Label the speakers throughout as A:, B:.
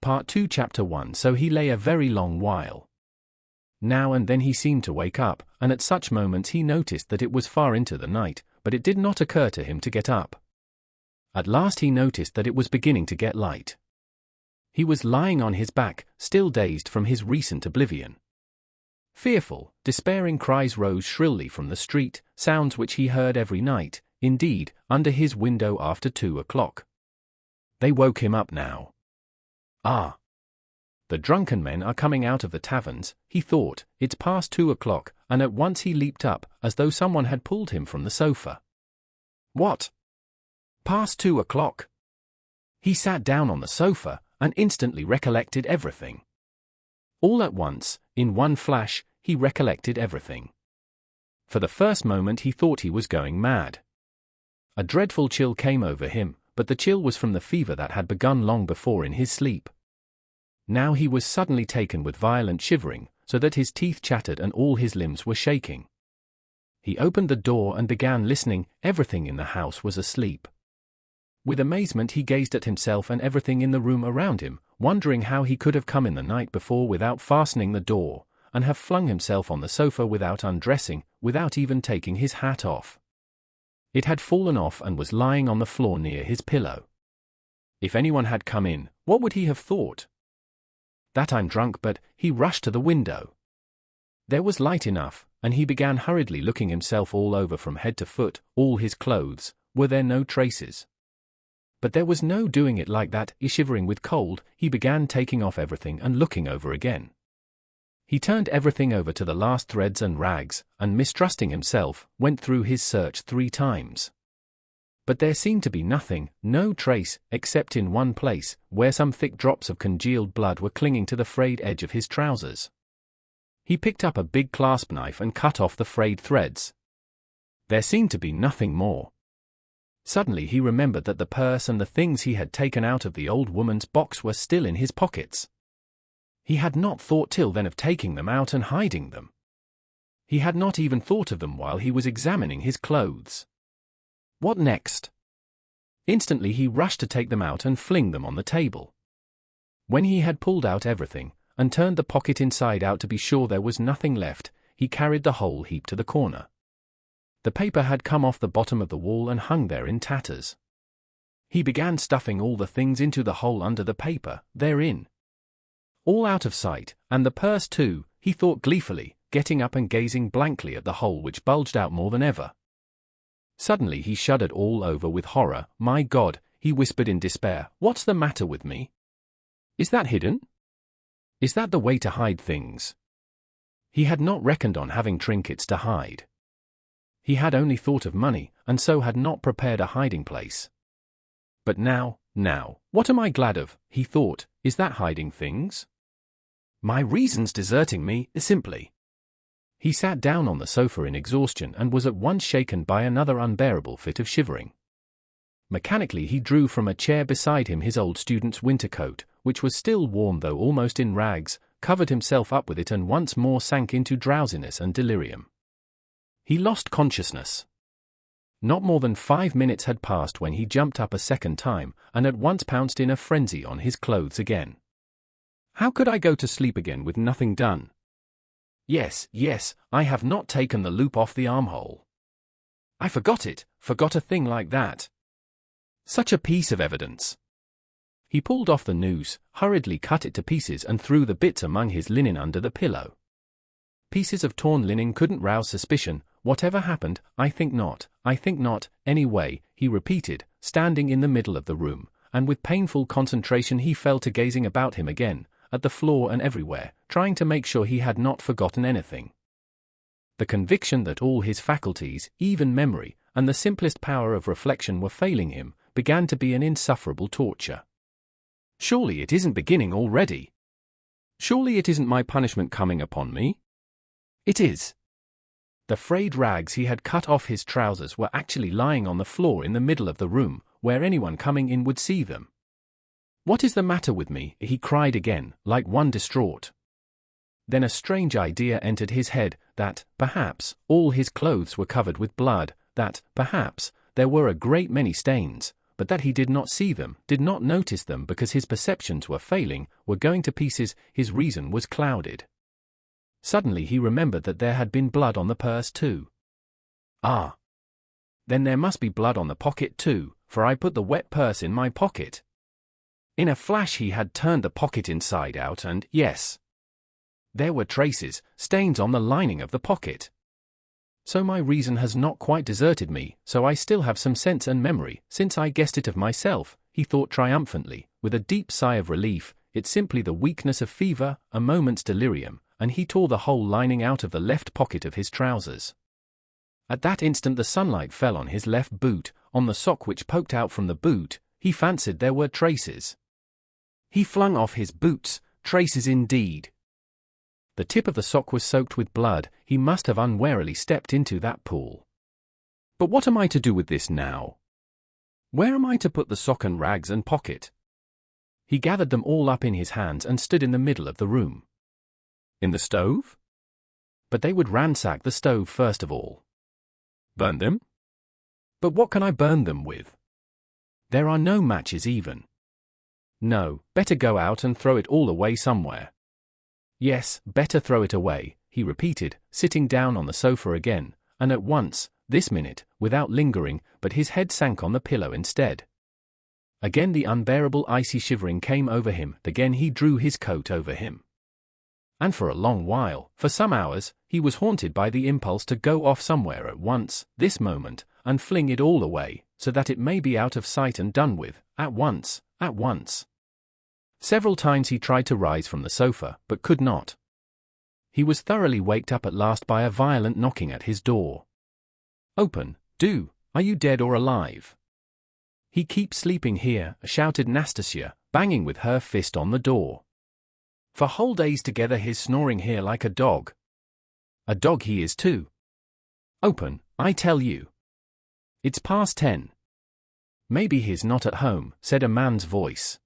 A: Part 2 Chapter 1 So he lay a very long while. Now and then he seemed to wake up, and at such moments he noticed that it was far into the night, but it did not occur to him to get up. At last he noticed that it was beginning to get light. He was lying on his back, still dazed from his recent oblivion. Fearful, despairing cries rose shrilly from the street, sounds which he heard every night, indeed, under his window after 2 o'clock. They woke him up now. Ah! The drunken men are coming out of the taverns, he thought. It's past 2 o'clock, and at once he leaped up, as though someone had pulled him from the sofa. What? Past 2 o'clock? He sat down on the sofa, and instantly recollected everything. All at once, in one flash, he recollected everything. For the first moment he thought he was going mad. A dreadful chill came over him, but the chill was from the fever that had begun long before in his sleep. Now he was suddenly taken with violent shivering, so that his teeth chattered and all his limbs were shaking. He opened the door and began listening. Everything in the house was asleep. With amazement he gazed at himself and everything in the room around him, wondering how he could have come in the night before without fastening the door, and have flung himself on the sofa without undressing, without even taking his hat off. It had fallen off and was lying on the floor near his pillow. If anyone had come in, what would he have thought? That I'm drunk, but he rushed to the window. There was light enough, and he began hurriedly looking himself all over from head to foot, all his clothes. Were there no traces? But there was no doing it like that. Shivering with cold, he began taking off everything and looking over again. He turned everything over to the last threads and rags, and mistrusting himself, went through his search 3 times. But there seemed to be nothing, no trace, except in one place, where some thick drops of congealed blood were clinging to the frayed edge of his trousers. He picked up a big clasp knife and cut off the frayed threads. There seemed to be nothing more. Suddenly he remembered that the purse and the things he had taken out of the old woman's box were still in his pockets. He had not thought till then of taking them out and hiding them. He had not even thought of them while he was examining his clothes. What next? Instantly he rushed to take them out and fling them on the table. When he had pulled out everything, and turned the pocket inside out to be sure there was nothing left, he carried the whole heap to the corner. The paper had come off the bottom of the wall and hung there in tatters. He began stuffing all the things into the hole under the paper, therein. All out of sight, and the purse too, he thought gleefully, getting up and gazing blankly at the hole which bulged out more than ever. Suddenly he shuddered all over with horror. My God, he whispered in despair, what's the matter with me? Is that hidden? Is that the way to hide things? He had not reckoned on having trinkets to hide. He had only thought of money, and so had not prepared a hiding place. But now, what am I glad of, he thought, is that hiding things? My reason's deserting me, simply. He sat down on the sofa in exhaustion and was at once shaken by another unbearable fit of shivering. Mechanically he drew from a chair beside him his old student's winter coat, which was still warm though almost in rags, covered himself up with it and once more sank into drowsiness and delirium. He lost consciousness. Not more than 5 minutes had passed when he jumped up a second time, and at once pounced in a frenzy on his clothes again. How could I go to sleep again with nothing done? Yes, I have not taken the loop off the armhole. I forgot a thing like that. Such a piece of evidence. He pulled off the noose, hurriedly cut it to pieces and threw the bits among his linen under the pillow. Pieces of torn linen couldn't rouse suspicion. Whatever happened, I think not, anyway, he repeated, standing in the middle of the room, and with painful concentration he fell to gazing about him again, at the floor and everywhere, trying to make sure he had not forgotten anything. The conviction that all his faculties, even memory, and the simplest power of reflection were failing him, began to be an insufferable torture. Surely it isn't beginning already? Surely it isn't my punishment coming upon me? It is. The frayed rags he had cut off his trousers were actually lying on the floor in the middle of the room, where anyone coming in would see them. What is the matter with me? He cried again, like one distraught. Then a strange idea entered his head, that, perhaps, all his clothes were covered with blood, that, perhaps, there were a great many stains, but that he did not see them, did not notice them because his perceptions were failing, were going to pieces, his reason was clouded. Suddenly he remembered that there had been blood on the purse too. Ah! Then there must be blood on the pocket too, for I put the wet purse in my pocket. In a flash he had turned the pocket inside out and, yes, there were traces, stains on the lining of the pocket. So my reason has not quite deserted me, so I still have some sense and memory, since I guessed it of myself, he thought triumphantly, with a deep sigh of relief. It's simply the weakness of fever, a moment's delirium, and he tore the whole lining out of the left pocket of his trousers. At that instant the sunlight fell on his left boot, on the sock which poked out from the boot. He fancied there were traces. He flung off his boots, traces indeed. The tip of the sock was soaked with blood. He must have unwarily stepped into that pool. But what am I to do with this now? Where am I to put the sock and rags and pocket? He gathered them all up in his hands and stood in the middle of the room. In the stove? But they would ransack the stove first of all. Burn them? But what can I burn them with? There are no matches even. No, better go out and throw it all away somewhere. Yes, better throw it away, he repeated, sitting down on the sofa again, and at once, this minute, without lingering, but his head sank on the pillow instead. Again the unbearable icy shivering came over him, again he drew his coat over him. And for a long while, for some hours, he was haunted by the impulse to go off somewhere at once, this moment, and fling it all away, so that it may be out of sight and done with, at once, at once. Several times he tried to rise from the sofa, but could not. He was thoroughly waked up at last by a violent knocking at his door. Open, do, are you dead or alive? He keeps sleeping here, shouted Nastasia, banging with her fist on the door. For whole days together he's snoring here like a dog. A dog he is too. Open, I tell you. It's past 10. Maybe he's not at home, said a man's voice.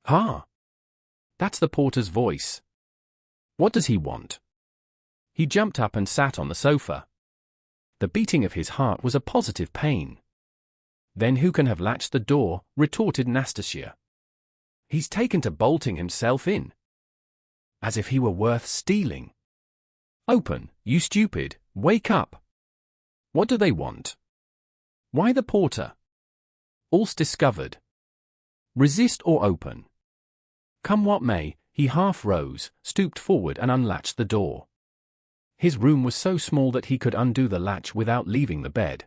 A: Ah! That's the porter's voice. What does he want? He jumped up and sat on the sofa. The beating of his heart was a positive pain. Then who can have latched the door, retorted Nastasia. He's taken to bolting himself in. As if he were worth stealing. Open, you stupid, wake up. What do they want? Why the porter? All's discovered. Resist or open. Come what may, he half rose, stooped forward and unlatched the door. His room was so small that he could undo the latch without leaving the bed.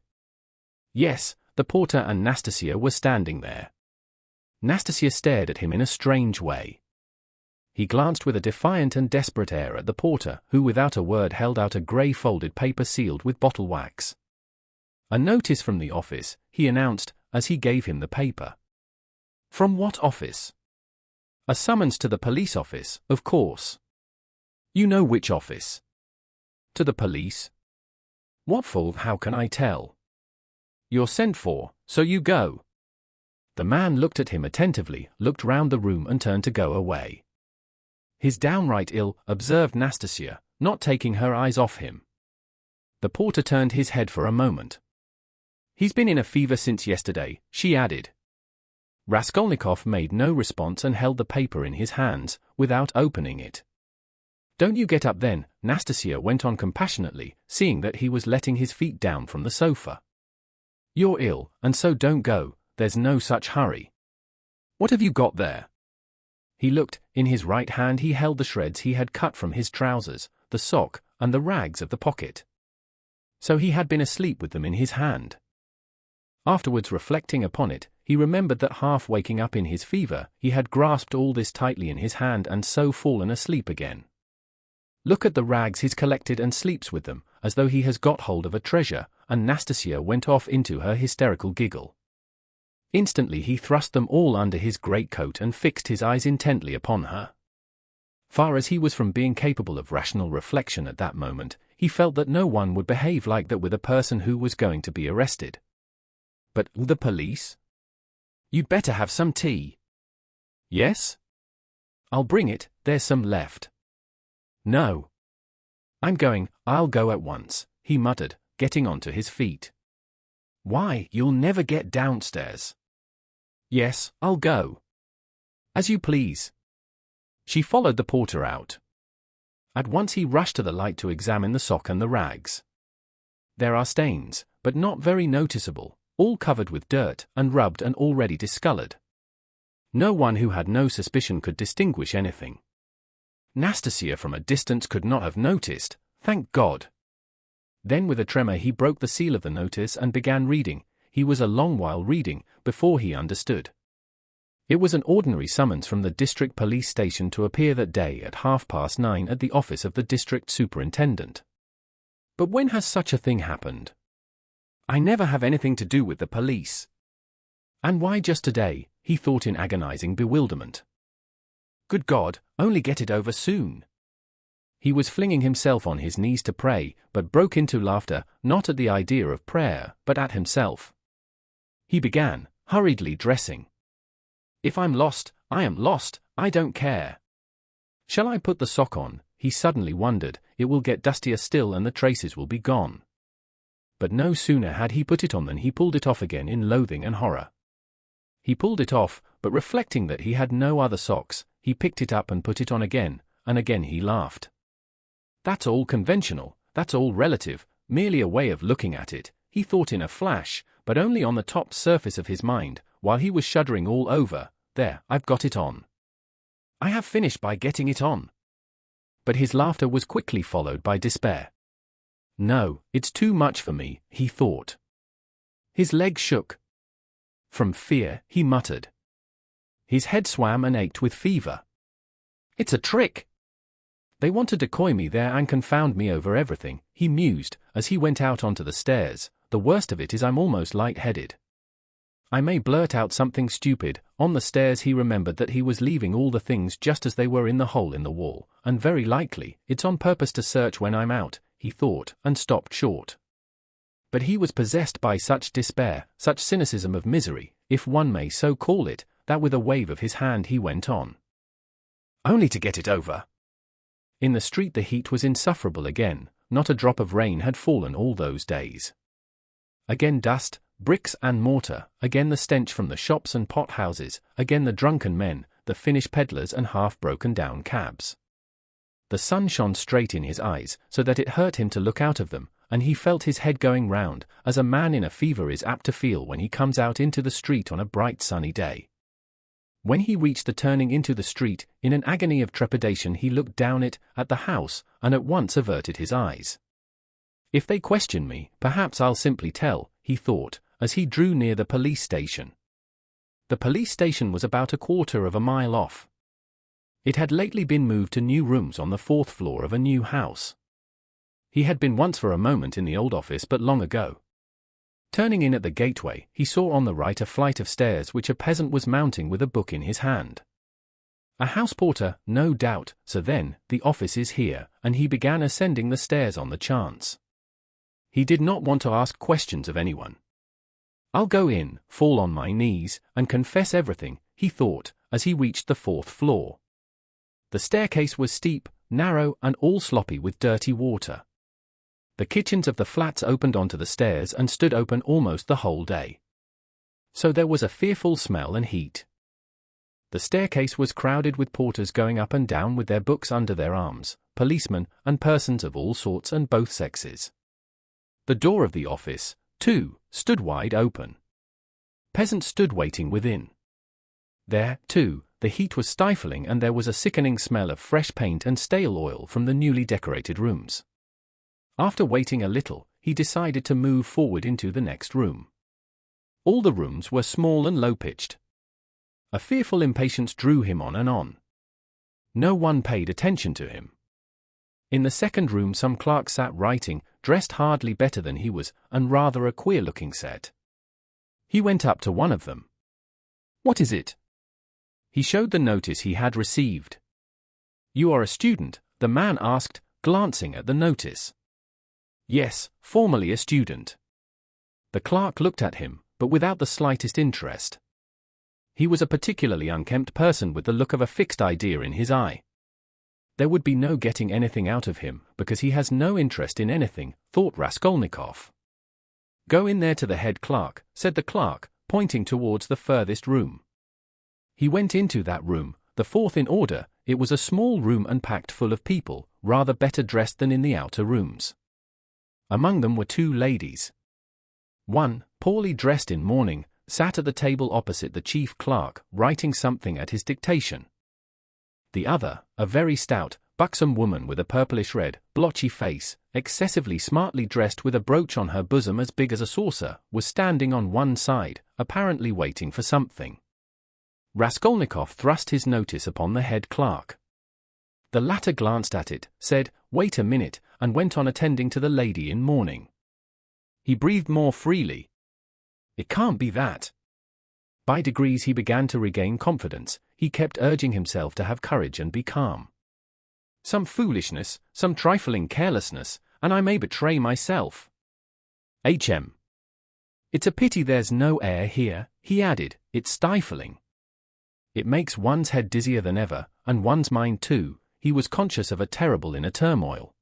A: Yes, the porter and Nastasia were standing there. Nastasia stared at him in a strange way. He glanced with a defiant and desperate air at the porter, who without a word held out a grey folded paper sealed with bottle wax. A notice from the office, he announced, as he gave him the paper. From what office? A summons to the police office, of course. You know which office? To the police. What for? How can I tell? You're sent for, so you go. The man looked at him attentively, looked round the room and turned to go away. He's downright ill, observed Nastasia, not taking her eyes off him. The porter turned his head for a moment. He's been in a fever since yesterday, she added. Raskolnikov made no response and held the paper in his hands, without opening it. Don't you get up then, Nastasia went on compassionately, seeing that he was letting his feet down from the sofa. You're ill, and so don't go, there's no such hurry. What have you got there? He looked, in his right hand he held the shreds he had cut from his trousers, the sock, and the rags of the pocket. So he had been asleep with them in his hand. Afterwards, reflecting upon it, he remembered that half waking up in his fever, he had grasped all this tightly in his hand and so fallen asleep again. Look at the rags he's collected and sleeps with them, as though he has got hold of a treasure, and Nastasia went off into her hysterical giggle. Instantly he thrust them all under his greatcoat and fixed his eyes intently upon her. Far as he was from being capable of rational reflection at that moment, he felt that no one would behave like that with a person who was going to be arrested. But the police? You'd better have some tea. Yes? I'll bring it, there's some left. No. I'll go at once, he muttered, getting onto his feet. Why, you'll never get downstairs. Yes, I'll go. As you please. She followed the porter out. At once he rushed to the light to examine the sock and the rags. There are stains, but not very noticeable, all covered with dirt and rubbed and already discolored. No one who had no suspicion could distinguish anything. Nastasia from a distance could not have noticed, thank God. Then with a tremor he broke the seal of the notice and began reading. He was a long while reading, before he understood. It was an ordinary summons from the district police station to appear that day at 9:30 at the office of the district superintendent. But when has such a thing happened? I never have anything to do with the police. And why just today, he thought in agonizing bewilderment. Good God, only get it over soon. He was flinging himself on his knees to pray, but broke into laughter, not at the idea of prayer, but at himself. He began, hurriedly dressing. If I'm lost, I am lost, I don't care. Shall I put the sock on? He suddenly wondered. It will get dustier still and the traces will be gone. But no sooner had he put it on than he pulled it off again in loathing and horror. He pulled it off, but reflecting that he had no other socks, he picked it up and put it on again, and again he laughed. That's all conventional, that's all relative, merely a way of looking at it, he thought in a flash, but only on the top surface of his mind, while he was shuddering all over. There, I've got it on. I have finished by getting it on. But his laughter was quickly followed by despair. No, it's too much for me, he thought. His legs shook. From fear, he muttered. His head swam and ached with fever. It's a trick. They want to decoy me there and confound me over everything, he mused, as he went out onto the stairs. The worst of it is I'm almost light-headed. I may blurt out something stupid. On the stairs he remembered that he was leaving all the things just as they were in the hole in the wall, and very likely, it's on purpose to search when I'm out, he thought, and stopped short. But he was possessed by such despair, such cynicism of misery, if one may so call it, that with a wave of his hand he went on. Only to get it over. In the street the heat was insufferable again, not a drop of rain had fallen all those days. Again dust, bricks and mortar, again the stench from the shops and pot-houses, again the drunken men, the Finnish peddlers and half-broken-down cabs. The sun shone straight in his eyes, so that it hurt him to look out of them, and he felt his head going round, as a man in a fever is apt to feel when he comes out into the street on a bright sunny day. When he reached the turning into the street, in an agony of trepidation he looked down it, at the house, and at once averted his eyes. If they question me, perhaps I'll simply tell, he thought, as he drew near the police station. The police station was about 1/4 of a mile off. It had lately been moved to new rooms on the 4th floor of a new house. He had been once for a moment in the old office but long ago. Turning in at the gateway, he saw on the right a flight of stairs which a peasant was mounting with a book in his hand. A house porter, no doubt, so then, the office is here, and he began ascending the stairs on the chance. He did not want to ask questions of anyone. I'll go in, fall on my knees, and confess everything, he thought, as he reached the 4th floor. The staircase was steep, narrow, and all sloppy with dirty water. The kitchens of the flats opened onto the stairs and stood open almost the whole day. So there was a fearful smell and heat. The staircase was crowded with porters going up and down with their books under their arms, policemen, and persons of all sorts and both sexes. The door of the office, too, stood wide open. Peasants stood waiting within. There, too, the heat was stifling and there was a sickening smell of fresh paint and stale oil from the newly decorated rooms. After waiting a little, he decided to move forward into the next room. All the rooms were small and low-pitched. A fearful impatience drew him on and on. No one paid attention to him. In the second room some clerk sat writing, dressed hardly better than he was, and rather a queer-looking set. He went up to one of them. "What is it?" He showed the notice he had received. "You are a student?" the man asked, glancing at the notice. "Yes, formerly a student." The clerk looked at him, but without the slightest interest. He was a particularly unkempt person with the look of a fixed idea in his eye. There would be no getting anything out of him, because he has no interest in anything, thought Raskolnikov. "Go in there to the head clerk," said the clerk, pointing towards the furthest room. He went into that room, the fourth in order. It was a small room and packed full of people, rather better dressed than in the outer rooms. Among them were two ladies. One, poorly dressed in mourning, sat at the table opposite the chief clerk, writing something at his dictation. The other, a very stout, buxom woman with a purplish-red, blotchy face, excessively smartly dressed with a brooch on her bosom as big as a saucer, was standing on one side, apparently waiting for something. Raskolnikov thrust his notice upon the head clerk. The latter glanced at it, said, "Wait a minute," and went on attending to the lady in mourning. He breathed more freely. It can't be that. By degrees he began to regain confidence. He kept urging himself to have courage and be calm. Some foolishness, some trifling carelessness, and I may betray myself. It's a pity there's no air here, he added, it's stifling. It makes one's head dizzier than ever, and one's mind too. He was conscious of a terrible inner turmoil.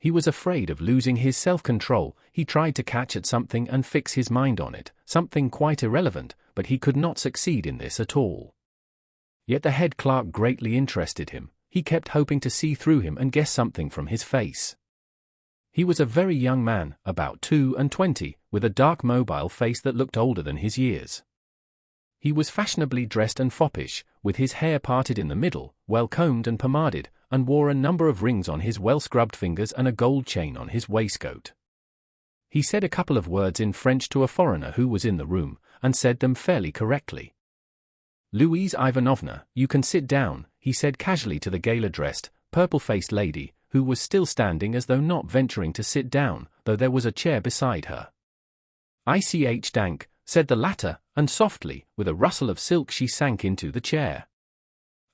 A: He was afraid of losing his self-control. He tried to catch at something and fix his mind on it, something quite irrelevant, but he could not succeed in this at all. Yet the head clerk greatly interested him. He kept hoping to see through him and guess something from his face. He was a very young man, about 22, with a dark mobile face that looked older than his years. He was fashionably dressed and foppish, with his hair parted in the middle, well combed and pomaded, and wore a number of rings on his well-scrubbed fingers and a gold chain on his waistcoat. He said a couple of words in French to a foreigner who was in the room, and said them fairly correctly. "Louise Ivanovna, you can sit down," he said casually to the gala-dressed, purple-faced lady, who was still standing as though not venturing to sit down, though there was a chair beside her. "Ich dank," said the latter, and softly, with a rustle of silk, she sank into the chair.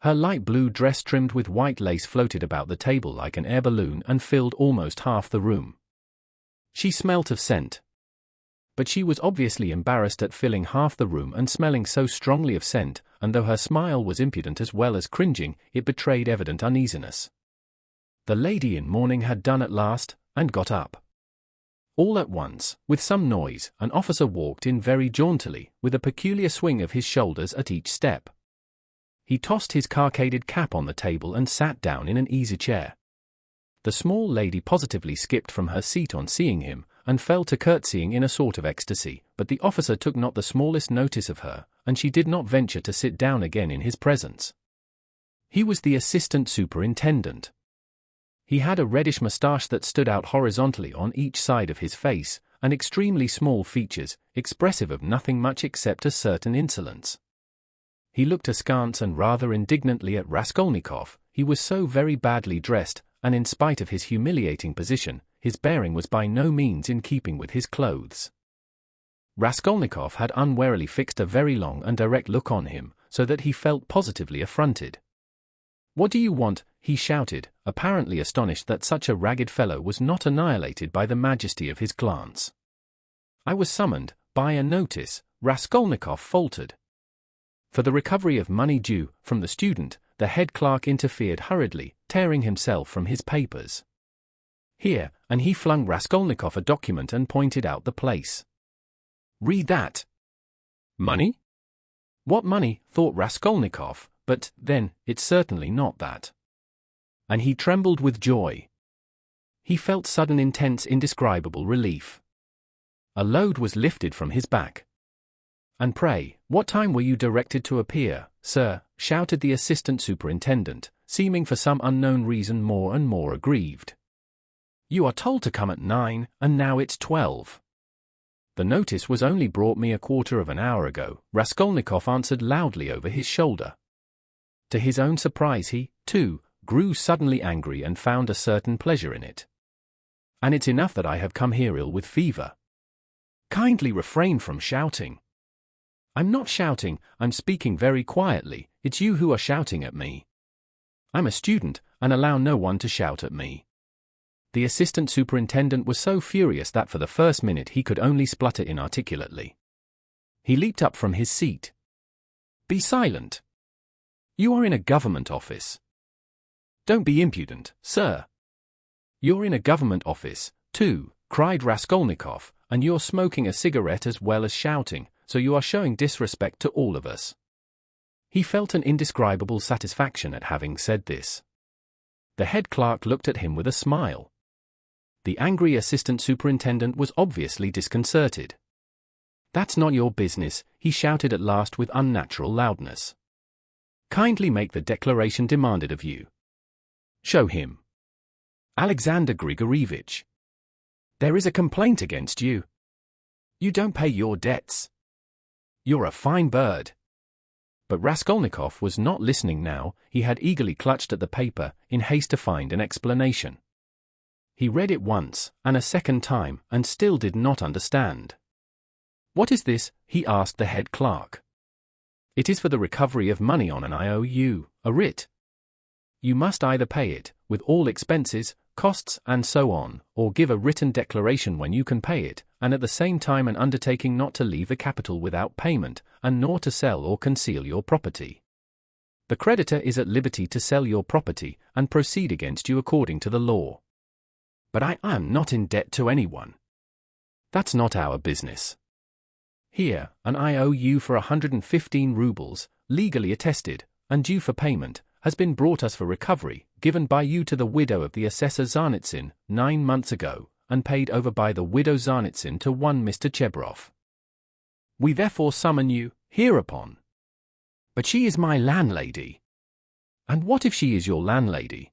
A: Her light blue dress trimmed with white lace floated about the table like an air balloon and filled almost half the room. She smelt of scent. But she was obviously embarrassed at filling half the room and smelling so strongly of scent, and though her smile was impudent as well as cringing, it betrayed evident uneasiness. The lady in mourning had done at last, and got up. All at once, with some noise, an officer walked in very jauntily, with a peculiar swing of his shoulders at each step. He tossed his carcaded cap on the table and sat down in an easy chair. The small lady positively skipped from her seat on seeing him, and fell to curtsying in a sort of ecstasy, but the officer took not the smallest notice of her, and she did not venture to sit down again in his presence. He was the assistant superintendent. He had a reddish moustache that stood out horizontally on each side of his face, and extremely small features, expressive of nothing much except a certain insolence. He looked askance and rather indignantly at Raskolnikov. He was so very badly dressed, and in spite of his humiliating position, his bearing was by no means in keeping with his clothes. Raskolnikov had unwarily fixed a very long and direct look on him, so that he felt positively affronted. "What do you want?" he shouted, apparently astonished that such a ragged fellow was not annihilated by the majesty of his glance. "I was summoned, by a notice," Raskolnikov faltered. For the recovery of money due from the student, the head clerk interfered hurriedly, tearing himself from his papers. "Here," and he flung Raskolnikov a document and pointed out the place. "Read that." "Money? What money?" thought Raskolnikov, but, then, it's certainly not that. And he trembled with joy. He felt sudden intense indescribable relief. A load was lifted from his back. "And pray, what time were you directed to appear, sir?" shouted the assistant superintendent, seeming for some unknown reason more and more aggrieved. "You are told to come at 9, and now it's 12. "The notice was only brought me a quarter of an hour ago," Raskolnikov answered loudly over his shoulder. To his own surprise he, too, grew suddenly angry and found a certain pleasure in it. "And it's enough that I have come here ill with fever. Kindly refrain from shouting." "I'm not shouting, I'm speaking very quietly. It's you who are shouting at me. I'm a student, and allow no one to shout at me." The assistant superintendent was so furious that for the first minute he could only splutter inarticulately. He leaped up from his seat. "Be silent. You are in a government office." "Don't be impudent, sir." "You're in a government office, too," cried Raskolnikov, "and you're smoking a cigarette as well as shouting. so you are showing disrespect to all of us." He felt an indescribable satisfaction at having said this. The head clerk looked at him with a smile. The angry assistant superintendent was obviously disconcerted. "That's not your business," he shouted at last with unnatural loudness. "Kindly make the declaration demanded of you." "Show him." "Alexander Grigorievich, there is a complaint against you. You don't pay your debts. You're a fine bird." But Raskolnikov was not listening now. He had eagerly clutched at the paper, in haste to find an explanation. He read it once, and a second time, and still did not understand. "What is this?" he asked the head clerk. "It is for the recovery of money on an IOU, a writ. You must either pay it, with all expenses, costs and so on, or give a written declaration when you can pay it, and at the same time an undertaking not to leave the capital without payment, and nor to sell or conceal your property. The creditor is at liberty to sell your property, and proceed against you according to the law. But I am not in debt to anyone. That's not our business. Here, an IOU for 115 rubles, legally attested, and due for payment, has been brought us for recovery, given by you to the widow of the assessor Zarnitsyn 9 months ago, and paid over by the widow Zarnitsyn to one Mr. Chebrov. We therefore summon you, hereupon." "But she is my landlady." "And what if she is your landlady?"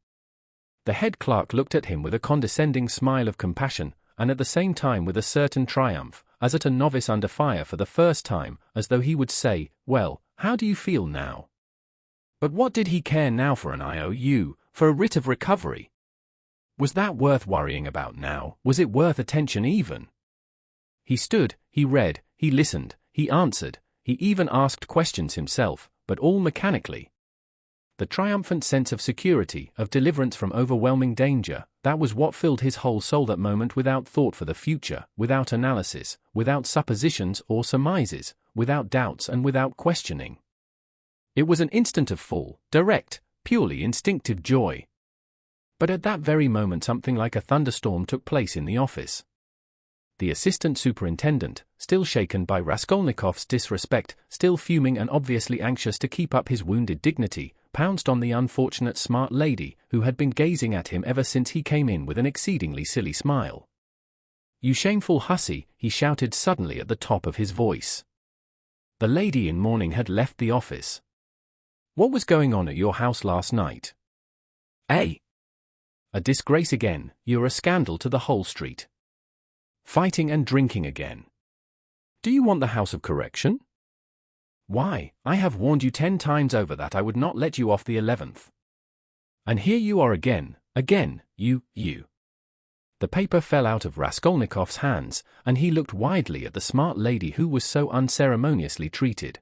A: The head clerk looked at him with a condescending smile of compassion, and at the same time with a certain triumph, as at a novice under fire for the first time, as though he would say, "Well, how do you feel now?" But what did he care now for an IOU, for a writ of recovery? Was that worth worrying about now? Was it worth attention even? He stood, he read, he listened, he answered, he even asked questions himself, but all mechanically. The triumphant sense of security, of deliverance from overwhelming danger, that was what filled his whole soul that moment, without thought for the future, without analysis, without suppositions or surmises, without doubts and without questioning. It was an instant of full, direct, purely instinctive joy. But at that very moment something like a thunderstorm took place in the office. The assistant superintendent, still shaken by Raskolnikov's disrespect, still fuming and obviously anxious to keep up his wounded dignity, pounced on the unfortunate smart lady, who had been gazing at him ever since he came in with an exceedingly silly smile. "You shameful hussy," he shouted suddenly at the top of his voice. The lady in mourning had left the office. "What was going on at your house last night?" "Eh? A disgrace again. You're a scandal to the whole street. Fighting and drinking again. Do you want the house of correction? Why, I have warned you 10 times over that I would not let you off the 11th. And here you are again, you. The paper fell out of Raskolnikov's hands, and he looked widely at the smart lady who was so unceremoniously treated.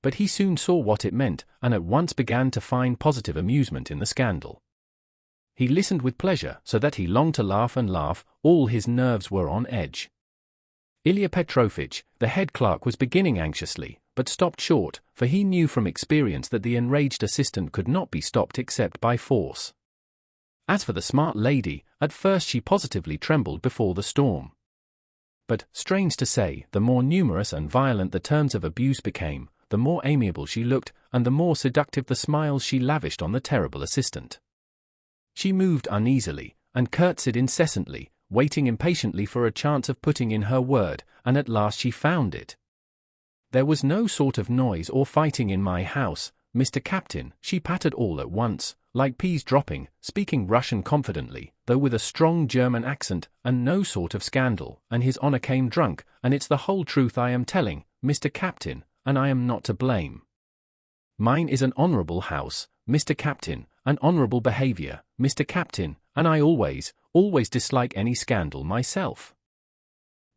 A: But he soon saw what it meant, and at once began to find positive amusement in the scandal. He listened with pleasure, so that he longed to laugh and laugh. All his nerves were on edge. Ilya Petrovich, the head clerk, was beginning anxiously, but stopped short, for he knew from experience that the enraged assistant could not be stopped except by force. As for the smart lady, at first she positively trembled before the storm. But, strange to say, the more numerous and violent the terms of abuse became, the more amiable she looked, and the more seductive the smiles she lavished on the terrible assistant. She moved uneasily, and curtsied incessantly, waiting impatiently for a chance of putting in her word, and at last she found it. "There was no sort of noise or fighting in my house, Mr. Captain," she pattered all at once, like peas dropping, speaking Russian confidently, though with a strong German accent, "and no sort of scandal, and his honor came drunk, and it's the whole truth I am telling, Mr. Captain, and I am not to blame. Mine is an honorable house, Mr. Captain, an honorable behavior, Mr. Captain, and I always dislike any scandal myself."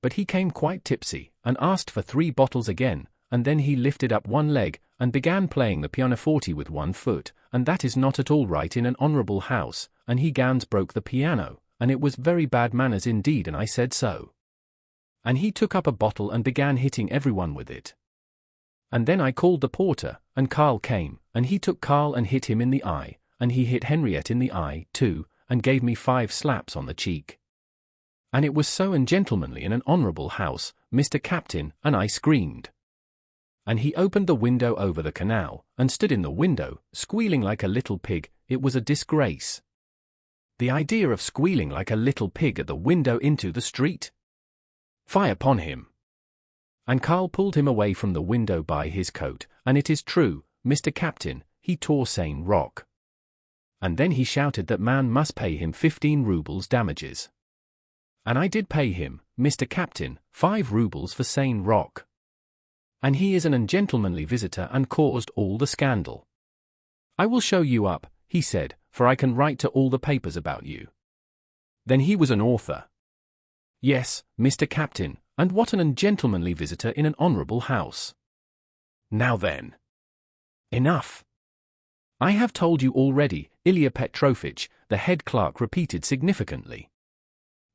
A: But he came quite tipsy, and asked for 3 bottles again, and then he lifted up one leg, and began playing the pianoforte with one foot, and that is not at all right in an honorable house, and he gans broke the piano, and it was very bad manners indeed, and I said so. And he took up a bottle and began hitting everyone with it. And then I called the porter, and Karl came, and he took Karl and hit him in the eye, and he hit Henriette in the eye, too, and gave me 5 slaps on the cheek. And it was so ungentlemanly in an honorable house, Mr. Captain, and I screamed. And he opened the window over the canal, and stood in the window, squealing like a little pig. It was a disgrace. The idea of squealing like a little pig at the window into the street. Fie upon him. And Karl pulled him away from the window by his coat, and it is true, Mr. Captain, he tore Sane Rock. And then he shouted that man must pay him 15 rubles damages. And I did pay him, Mr. Captain, 5 rubles for Sane Rock. And he is an ungentlemanly visitor and caused all the scandal. I will show you up, he said, for I can write to all the papers about you. Then he was an author. Yes, Mr. Captain, and what an ungentlemanly visitor in an honorable house. Now then. Enough. I have told you already, Ilya Petrovich, the head clerk repeated significantly.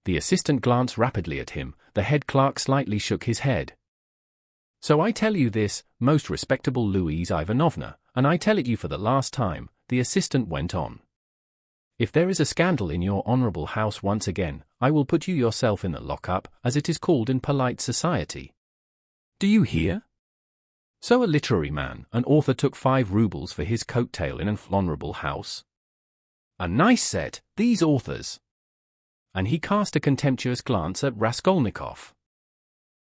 A: The assistant glanced rapidly at him, the head clerk slightly shook his head. So I tell you this, most respectable Louise Ivanovna, and I tell it you for the last time, the assistant went on. If there is a scandal in your honorable house once again, I will put you yourself in the lock-up, as it is called in polite society. Do you hear? So a literary man, an author took 5 rubles for his coat-tail in an honorable house. A nice set, these authors. And he cast a contemptuous glance at Raskolnikov.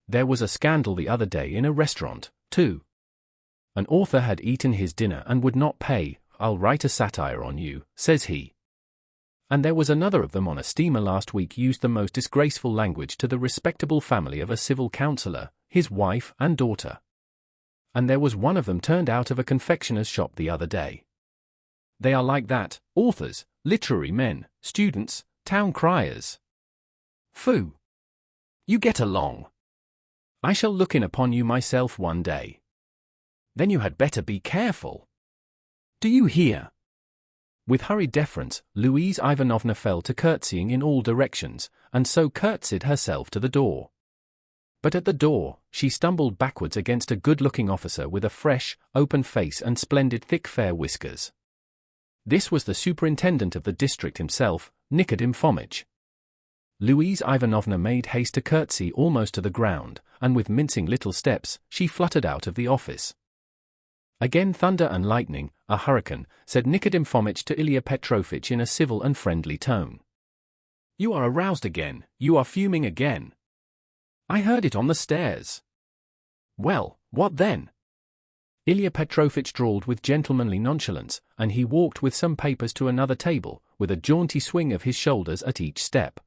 A: There was a scandal the other day in a restaurant, too. An author had eaten his dinner and would not pay. I'll write a satire on you, says he. And there was another of them on a steamer last week used the most disgraceful language to the respectable family of a civil councillor, his wife and daughter. And there was one of them turned out of a confectioner's shop the other day. They are like that, authors, literary men, students, town criers. Phoo! You get along. I shall look in upon you myself one day. Then you had better be careful. Do you hear? With hurried deference, Louise Ivanovna fell to curtsying in all directions, and so curtsied herself to the door. But at the door, she stumbled backwards against a good-looking officer with a fresh, open face and splendid thick fair whiskers. This was the superintendent of the district himself, Nikodym Fomitch. Louise Ivanovna made haste to curtsy almost to the ground, and with mincing little steps, she fluttered out of the office. Again thunder and lightning, a hurricane, said Nikodym Fomitch to Ilya Petrovich in a civil and friendly tone. You are aroused again, you are fuming again. I heard it on the stairs. Well, what then? Ilya Petrovich drawled with gentlemanly nonchalance, and he walked with some papers to another table, with a jaunty swing of his shoulders at each step.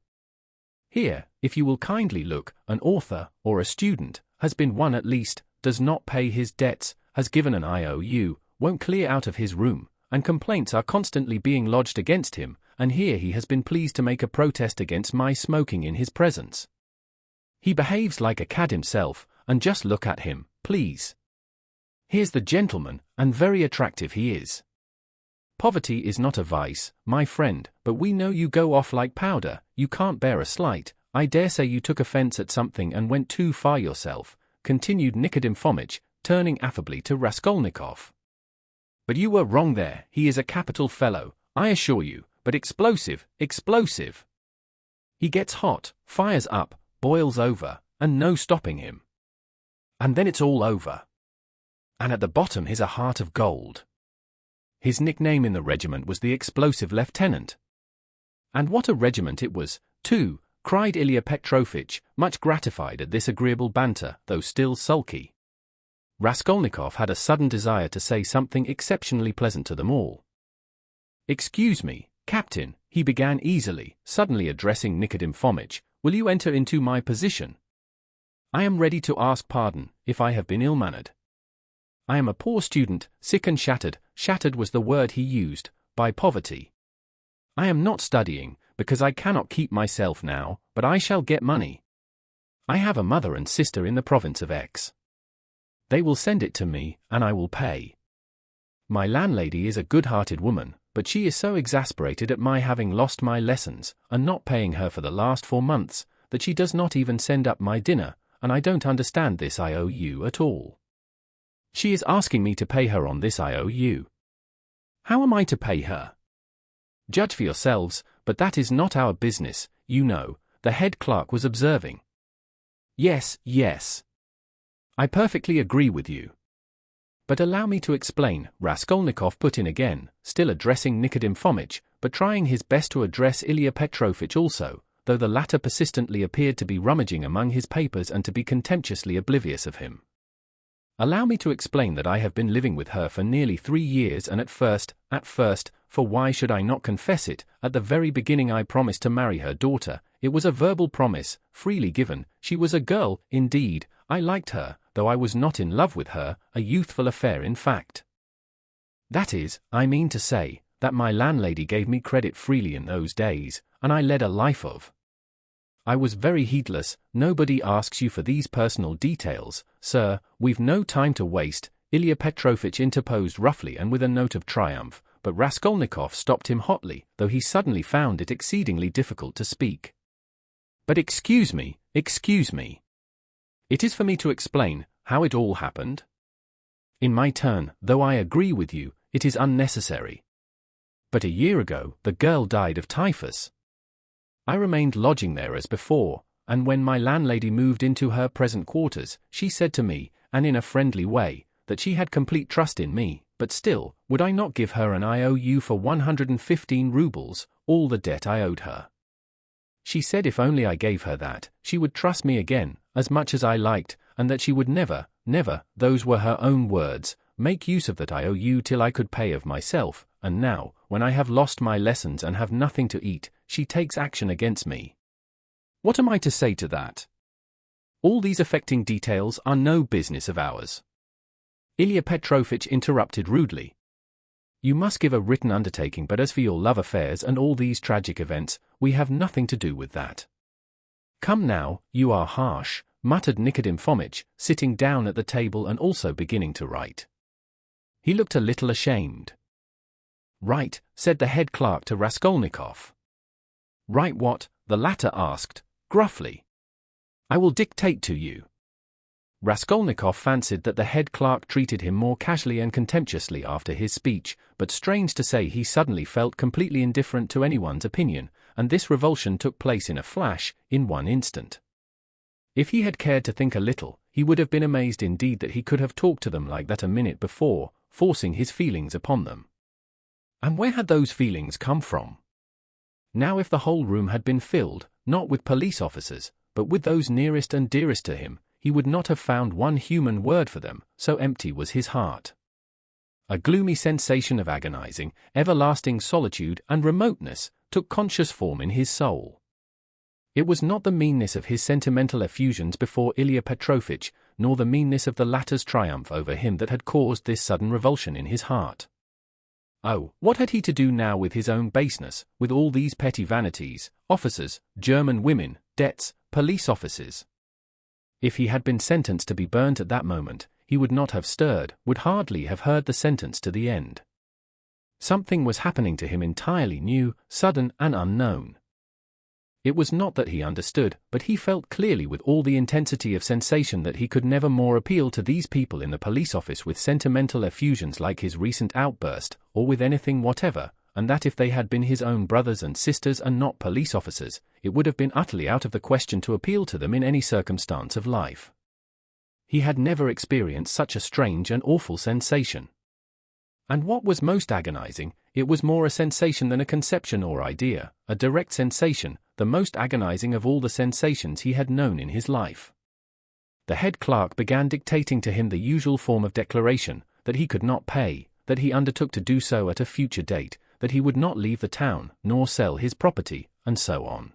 A: Here, if you will kindly look, an author, or a student, has been one at least, does not pay his debts, has given an IOU, won't clear out of his room, and complaints are constantly being lodged against him, and here he has been pleased to make a protest against my smoking in his presence. He behaves like a cad himself, and just look at him, please. Here's the gentleman, and very attractive he is. Poverty is not a vice, my friend, but we know you go off like powder, you can't bear a slight. I dare say you took offence at something and went too far yourself, continued Nikodym Fomitch, turning affably to Raskolnikov. But you were wrong there, he is a capital fellow, I assure you, but explosive, explosive. He gets hot, fires up, boils over, and no stopping him. And then it's all over. And at the bottom he's a heart of gold. His nickname in the regiment was the Explosive Lieutenant. And what a regiment it was, too, cried Ilya Petrovich, much gratified at this agreeable banter, though still sulky. Raskolnikov had a sudden desire to say something exceptionally pleasant to them all. Excuse me, Captain, he began easily, suddenly addressing Nikodym Fomitch, will you enter into my position? I am ready to ask pardon, if I have been ill-mannered. I am a poor student, sick and shattered was the word he used, by poverty. I am not studying, because I cannot keep myself now, but I shall get money. I have a mother and sister in the province of X. They will send it to me, and I will pay. My landlady is a good-hearted woman, but she is so exasperated at my having lost my lessons, and not paying her for the last 4 months, that she does not even send up my dinner, and I don't understand this IOU at all. She is asking me to pay her on this IOU. How am I to pay her? Judge for yourselves, but that is not our business, you know, the head clerk was observing. Yes, yes. I perfectly agree with you. But allow me to explain, Raskolnikov put in again, still addressing Nikodim Fomitch, but trying his best to address Ilya Petrovich also, though the latter persistently appeared to be rummaging among his papers and to be contemptuously oblivious of him. Allow me to explain that I have been living with her for nearly 3 years, and at first, for why should I not confess it, at the very beginning I promised to marry her daughter. It was a verbal promise, freely given. She was a girl, indeed. I liked her, though I was not in love with her, a youthful affair in fact. That is, I mean to say, that my landlady gave me credit freely in those days, and I led a life of. I was very heedless. Nobody asks you for these personal details, sir. We've no time to waste, Ilya Petrovich interposed roughly and with a note of triumph, but Raskolnikov stopped him hotly, though he suddenly found it exceedingly difficult to speak. But excuse me. It is for me to explain how it all happened. In my turn, though I agree with you, it is unnecessary. But a year ago, the girl died of typhus. I remained lodging there as before, and when my landlady moved into her present quarters, she said to me, and in a friendly way, that she had complete trust in me, but still, would I not give her an IOU for 115 rubles, all the debt I owed her. She said if only I gave her that, she would trust me again, as much as I liked, and that she would never, those were her own words, make use of that IOU till I could pay of myself, and now, when I have lost my lessons and have nothing to eat, she takes action against me. What am I to say to that? All these affecting details are no business of ours. Ilya Petrovich interrupted rudely. You must give a written undertaking, but as for your love affairs and all these tragic events, we have nothing to do with that. Come now, you are harsh, muttered Nikodim Fomitch, sitting down at the table and also beginning to write. He looked a little ashamed. Write, said the head clerk to Raskolnikov. Write what? The latter asked, gruffly. I will dictate to you. Raskolnikov fancied that the head clerk treated him more casually and contemptuously after his speech, but strange to say he suddenly felt completely indifferent to anyone's opinion, and this revulsion took place in a flash, in one instant. If he had cared to think a little, he would have been amazed indeed that he could have talked to them like that a minute before, forcing his feelings upon them. And where had those feelings come from? Now if the whole room had been filled, not with police officers, but with those nearest and dearest to him, he would not have found one human word for them, so empty was his heart. A gloomy sensation of agonizing, everlasting solitude and remoteness took conscious form in his soul. It was not the meanness of his sentimental effusions before Ilya Petrovich, nor the meanness of the latter's triumph over him that had caused this sudden revulsion in his heart. Oh, what had he to do now with his own baseness, with all these petty vanities, officers, German women, debts, police offices? If he had been sentenced to be burnt at that moment, he would not have stirred, would hardly have heard the sentence to the end. Something was happening to him entirely new, sudden and unknown. It was not that he understood, but he felt clearly with all the intensity of sensation that he could never more appeal to these people in the police office with sentimental effusions like his recent outburst, or with anything whatever, and that if they had been his own brothers and sisters and not police officers, it would have been utterly out of the question to appeal to them in any circumstance of life. He had never experienced such a strange and awful sensation. And what was most agonizing, it was more a sensation than a conception or idea, a direct sensation, the most agonizing of all the sensations he had known in his life. The head clerk began dictating to him the usual form of declaration, that he could not pay, that he undertook to do so at a future date, that he would not leave the town, nor sell his property, and so on.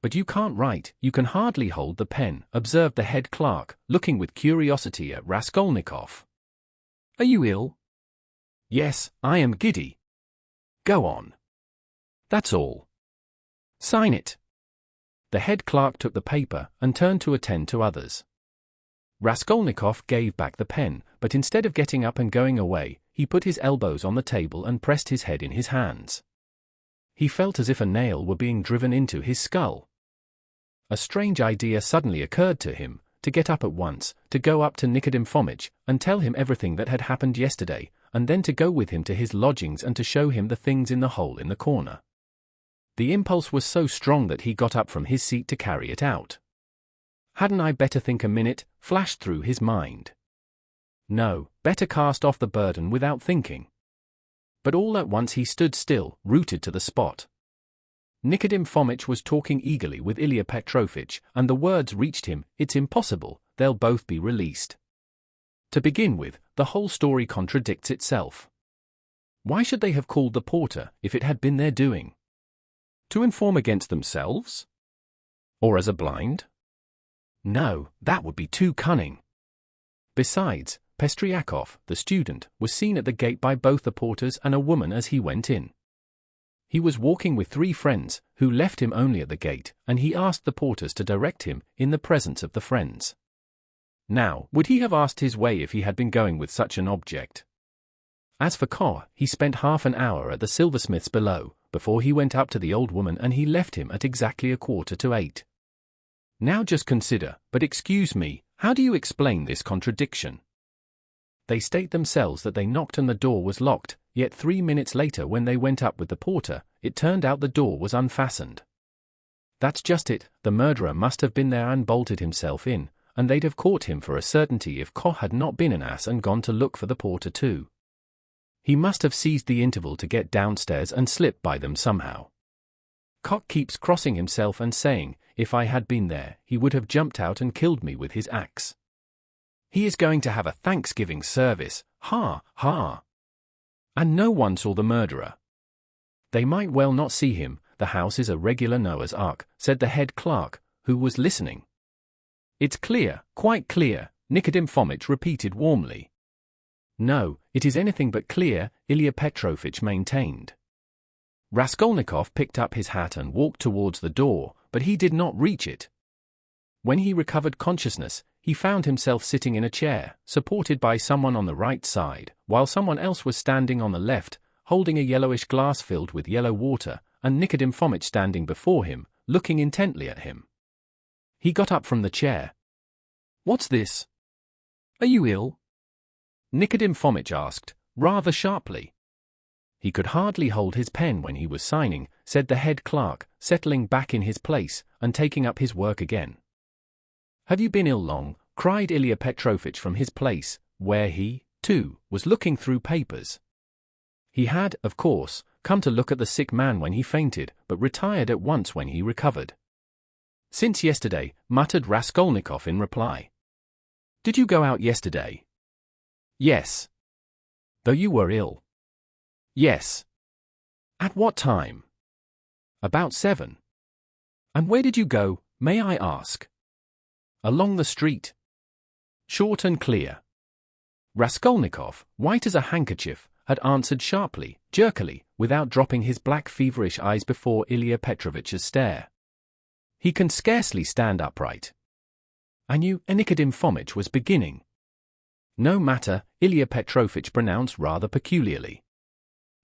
A: But you can't write, you can hardly hold the pen, observed the head clerk, looking with curiosity at Raskolnikov. Are you ill? Yes, I am giddy. Go on. That's all. Sign it. The head clerk took the paper and turned to attend to others. Raskolnikov gave back the pen, but instead of getting up and going away, he put his elbows on the table and pressed his head in his hands. He felt as if a nail were being driven into his skull. A strange idea suddenly occurred to him, to get up at once, to go up to Nikodim Fomitch, and tell him everything that had happened yesterday, and then to go with him to his lodgings and to show him the things in the hole in the corner. The impulse was so strong that he got up from his seat to carry it out. Hadn't I better think a minute? Flashed through his mind. No, better cast off the burden without thinking. But all at once he stood still, rooted to the spot. Nikodym Fomitch was talking eagerly with Ilya Petrovich, and the words reached him, "It's impossible, they'll both be released." To begin with, the whole story contradicts itself. Why should they have called the porter if it had been their doing? To inform against themselves? Or as a blind? No, that would be too cunning. Besides, Pestryakov, the student, was seen at the gate by both the porters and a woman as he went in. He was walking with 3 friends, who left him only at the gate, and he asked the porters to direct him, in the presence of the friends. Now, would he have asked his way if he had been going with such an object? As for Koch, he spent half an hour at the silversmith's below, before he went up to the old woman, and he left him at exactly 7:15. Now just consider, but excuse me, how do you explain this contradiction? They state themselves that they knocked and the door was locked, yet 3 minutes later when they went up with the porter, it turned out the door was unfastened. That's just it, the murderer must have been there and bolted himself in, and they'd have caught him for a certainty if Koch had not been an ass and gone to look for the porter too. He must have seized the interval to get downstairs and slip by them somehow. Koch keeps crossing himself and saying, if I had been there, he would have jumped out and killed me with his axe. He is going to have a Thanksgiving service, ha, ha. And no one saw the murderer. They might well not see him, the house is a regular Noah's Ark, said the head clerk, who was listening. It's clear, quite clear, Nikodym Fomitch repeated warmly. No, it is anything but clear, Ilya Petrovich maintained. Raskolnikov picked up his hat and walked towards the door, but he did not reach it. When he recovered consciousness, he found himself sitting in a chair, supported by someone on the right side, while someone else was standing on the left, holding a yellowish glass filled with yellow water, and Nikodym Fomitch standing before him, looking intently at him. He got up from the chair. "What's this? Are you ill?" Nikodym Fomitch asked, rather sharply. He could hardly hold his pen when he was signing, said the head clerk, settling back in his place, and taking up his work again. "Have you been ill long?" cried Ilya Petrovich from his place, where he, too, was looking through papers. He had, of course, come to look at the sick man when he fainted, but retired at once when he recovered. "Since yesterday," muttered Raskolnikov in reply. "Did you go out yesterday?" "Yes." "Though you were ill?" "Yes." "At what time?" "About 7. "And where did you go, may I ask?" "Along the street." Short and clear. Raskolnikov, white as a handkerchief, had answered sharply, jerkily, without dropping his black feverish eyes before Ilya Petrovich's stare. He can scarcely stand upright. "I knew," Nikodym Fomitch was beginning. "No matter," Ilya Petrovich pronounced rather peculiarly.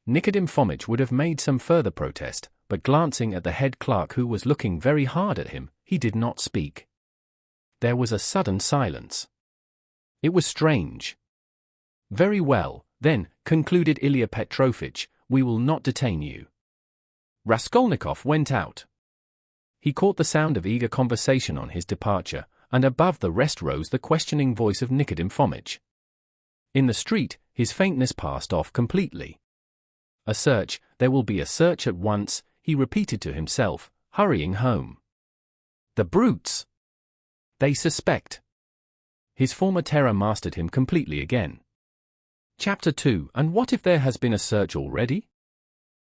A: Nikodym Fomitch would have made some further protest, but glancing at the head clerk who was looking very hard at him, he did not speak. There was a sudden silence. It was strange. "Very well, then," concluded Ilya Petrovich, "we will not detain you." Raskolnikov went out. He caught the sound of eager conversation on his departure, and above the rest rose the questioning voice of Nikodym Fomitch. In the street, his faintness passed off completely. "A search, there will be a search at once," he repeated to himself, hurrying home. "The brutes! They suspect." His former terror mastered him completely again. Chapter 2. And what if there has been a search already?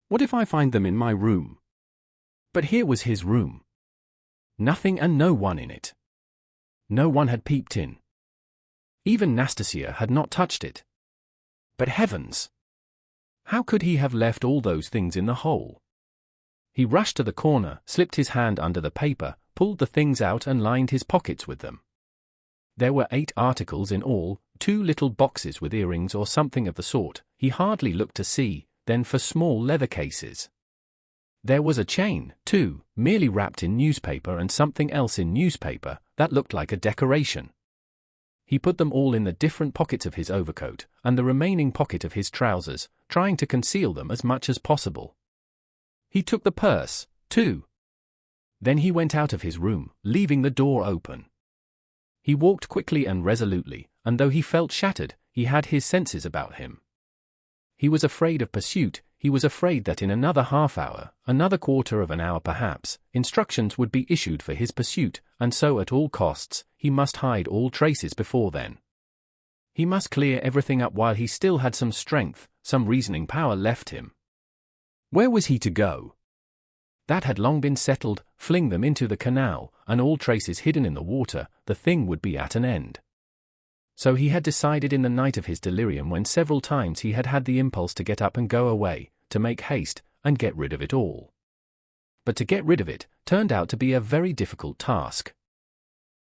A: What if I find them in my room? But here was his room. Nothing and no one in it. No one had peeped in. Even Nastasia had not touched it. But heavens! How could he have left all those things in the hole? He rushed to the corner, slipped his hand under the paper, pulled the things out and lined his pockets with them. There were 8 articles in all, 2 little boxes with earrings or something of the sort. He hardly looked to see, then for small leather cases. There was a chain, too, merely wrapped in newspaper and something else in newspaper, that looked like a decoration. He put them all in the different pockets of his overcoat, and the remaining pocket of his trousers, trying to conceal them as much as possible. He took the purse, too. Then he went out of his room, leaving the door open. He walked quickly and resolutely, and though he felt shattered, he had his senses about him. He was afraid of pursuit. He was afraid that in another half-hour, another quarter of an hour perhaps, instructions would be issued for his pursuit, and so at all costs, he must hide all traces before then. He must clear everything up while he still had some strength, some reasoning power left him. Where was he to go? That had long been settled. Fling them into the canal, and all traces hidden in the water, the thing would be at an end. So he had decided in the night of his delirium, when several times he had had the impulse to get up and go away, to make haste, and get rid of it all. But to get rid of it turned out to be a very difficult task.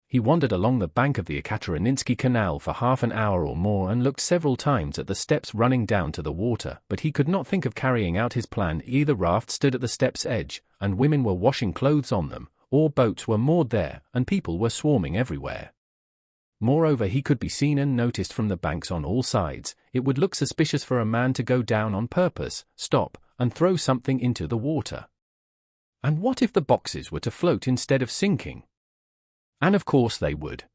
A: He wandered along the bank of the Ekaterininsky Canal for half an hour or more and looked several times at the steps running down to the water, but he could not think of carrying out his plan. Either raft stood at the step's edge, and women were washing clothes on them, or boats were moored there, and people were swarming everywhere. Moreover, he could be seen and noticed from the banks on all sides. It would look suspicious for a man to go down on purpose, stop, and throw something into the water. And what if the boxes were to float instead of sinking? And of course they would.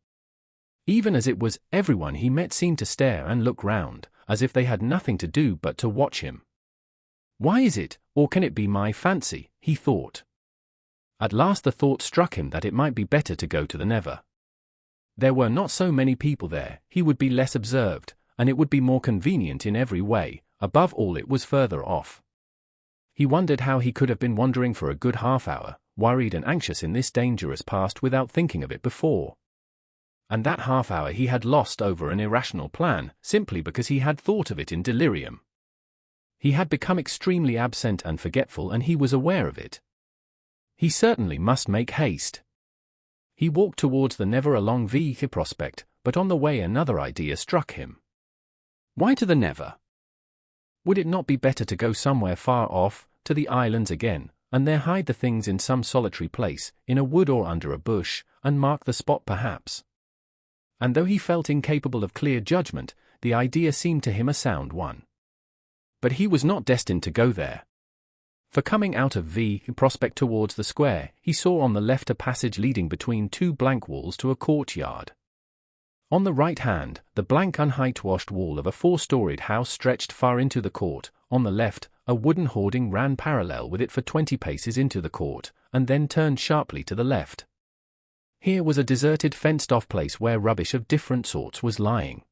A: Even as it was, everyone he met seemed to stare and look round, as if they had nothing to do but to watch him. Why is it, or can it be my fancy, he thought. At last the thought struck him that it might be better to go to the Neva. There were not so many people there, he would be less observed, and it would be more convenient in every way. Above all, it was further off. He wondered how he could have been wandering for a good half-hour, worried and anxious in this dangerous past without thinking of it before. And that half-hour he had lost over an irrational plan, simply because he had thought of it in delirium. He had become extremely absent and forgetful, and he was aware of it. He certainly must make haste. He walked towards the Neva along the prospect, but on the way another idea struck him. Why to the Neva? Would it not be better to go somewhere far off, to the islands again, and there hide the things in some solitary place, in a wood or under a bush, and mark the spot perhaps? And though he felt incapable of clear judgment, the idea seemed to him a sound one. But he was not destined to go there. For coming out of the prospect towards the square, he saw on the left a passage leading between two blank walls to a courtyard. On the right hand, the blank unwhitewashed wall of a four-storied house stretched far into the court. On the left, a wooden hoarding ran parallel with it for 20 paces into the court, and then turned sharply to the left. Here was a deserted fenced-off place where rubbish of different sorts was lying.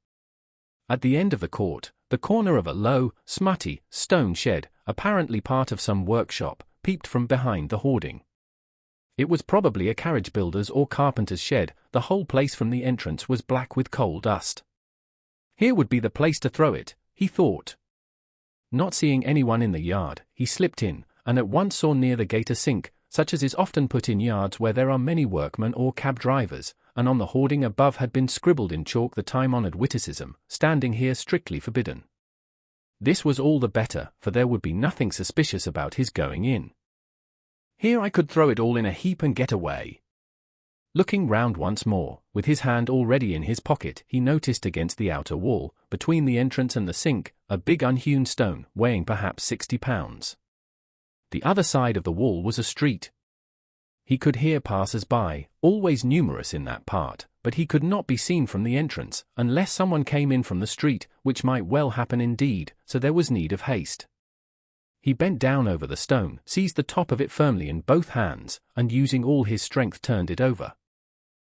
A: At the end of the court, the corner of a low, smutty, stone shed, apparently part of some workshop, peeped from behind the hoarding. It was probably a carriage builder's or carpenter's shed. The whole place from the entrance was black with coal dust. Here would be the place to throw it, he thought. Not seeing anyone in the yard, he slipped in, and at once saw near the gate a sink, such as is often put in yards where there are many workmen or cab drivers, and on the hoarding above had been scribbled in chalk the time-honoured witticism, "Standing here strictly forbidden." This was all the better, for there would be nothing suspicious about his going in. Here I could throw it all in a heap and get away. Looking round once more, with his hand already in his pocket, he noticed against the outer wall, between the entrance and the sink, a big unhewn stone, weighing perhaps 60 pounds. The other side of the wall was a street. He could hear passers-by, always numerous in that part, but he could not be seen from the entrance, unless someone came in from the street, which might well happen indeed, so there was need of haste. He bent down over the stone, seized the top of it firmly in both hands, and using all his strength turned it over.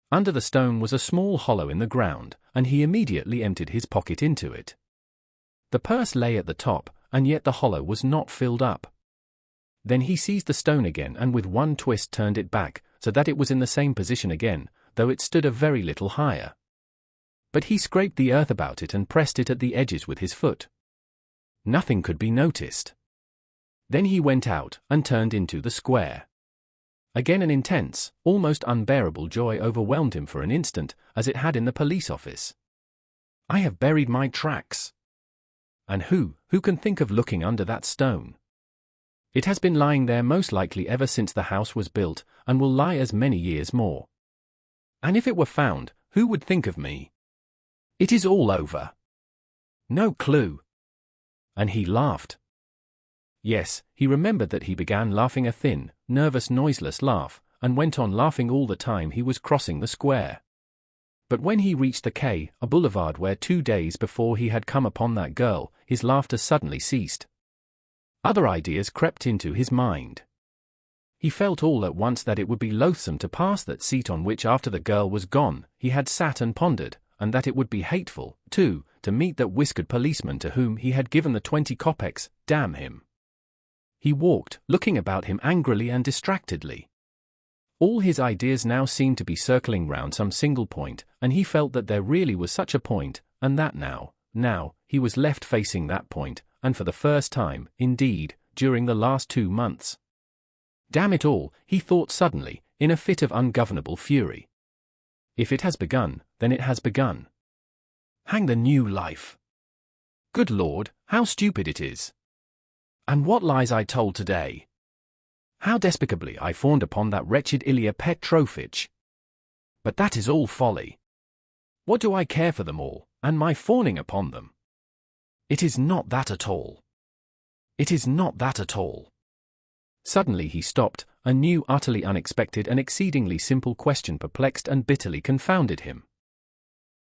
A: Under the stone was a small hollow in the ground, and he immediately emptied his pocket into it. The purse lay at the top, and yet the hollow was not filled up. Then he seized the stone again and with one twist turned it back, so that it was in the same position again, though it stood a very little higher. But he scraped the earth about it and pressed it at the edges with his foot. Nothing could be noticed. Then he went out, and turned into the square. Again an intense, almost unbearable joy overwhelmed him for an instant, as it had in the police office. I have buried my tracks. And who can think of looking under that stone? It has been lying there most likely ever since the house was built, and will lie as many years more. And if it were found, who would think of me? It is all over. No clue. And he laughed. Yes, he remembered that he began laughing a thin, nervous, noiseless laugh, and went on laughing all the time he was crossing the square. But when he reached the quay, a boulevard where 2 days before he had come upon that girl, his laughter suddenly ceased. Other ideas crept into his mind. He felt all at once that it would be loathsome to pass that seat on which, after the girl was gone, he had sat and pondered, and that it would be hateful, too, to meet that whiskered policeman to whom he had given the 20 kopecks, damn him. He walked, looking about him angrily and distractedly. All his ideas now seemed to be circling round some single point, and he felt that there really was such a point, and that now, he was left facing that point, and for the first time, indeed, during the last 2 months. Damn it all, he thought suddenly, in a fit of ungovernable fury. If it has begun, then it has begun. Hang the new life. Good Lord, how stupid it is. And what lies I told today. How despicably I fawned upon that wretched Ilya Petrovich. But that is all folly. What do I care for them all, and my fawning upon them? It is not that at all. It is not that at all. Suddenly he stopped. A new, utterly unexpected and exceedingly simple question perplexed and bitterly confounded him.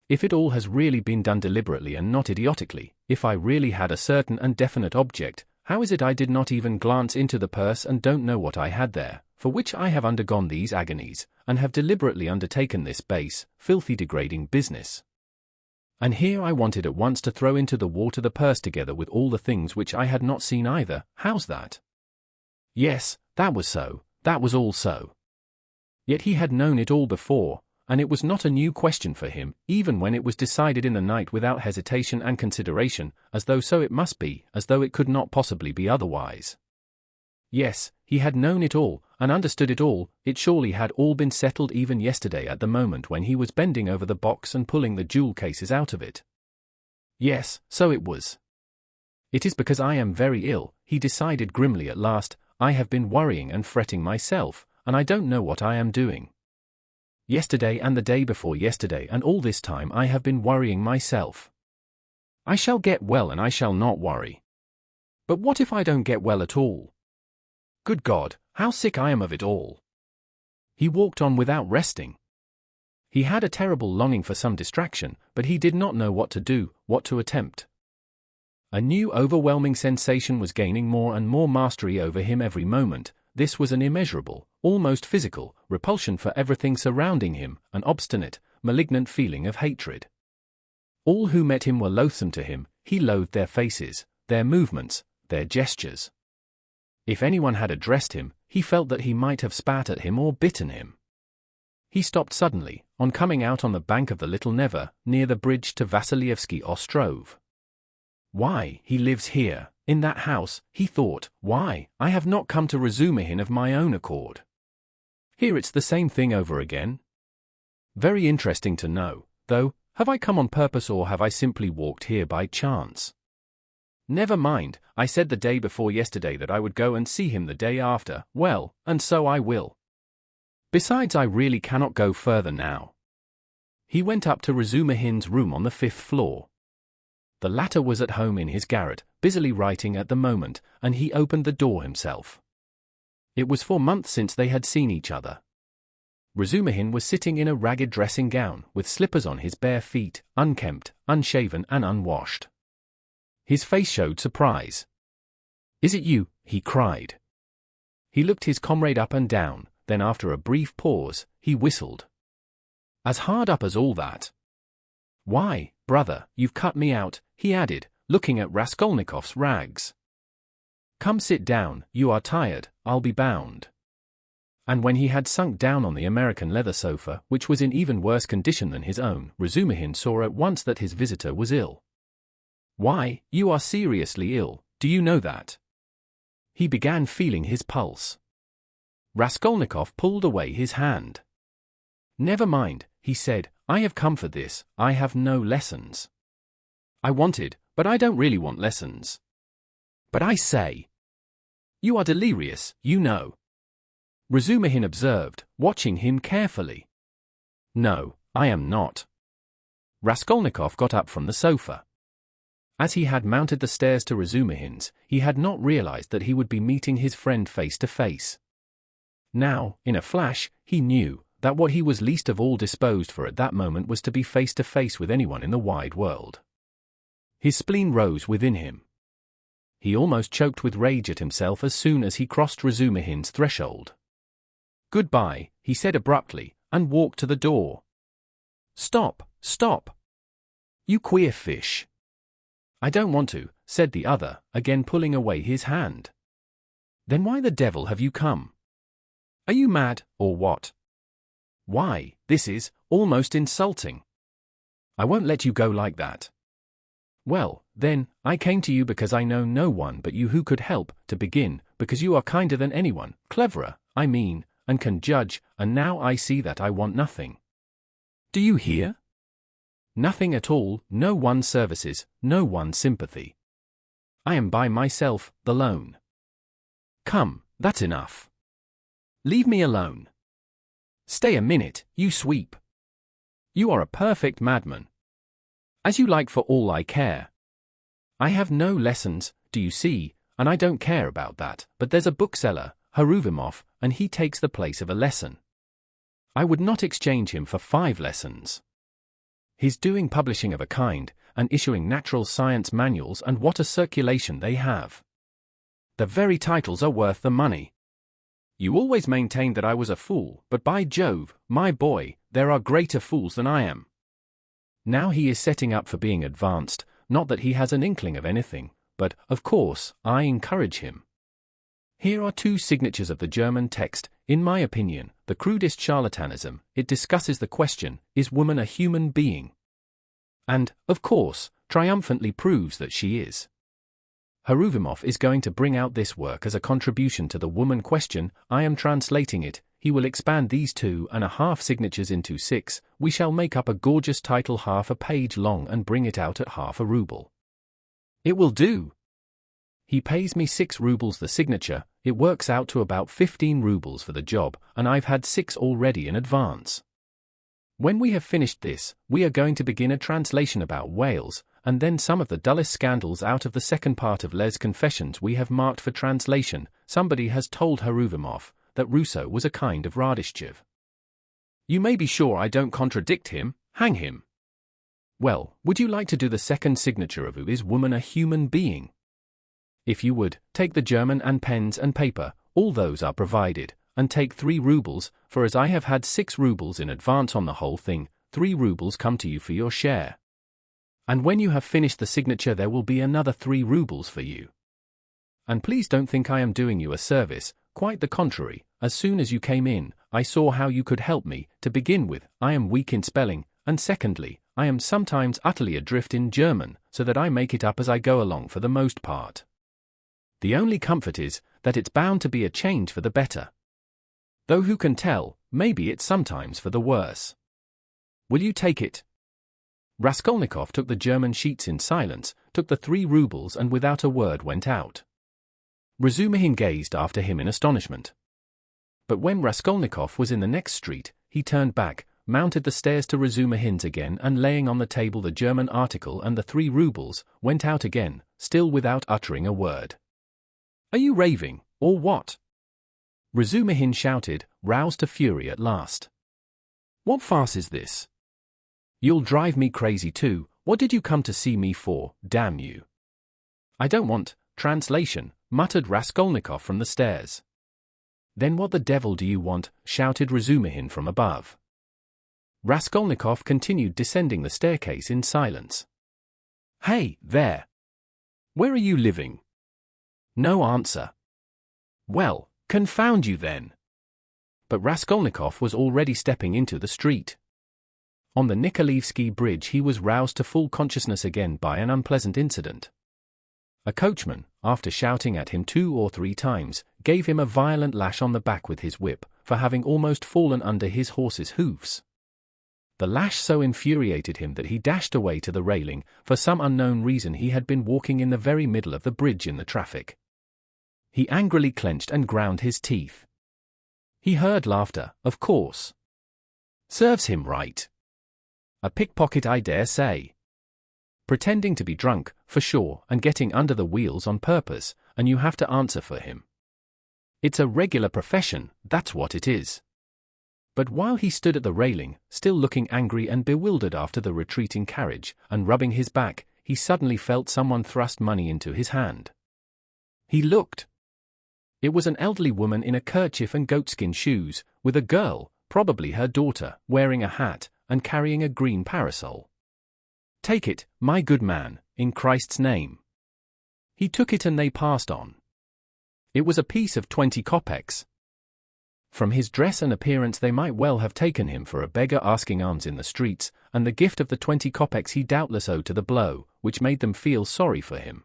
A: If it all has really been done deliberately and not idiotically, if I really had a certain and definite object, how is it I did not even glance into the purse and don't know what I had there, for which I have undergone these agonies, and have deliberately undertaken this base, filthy degrading business? And here I wanted at once to throw into the water the purse together with all the things which I had not seen either. How's that? Yes, that was so, that was all so. Yet he had known it all before, and it was not a new question for him, even when it was decided in the night without hesitation and consideration, as though so it must be, as though it could not possibly be otherwise. Yes, he had known it all, and understood it all. It surely had all been settled even yesterday at the moment when he was bending over the box and pulling the jewel cases out of it. Yes, so it was. It is because I am very ill, he decided grimly at last. I have been worrying and fretting myself, and I don't know what I am doing. Yesterday and the day before yesterday and all this time I have been worrying myself. I shall get well and I shall not worry. But what if I don't get well at all? Good God, how sick I am of it all. He walked on without resting. He had a terrible longing for some distraction, but he did not know what to do, what to attempt. A new overwhelming sensation was gaining more and more mastery over him every moment. This was an immeasurable, almost physical, repulsion for everything surrounding him, an obstinate, malignant feeling of hatred. All who met him were loathsome to him. He loathed their faces, their movements, their gestures. If anyone had addressed him, he felt that he might have spat at him or bitten him. He stopped suddenly, on coming out on the bank of the Little Neva, near the bridge to Vassilyevsky Ostrov. Why, he lives here, in that house, he thought. Why, I have not come to Razumihin of my own accord. Here it's the same thing over again. Very interesting to know, though, have I come on purpose or have I simply walked here by chance? Never mind, I said the day before yesterday that I would go and see him the day after. Well, and so I will. Besides, I really cannot go further now. He went up to Razumihin's room on the 5th floor. The latter was at home in his garret, busily writing at the moment, and he opened the door himself. It was 4 months since they had seen each other. Razumihin was sitting in a ragged dressing gown, with slippers on his bare feet, unkempt, unshaven and unwashed. His face showed surprise. "Is it you?" he cried. He looked his comrade up and down, then after a brief pause, he whistled. "As hard up as all that? Why, brother, you've cut me out," he added, looking at Raskolnikov's rags. "Come sit down, you are tired, I'll be bound." And when he had sunk down on the American leather sofa, which was in even worse condition than his own, Razumihin saw at once that his visitor was ill. "Why, you are seriously ill, do you know that?" He began feeling his pulse. Raskolnikov pulled away his hand. "Never mind," he said, "I have come for this, I have no lessons. I wanted, but I don't really want lessons." "But I say, you are delirious, you know," Razumihin observed, watching him carefully. "No, I am not." Raskolnikov got up from the sofa. As he had mounted the stairs to Razumihin's, he had not realized that he would be meeting his friend face to face. Now, in a flash, he knew, that what he was least of all disposed for at that moment was to be face to face with anyone in the wide world. His spleen rose within him. He almost choked with rage at himself as soon as he crossed Razumihin's threshold. "Goodbye," he said abruptly, and walked to the door. "Stop, stop! You queer fish!" "I don't want to," said the other, again pulling away his hand. "Then why the devil have you come? Are you mad, or what? Why, this is almost insulting. I won't let you go like that." "Well, then, I came to you because I know no one but you who could help, to begin, because you are kinder than anyone, cleverer, I mean, and can judge, and now I see that I want nothing. Do you hear? Nothing at all, no one's services, no one's sympathy. I am by myself, alone. Come, that's enough. Leave me alone. Stay a minute, you sweep. You are a perfect madman. As you like, for all I care. I have no lessons, do you see, and I don't care about that, but there's a bookseller, Haruvimov, and he takes the place of a lesson. I would not exchange him for 5 lessons. He's doing publishing of a kind, and issuing natural science manuals, and what a circulation they have. The very titles are worth the money. You always maintained that I was a fool, but by Jove, my boy, there are greater fools than I am. Now he is setting up for being advanced, not that he has an inkling of anything, but, of course, I encourage him. Here are 2 signatures of the German text, in my opinion, the crudest charlatanism. It discusses the question, is woman a human being? And, of course, triumphantly proves that she is. Haruvimov is going to bring out this work as a contribution to the woman question. I am translating it. He will expand these 2.5 signatures into 6. We shall make up a gorgeous title half a page long and bring it out at half a ruble. It will do. He pays me 6 rubles the signature. It works out to about 15 rubles for the job, and I've had 6 already in advance. When we have finished this, we are going to begin a translation about Wales, and then some of the dullest scandals out of the second part of Les Confessions we have marked for translation. Somebody has told Haruvimov that Rousseau was a kind of Radishchev. You may be sure I don't contradict him, hang him. Well, would you like to do the second signature of Is Woman a Human Being? If you would, take the German and pens and paper, all those are provided, and take 3 rubles, for as I have had 6 rubles in advance on the whole thing, 3 rubles come to you for your share. And when you have finished the signature there will be another 3 rubles for you. And please don't think I am doing you a service, quite the contrary. As soon as you came in, I saw how you could help me. To begin with, I am weak in spelling, and secondly, I am sometimes utterly adrift in German, so that I make it up as I go along for the most part. The only comfort is that it's bound to be a change for the better. Though who can tell, maybe it's sometimes for the worse. Will you take it? Raskolnikov took the German sheets in silence, took the 3 rubles and without a word went out. Razumihin gazed after him in astonishment. But when Raskolnikov was in the next street, he turned back, mounted the stairs to Razumihin's again and laying on the table the German article and the 3 rubles, went out again, still without uttering a word. Are you raving, or what? Razumihin shouted, roused to fury at last. What farce is this? You'll drive me crazy too. What did you come to see me for, damn you? I don't want translation, muttered Raskolnikov from the stairs. Then what the devil do you want? Shouted Razumihin from above. Raskolnikov continued descending the staircase in silence. Hey, there! Where are you living? No answer. Well, confound you then. But Raskolnikov was already stepping into the street. On the Nikolaevsky bridge he was roused to full consciousness again by an unpleasant incident. A coachman, after shouting at him 2 or 3 times, gave him a violent lash on the back with his whip, for having almost fallen under his horse's hoofs. The lash so infuriated him that he dashed away to the railing. For some unknown reason he had been walking in the very middle of the bridge in the traffic. He angrily clenched and ground his teeth. He heard laughter, of course. Serves him right. A pickpocket, I dare say. Pretending to be drunk, for sure, and getting under the wheels on purpose, and you have to answer for him. It's a regular profession, that's what it is. But while he stood at the railing, still looking angry and bewildered after the retreating carriage, and rubbing his back, he suddenly felt someone thrust money into his hand. He looked. It was an elderly woman in a kerchief and goatskin shoes, with a girl, probably her daughter, wearing a hat, and carrying a green parasol. "Take it, my good man, in Christ's name." He took it and they passed on. It was a piece of 20 kopecks. From his dress and appearance they might well have taken him for a beggar asking alms in the streets, and the gift of the 20 kopecks he doubtless owed to the blow, which made them feel sorry for him.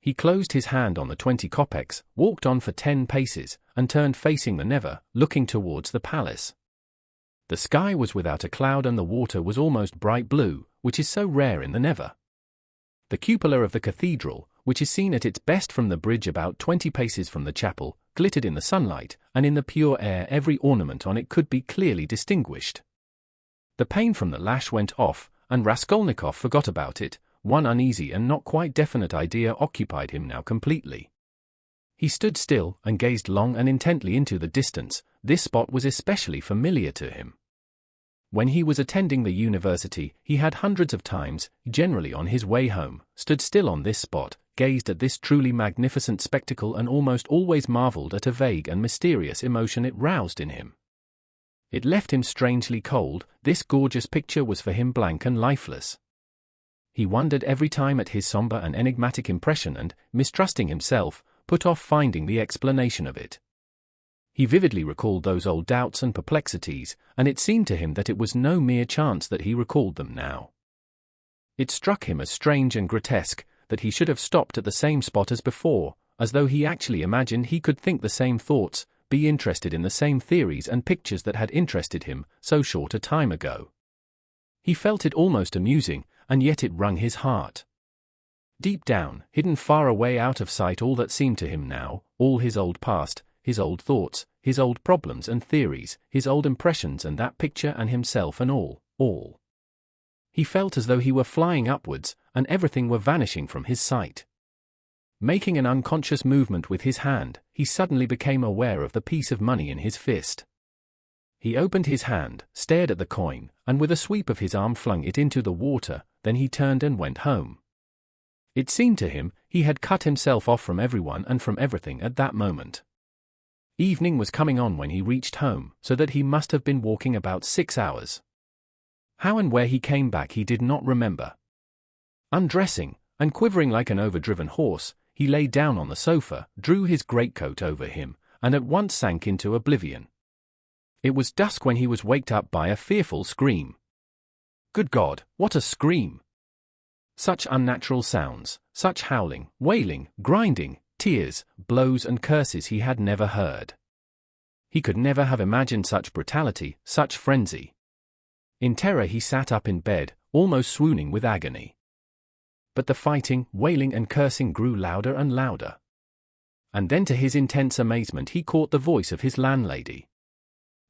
A: He closed his hand on the 20 kopecks, walked on for 10 paces, and turned facing the Neva, looking towards the palace. The sky was without a cloud and the water was almost bright blue, which is so rare in the Neva. The cupola of the cathedral, which is seen at its best from the bridge about 20 paces from the chapel, glittered in the sunlight, and in the pure air every ornament on it could be clearly distinguished. The pain from the lash went off, and Raskolnikov forgot about it. One uneasy and not quite definite idea occupied him now completely. He stood still and gazed long and intently into the distance. This spot was especially familiar to him. When he was attending the university, he had hundreds of times, generally on his way home, stood still on this spot, gazed at this truly magnificent spectacle and almost always marveled at a vague and mysterious emotion it roused in him. It left him strangely cold. This gorgeous picture was for him blank and lifeless. He wondered every time at his somber and enigmatic impression and, mistrusting himself, put off finding the explanation of it. He vividly recalled those old doubts and perplexities, and it seemed to him that it was no mere chance that he recalled them now. It struck him as strange and grotesque that he should have stopped at the same spot as before, as though he actually imagined he could think the same thoughts, be interested in the same theories and pictures that had interested him so short a time ago. He felt it almost amusing, and yet it wrung his heart. Deep down, hidden far away out of sight, all that seemed to him now, all his old past, his old thoughts, his old problems and theories, his old impressions and that picture and himself and all. He felt as though he were flying upwards, and everything were vanishing from his sight. Making an unconscious movement with his hand, he suddenly became aware of the piece of money in his fist. He opened his hand, stared at the coin, and with a sweep of his arm flung it into the water. Then he turned and went home. It seemed to him he had cut himself off from everyone and from everything at that moment. Evening was coming on when he reached home, so that he must have been walking about 6 hours. How and where he came back he did not remember. Undressing, and quivering like an overdriven horse, he lay down on the sofa, drew his greatcoat over him, and at once sank into oblivion. It was dusk when he was waked up by a fearful scream. Good God, what a scream! Such unnatural sounds, such howling, wailing, grinding, tears, blows and curses he had never heard. He could never have imagined such brutality, such frenzy. In terror he sat up in bed, almost swooning with agony. But the fighting, wailing and cursing grew louder and louder. And then to his intense amazement he caught the voice of his landlady.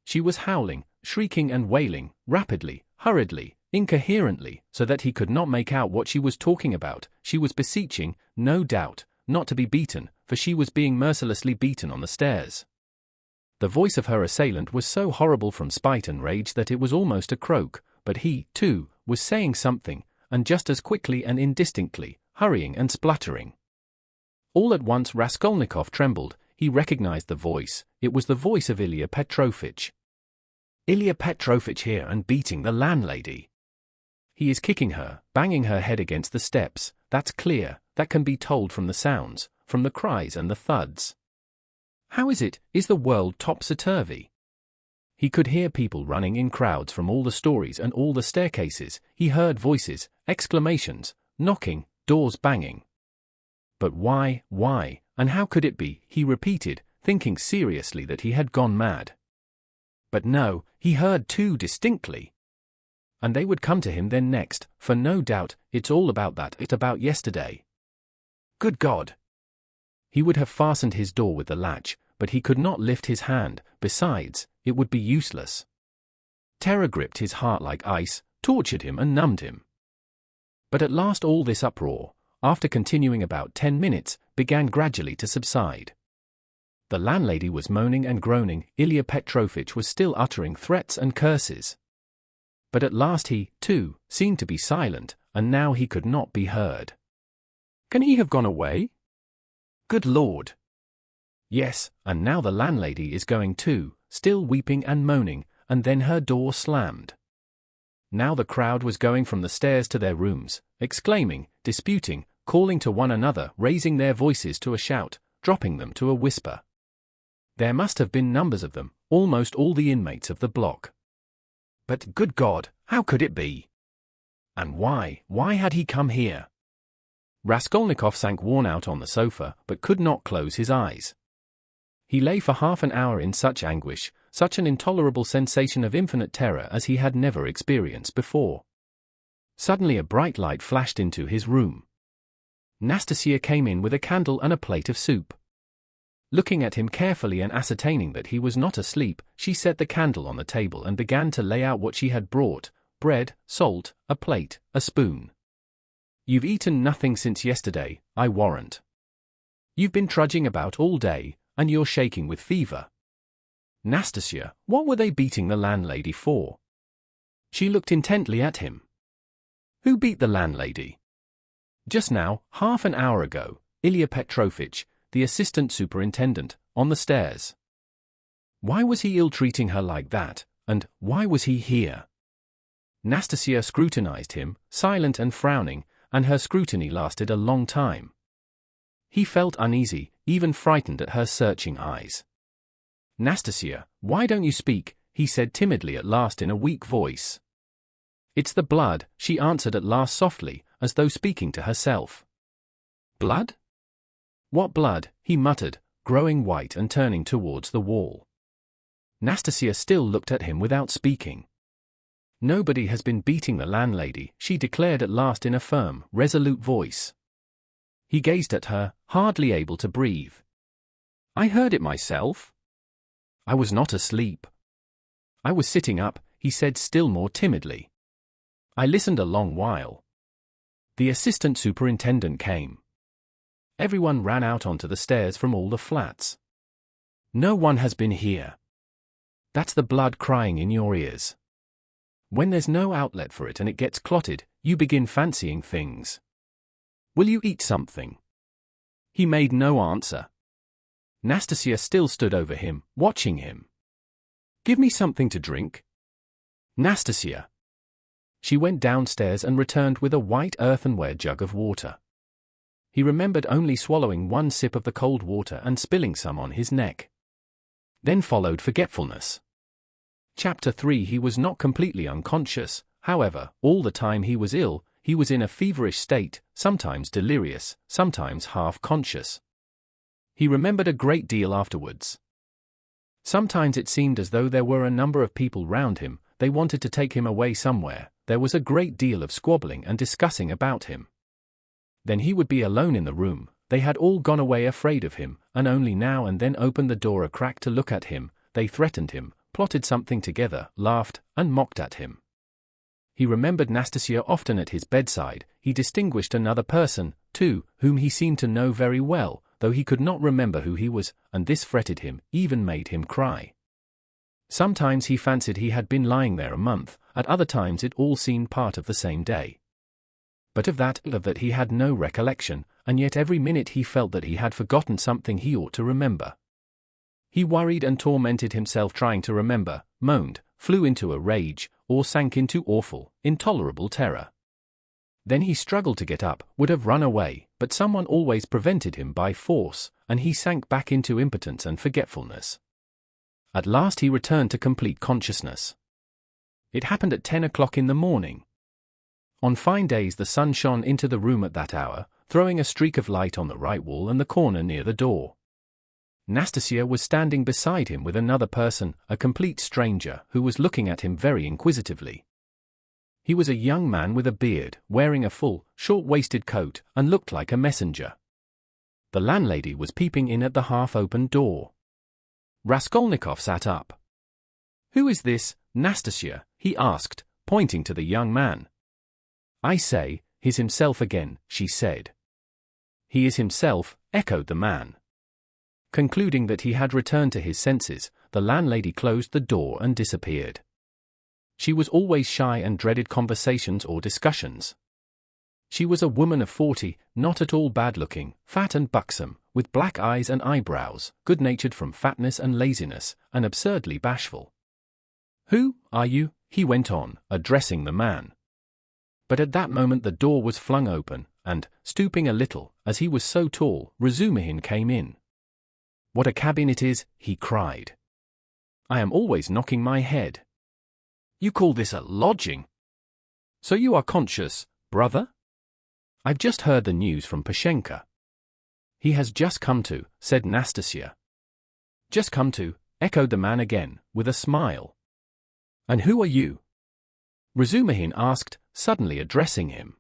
A: She was howling, shrieking and wailing, rapidly, hurriedly, incoherently, so that he could not make out what she was talking about. She was beseeching, no doubt, not to be beaten, for she was being mercilessly beaten on the stairs. The voice of her assailant was so horrible from spite and rage that it was almost a croak, but he, too, was saying something, and just as quickly and indistinctly, hurrying and spluttering. All at once Raskolnikov trembled. He recognized the voice. It was the voice of Ilya Petrovich. Ilya Petrovich here and beating the landlady. He is kicking her, banging her head against the steps. That's clear, that can be told from the sounds, from the cries and the thuds. How is the world topsy-turvy? He could hear people running in crowds from all the stories and all the staircases. He heard voices, exclamations, knocking, doors banging. But why, and how could it be, he repeated, thinking seriously that he had gone mad. But no, he heard too distinctly. And they would come to him then next, for no doubt, it's all about that, it's about yesterday. Good God! He would have fastened his door with the latch, but he could not lift his hand. Besides, it would be useless. Terror gripped his heart like ice, tortured him and numbed him. But at last all this uproar, after continuing about 10 minutes, began gradually to subside. The landlady was moaning and groaning. Ilya Petrovich was still uttering threats and curses. But at last he, too, seemed to be silent, and now he could not be heard. Can he have gone away? Good Lord! Yes, and now the landlady is going too, still weeping and moaning, and then her door slammed. Now the crowd was going from the stairs to their rooms, exclaiming, disputing, calling to one another, raising their voices to a shout, dropping them to a whisper. There must have been numbers of them, almost all the inmates of the block. But, good God, how could it be? And why had he come here? Raskolnikov sank worn out on the sofa, but could not close his eyes. He lay for half an hour in such anguish, such an intolerable sensation of infinite terror as he had never experienced before. Suddenly a bright light flashed into his room. Nastasia came in with a candle and a plate of soup. Looking at him carefully and ascertaining that he was not asleep, she set the candle on the table and began to lay out what she had brought: bread, salt, a plate, a spoon. You've eaten nothing since yesterday, I warrant. You've been trudging about all day, and you're shaking with fever. Nastasia, what were they beating the landlady for? She looked intently at him. Who beat the landlady? Just now, half an hour ago, Ilya Petrovich, the assistant superintendent, on the stairs. Why was he ill-treating her like that, and why was he here? Nastasia scrutinized him, silent and frowning, and her scrutiny lasted a long time. He felt uneasy, even frightened at her searching eyes. Nastasia, why don't you speak? He said timidly at last in a weak voice. It's the blood, she answered at last softly, as though speaking to herself. Blood? What blood? He muttered, growing white and turning towards the wall. Nastasia still looked at him without speaking. Nobody has been beating the landlady, she declared at last in a firm, resolute voice. He gazed at her, hardly able to breathe. I heard it myself. I was not asleep. I was sitting up, he said still more timidly. I listened a long while. The assistant superintendent came. Everyone ran out onto the stairs from all the flats. No one has been here. That's the blood crying in your ears. When there's no outlet for it and it gets clotted, you begin fancying things. Will you eat something? He made no answer. Nastasia still stood over him, watching him. Give me something to drink. Nastasia. She went downstairs and returned with a white earthenware jug of water. He remembered only swallowing one sip of the cold water and spilling some on his neck. Then followed forgetfulness. Chapter 3. He was not completely unconscious, however, all the time he was ill, he was in a feverish state, sometimes delirious, sometimes half-conscious. He remembered a great deal afterwards. Sometimes it seemed as though there were a number of people round him, they wanted to take him away somewhere, there was a great deal of squabbling and discussing about him. Then he would be alone in the room, they had all gone away afraid of him, and only now and then opened the door a crack to look at him, they threatened him, plotted something together, laughed, and mocked at him. He remembered Nastasia often at his bedside, he distinguished another person, too, whom he seemed to know very well, though he could not remember who he was, and this fretted him, even made him cry. Sometimes he fancied he had been lying there a month, at other times it all seemed part of the same day. But of that he had no recollection, and yet every minute he felt that he had forgotten something he ought to remember. He worried and tormented himself trying to remember, moaned, flew into a rage, or sank into awful, intolerable terror. Then he struggled to get up, would have run away, but someone always prevented him by force, and he sank back into impotence and forgetfulness. At last he returned to complete consciousness. It happened at 10 o'clock in the morning. On fine days the sun shone into the room at that hour, throwing a streak of light on the right wall and the corner near the door. Nastasia was standing beside him with another person, a complete stranger, who was looking at him very inquisitively. He was a young man with a beard, wearing a full, short-waisted coat, and looked like a messenger. The landlady was peeping in at the half-opened door. Raskolnikov sat up. "Who is this, Nastasia?" he asked, pointing to the young man. "I say, he's himself again," she said. "He is himself," echoed the man. Concluding that he had returned to his senses, the landlady closed the door and disappeared. She was always shy and dreaded conversations or discussions. She was a woman of 40, not at all bad-looking, fat and buxom, with black eyes and eyebrows, good-natured from fatness and laziness, and absurdly bashful. "Who are you?" he went on, addressing the man. But at that moment the door was flung open, and, stooping a little, as he was so tall, Razumihin came in. "What a cabin it is," he cried. "I am always knocking my head. You call this a lodging? So you are conscious, brother? I've just heard the news from Pashenka." "He has just come to," said Nastasia. "Just come to," echoed the man again, with a smile. "And who are you?" Razumihin asked, suddenly addressing him.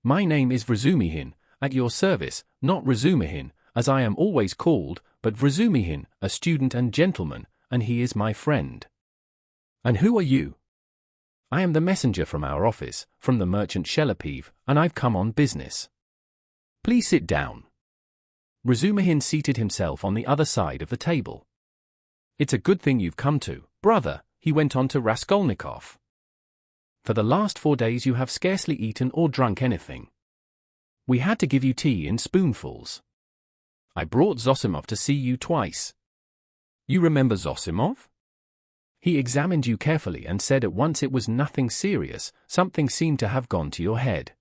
A: "My name is Razumihin, at your service, not Razumihin, as I am always called, but Razumihin, a student and gentleman, and he is my friend." "And who are you?" "I am the messenger from our office, from the merchant Shelepiv, and I've come on business." "Please sit down." Razumihin seated himself on the other side of the table. "It's a good thing you've come to, brother," he went on to Raskolnikov. "For the last 4 days you have scarcely eaten or drunk anything. We had to give you tea in spoonfuls. I brought Zosimov to see you twice. You remember Zosimov? He examined you carefully and said at once it was nothing serious, something seemed to have gone to your head.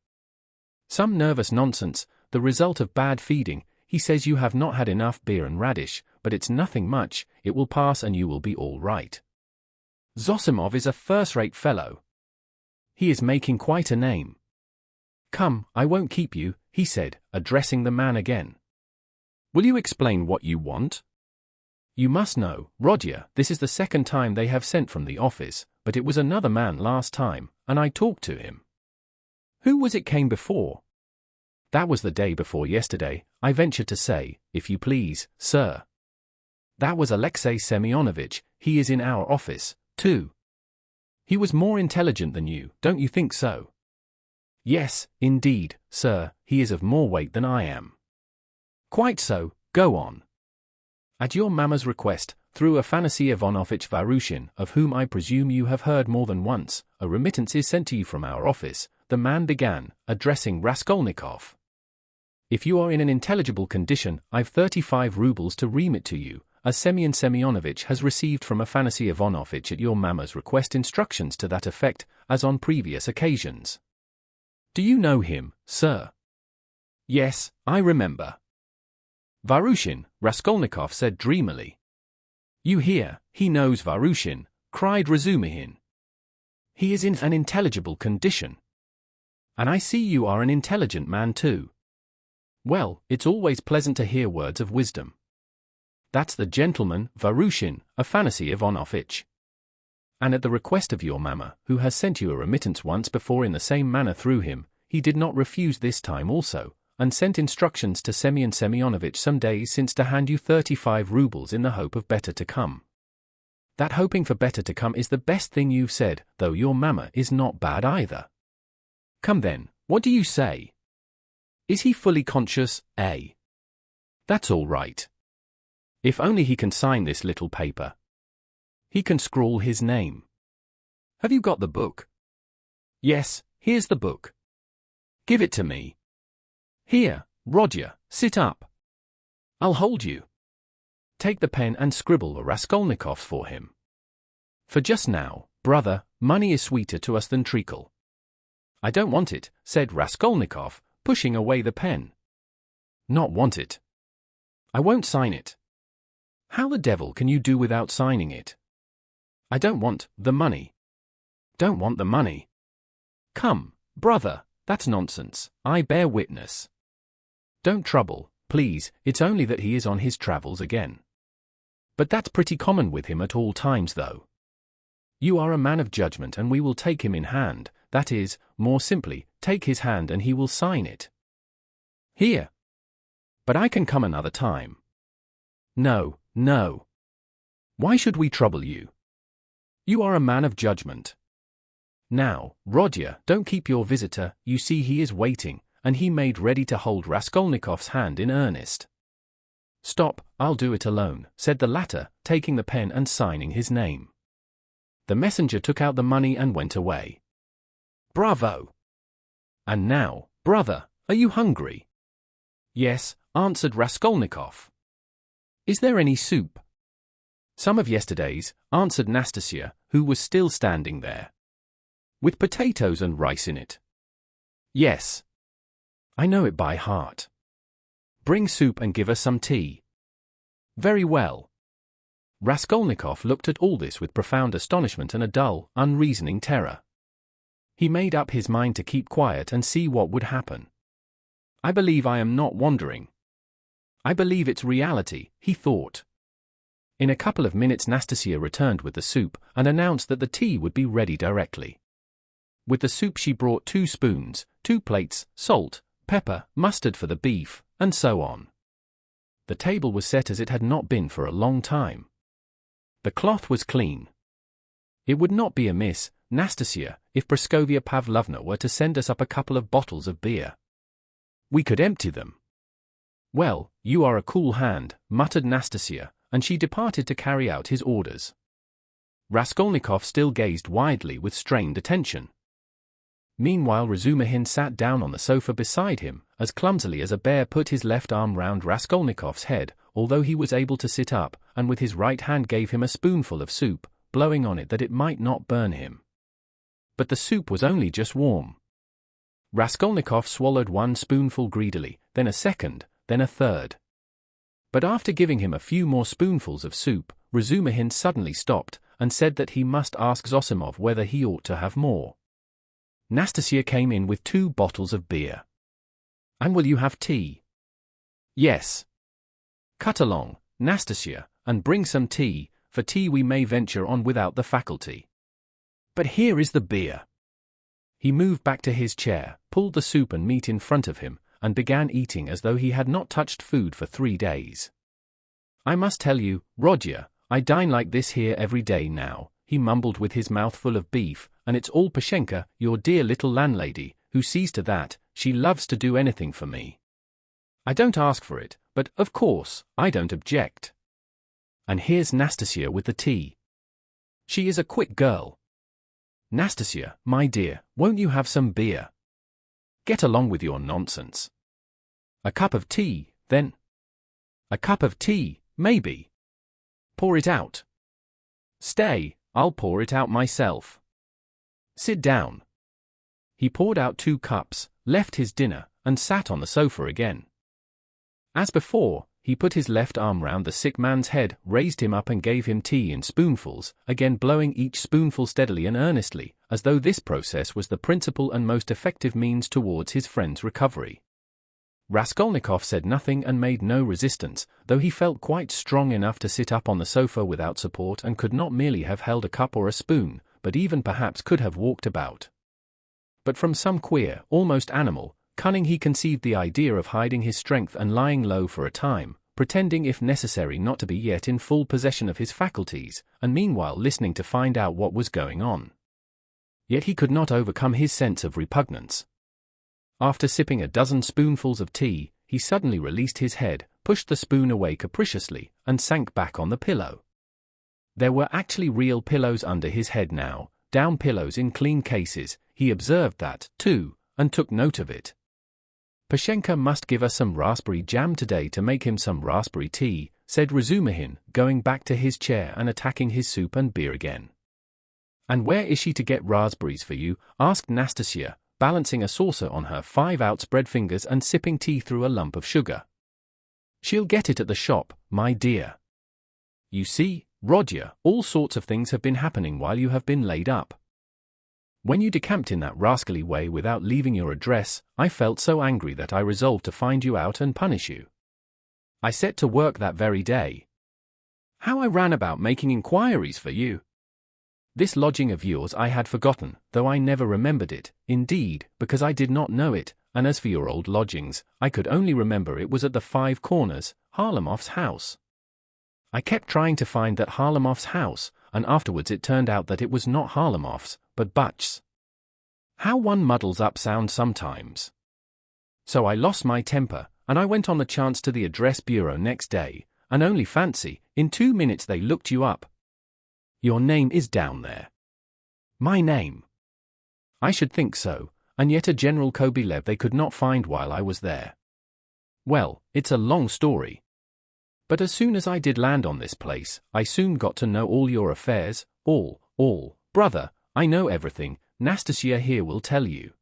A: Some nervous nonsense, the result of bad feeding. He says you have not had enough beer and radish, but it's nothing much, it will pass and you will be all right. Zosimov is a first-rate fellow. He is making quite a name. Come, I won't keep you," he said, addressing the man again. "Will you explain what you want? You must know, Rodya, this is the second time they have sent from the office, but it was another man last time, and I talked to him." "Who was it came before?" "That was the day before yesterday, I venture to say, if you please, sir. That was Alexei Semyonovitch, he is in our office, too. He was more intelligent than you, don't you think so?" "Yes, indeed, sir, he is of more weight than I am." "Quite so, go on." "At your mamma's request, through Afanasy Ivanovitch Varushin, of whom I presume you have heard more than once, a remittance is sent to you from our office," the man began, addressing Raskolnikov. "If you are in an intelligible condition, I've 35 rubles to remit to you, as Semyon Semyonovitch has received from Afanasy Ivanovitch at your mamma's request instructions to that effect, as on previous occasions. Do you know him, sir?" "Yes, I remember." "Varushin," Raskolnikov said dreamily. "You hear, he knows Varushin," cried Razumihin. "He is in an intelligible condition. And I see you are an intelligent man too. Well, it's always pleasant to hear words of wisdom. That's the gentleman, Varushin, Afanasy Ivanovitch. And at the request of your mamma, who has sent you a remittance once before in the same manner through him, he did not refuse this time also, and sent instructions to Semyon Semyonovitch some days since to hand you 35 rubles in the hope of better to come. That hoping for better to come is the best thing you've said, though your mamma is not bad either. Come then, what do you say? Is he fully conscious, eh? That's all right. If only he can sign this little paper. He can scrawl his name. Have you got the book?" "Yes, here's the book." "Give it to me." "Here, Rodya, sit up. I'll hold you. Take the pen and scribble the Raskolnikov for him. For just now, brother, money is sweeter to us than treacle." "I don't want it," said Raskolnikov, pushing away the pen. "Not want it? I won't sign it." "How the devil can you do without signing it?" "I don't want the money." "Don't want the money? Come, brother, that's nonsense, I bear witness." "Don't trouble, please, it's only that he is on his travels again. But that's pretty common with him at all times though. You are a man of judgment and we will take him in hand, that is, more simply, take his hand and he will sign it." "Here. But I can come another time." "No, no. Why should we trouble you? You are a man of judgment. Now, Rodya, don't keep your visitor, you see he is waiting," and he made ready to hold Raskolnikov's hand in earnest. "Stop, I'll do it alone," said the latter, taking the pen and signing his name. The messenger took out the money and went away. "Bravo! And now, brother, are you hungry?" "Yes," answered Raskolnikov. "Is there any soup?" "Some of yesterday's," answered Nastasia, who was still standing there. "With potatoes and rice in it?" "Yes. I know it by heart." "Bring soup and give us some tea." "Very well." Raskolnikov looked at all this with profound astonishment and a dull, unreasoning terror. He made up his mind to keep quiet and see what would happen. "I believe I am not wandering. I believe it's reality," he thought. In a couple of minutes Nastasia returned with the soup and announced that the tea would be ready directly. With the soup she brought 2 spoons, 2 plates, salt, pepper, mustard for the beef, and so on. The table was set as it had not been for a long time. The cloth was clean. "It would not be amiss, Nastasia, if Praskovia Pavlovna were to send us up a couple of bottles of beer. We could empty them." "Well, you are a cool hand," muttered Nastasia, and she departed to carry out his orders. Raskolnikov still gazed widely with strained attention. Meanwhile Razumihin sat down on the sofa beside him, as clumsily as a bear put his left arm round Raskolnikov's head, although he was able to sit up, and with his right hand gave him a spoonful of soup, blowing on it that it might not burn him. But the soup was only just warm. Raskolnikov swallowed 1 spoonful greedily, then a second, then a third. But after giving him a few more spoonfuls of soup, Razumihin suddenly stopped, and said that he must ask Zosimov whether he ought to have more. Nastasia came in with 2 bottles of beer. "And will you have tea?" "Yes." "Cut along, Nastasia, and bring some tea, for tea we may venture on without the faculty. But here is the beer." He moved back to his chair, pulled the soup and meat in front of him, and began eating as though he had not touched food for 3 days. "I must tell you, Rodya, I dine like this here every day now," he mumbled with his mouth full of beef, "and it's all Pashenka, your dear little landlady, who sees to that. She loves to do anything for me. I don't ask for it, but, of course, I don't object. And here's Nastasia with the tea. She is a quick girl. Nastasia, my dear, won't you have some beer? Get along with your nonsense. A cup of tea, then? A cup of tea, maybe. Pour it out. Stay, I'll pour it out myself. Sit down." He poured out 2 cups, left his dinner, and sat on the sofa again. As before, he put his left arm round the sick man's head, raised him up and gave him tea in spoonfuls, again blowing each spoonful steadily and earnestly, as though this process was the principal and most effective means towards his friend's recovery. Raskolnikov said nothing and made no resistance, though he felt quite strong enough to sit up on the sofa without support and could not merely have held a cup or a spoon, but even perhaps could have walked about. But from some queer, almost animal, cunning he conceived the idea of hiding his strength and lying low for a time, pretending if necessary not to be yet in full possession of his faculties, and meanwhile listening to find out what was going on. Yet he could not overcome his sense of repugnance. After sipping a dozen spoonfuls of tea, he suddenly released his head, pushed the spoon away capriciously, and sank back on the pillow. There were actually real pillows under his head now, down pillows in clean cases. He observed that, too, and took note of it. "Pashenka must give us some raspberry jam today to make him some raspberry tea," said Razumihin, going back to his chair and attacking his soup and beer again. "And where is she to get raspberries for you?" asked Nastasia, balancing a saucer on her 5 outspread fingers and sipping tea through a lump of sugar. "She'll get it at the shop, my dear. You see, Rodya, all sorts of things have been happening while you have been laid up. When you decamped in that rascally way without leaving your address, I felt so angry that I resolved to find you out and punish you. I set to work that very day. How I ran about making inquiries for you! This lodging of yours I had forgotten, though I never remembered it, indeed, because I did not know it, and as for your old lodgings, I could only remember it was at the 5 Corners, Harlamov's house. I kept trying to find that Harlamov's house, and afterwards it turned out that it was not Harlamov's, but Butch's. How one muddles up sound sometimes. So I lost my temper, and I went on the chance to the address bureau next day, and only fancy, in 2 minutes they looked you up. Your name is down there. My name? I should think so, and yet a General Kobylev they could not find while I was there. Well, it's a long story. But as soon as I did land on this place, I soon got to know all your affairs, all, brother, I know everything, Nastasia here will tell you.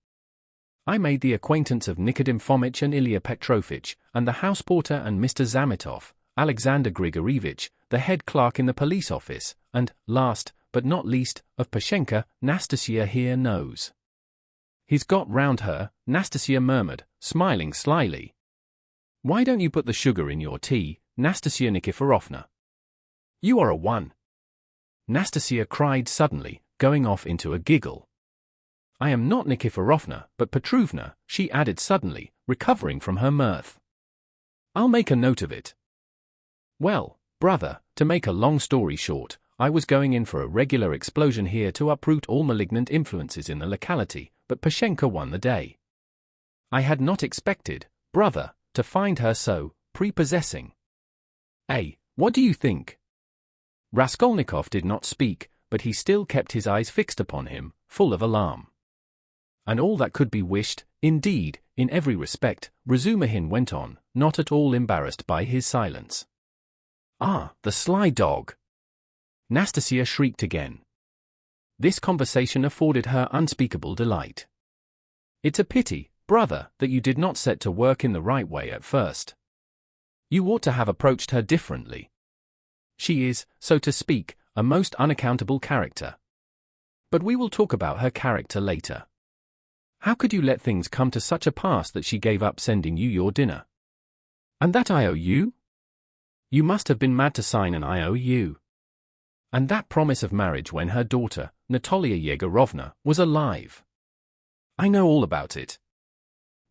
A: I made the acquaintance of Nikodim Fomich and Ilya Petrovich, and the house porter and Mr. Zamitov, Alexander Grigorievich, the head clerk in the police office, and, last, but not least, of Pashenka, Nastasia here knows. He's got round her, Nastasia murmured, smiling slyly. Why don't you put the sugar in your tea, Nastasia Nikiforovna? You are a one. Nastasia cried suddenly, going off into a giggle. I am not Nikiforovna, but Petrovna, she added suddenly, recovering from her mirth. I'll make a note of it. Well, brother, to make a long story short, I was going in for a regular explosion here to uproot all malignant influences in the locality, but Pashenka won the day. I had not expected, brother, to find her so prepossessing. What do you think? Raskolnikov did not speak, but he still kept his eyes fixed upon him, full of alarm. And all that could be wished, indeed, in every respect, Razumihin went on, not at all embarrassed by his silence. Ah, the sly dog! Nastasia shrieked again. This conversation afforded her unspeakable delight. It's a pity, brother, that you did not set to work in the right way at first. You ought to have approached her differently. She is, so to speak, a most unaccountable character. But we will talk about her character later. How could you let things come to such a pass that she gave up sending you your dinner? And that IOU? You must have been mad to sign an IOU. And that promise of marriage when her daughter, Natalia Yegorovna, was alive. I know all about it.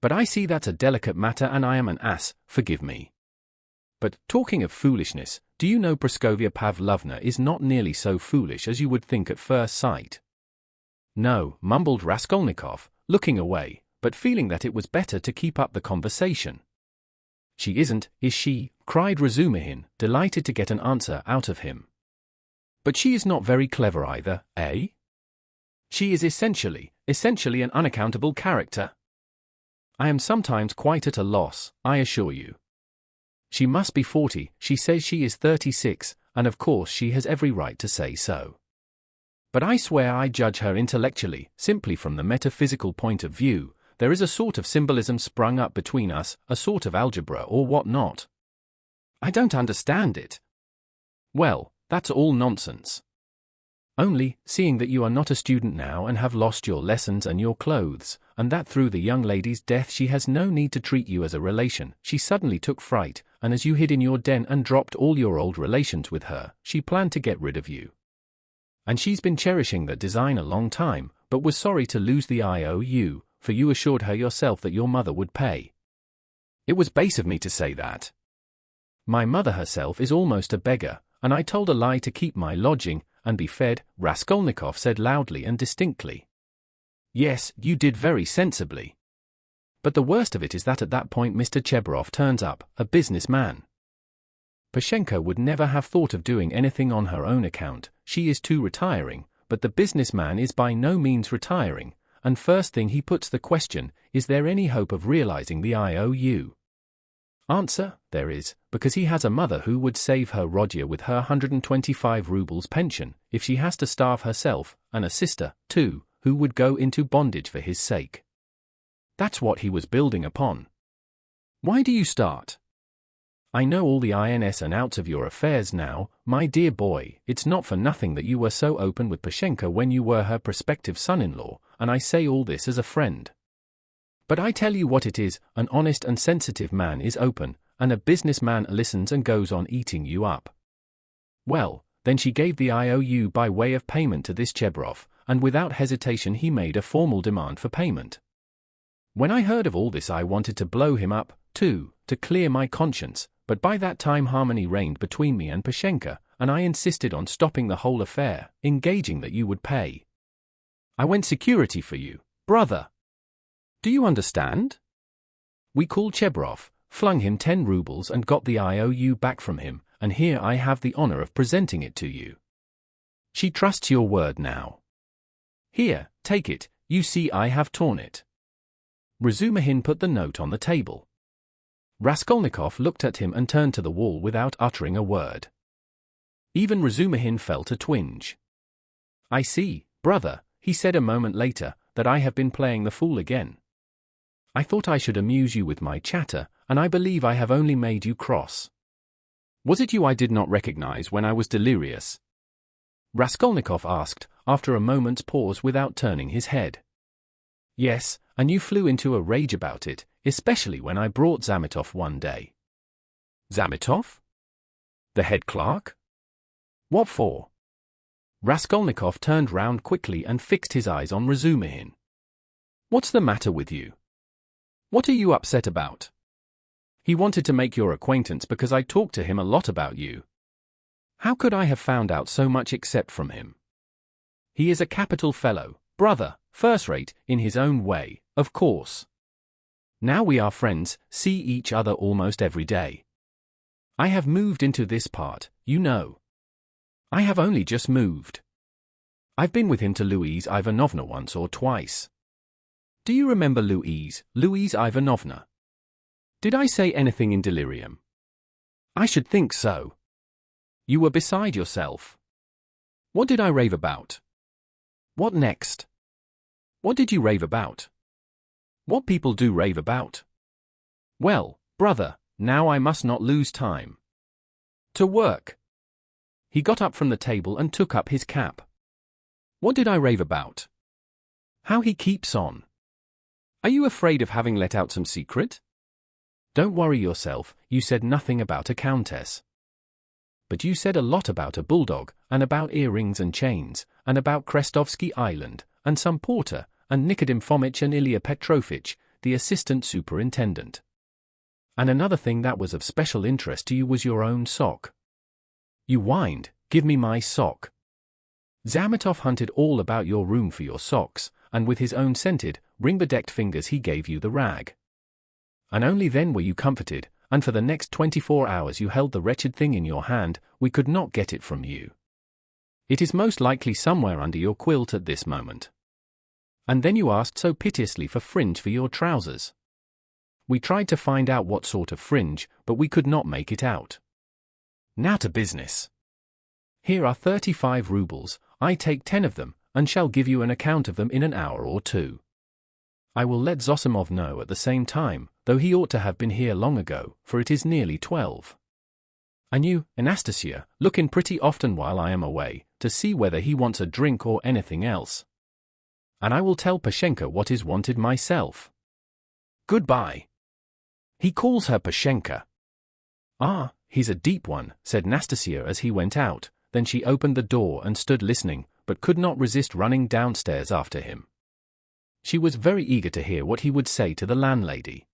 A: But I see that's a delicate matter and I am an ass, forgive me. But, talking of foolishness, do you know Praskovia Pavlovna is not nearly so foolish as you would think at first sight? No, mumbled Raskolnikov, looking away, but feeling that it was better to keep up the conversation. She isn't, is she? Cried Razumihin, delighted to get an answer out of him. But she is not very clever either, eh? She is essentially an unaccountable character. I am sometimes quite at a loss, I assure you. She must be 40, she says she is 36, and of course she has every right to say so. But I swear I judge her intellectually, simply from the metaphysical point of view. There is a sort of symbolism sprung up between us, a sort of algebra or what not. I don't understand it. Well, that's all nonsense. Only, seeing that you are not a student now and have lost your lessons and your clothes, and that through the young lady's death she has no need to treat you as a relation, she suddenly took fright, and as you hid in your den and dropped all your old relations with her, she planned to get rid of you. And she's been cherishing that design a long time, but was sorry to lose the IOU, for you assured her yourself that your mother would pay. It was base of me to say that. My mother herself is almost a beggar, and I told a lie to keep my lodging, and be fed, Raskolnikov said loudly and distinctly. Yes, you did very sensibly. But the worst of it is that at that point Mr. Chebarov turns up, a businessman. Pashenka would never have thought of doing anything on her own account, she is too retiring, but the businessman is by no means retiring, and first thing he puts the question, is there any hope of realizing the IOU? Answer, there is, because he has a mother who would save her Rodia with her 125 rubles pension, if she has to starve herself, and a sister, too, who would go into bondage for his sake. That's what he was building upon. Why do you start? I know all the ins and outs of your affairs now, my dear boy. It's not for nothing that you were so open with Pashenka when you were her prospective son-in-law, and I say all this as a friend. But I tell you what it is, an honest and sensitive man is open, and a businessman listens and goes on eating you up. Well, then she gave the IOU by way of payment to this Chebarov, and without hesitation he made a formal demand for payment. When I heard of all this I wanted to blow him up, too, to clear my conscience, but by that time harmony reigned between me and Pashenka, and I insisted on stopping the whole affair, engaging that you would pay. I went security for you, brother. Do you understand? We call Chebarov, flung him 10 rubles and got the IOU back from him, and here I have the honor of presenting it to you. She trusts your word now. Here, take it, you see I have torn it. Razumihin put the note on the table. Raskolnikov looked at him and turned to the wall without uttering a word. Even Razumihin felt a twinge. I see, brother, he said a moment later, that I have been playing the fool again. I thought I should amuse you with my chatter, and I believe I have only made you cross. Was it you I did not recognize when I was delirious? Raskolnikov asked, after a moment's pause without turning his head. Yes, and you flew into a rage about it, especially when I brought Zametov one day. Zametov? The head clerk? What for? Raskolnikov turned round quickly and fixed his eyes on Razumihin. What's the matter with you? What are you upset about? He wanted to make your acquaintance because I talked to him a lot about you. How could I have found out so much except from him? He is a capital fellow, brother, first-rate, in his own way, of course. Now we are friends, see each other almost every day. I have moved into this part, you know. I have only just moved. I've been with him to Louise Ivanovna once or twice. Do you remember Louise Ivanovna? Did I say anything in delirium? I should think so. You were beside yourself. What did I rave about? What next? What did you rave about? What people do rave about? Well, brother, now I must not lose time. To work. He got up from the table and took up his cap. What did I rave about? How he keeps on. Are you afraid of having let out some secret? Don't worry yourself, you said nothing about a countess. But you said a lot about a bulldog, and about earrings and chains, and about Krestovsky Island, and some porter, and Nikodim Fomitch and Ilya Petrovich, the assistant superintendent. And another thing that was of special interest to you was your own sock. You whined, give me my sock. Zametov hunted all about your room for your socks, and with his own scented, ring-bedecked fingers he gave you the rag. And only then were you comforted, and for the next 24 hours you held the wretched thing in your hand, we could not get it from you. It is most likely somewhere under your quilt at this moment. And then you asked so piteously for fringe for your trousers. We tried to find out what sort of fringe, but we could not make it out. Now to business. Here are 35 rubles, I take 10 of them, and shall give you an account of them in an hour or two. I will let Zosimov know at the same time, though he ought to have been here long ago, for it is nearly 12. And you, Anastasia, look in pretty often while I am away, to see whether he wants a drink or anything else. And I will tell Pashenka what is wanted myself. Goodbye. He calls her Pashenka. Ah, he's a deep one, said Nastasia as he went out, then she opened the door and stood listening, but could not resist running downstairs after him. She was very eager to hear what he would say to the landlady.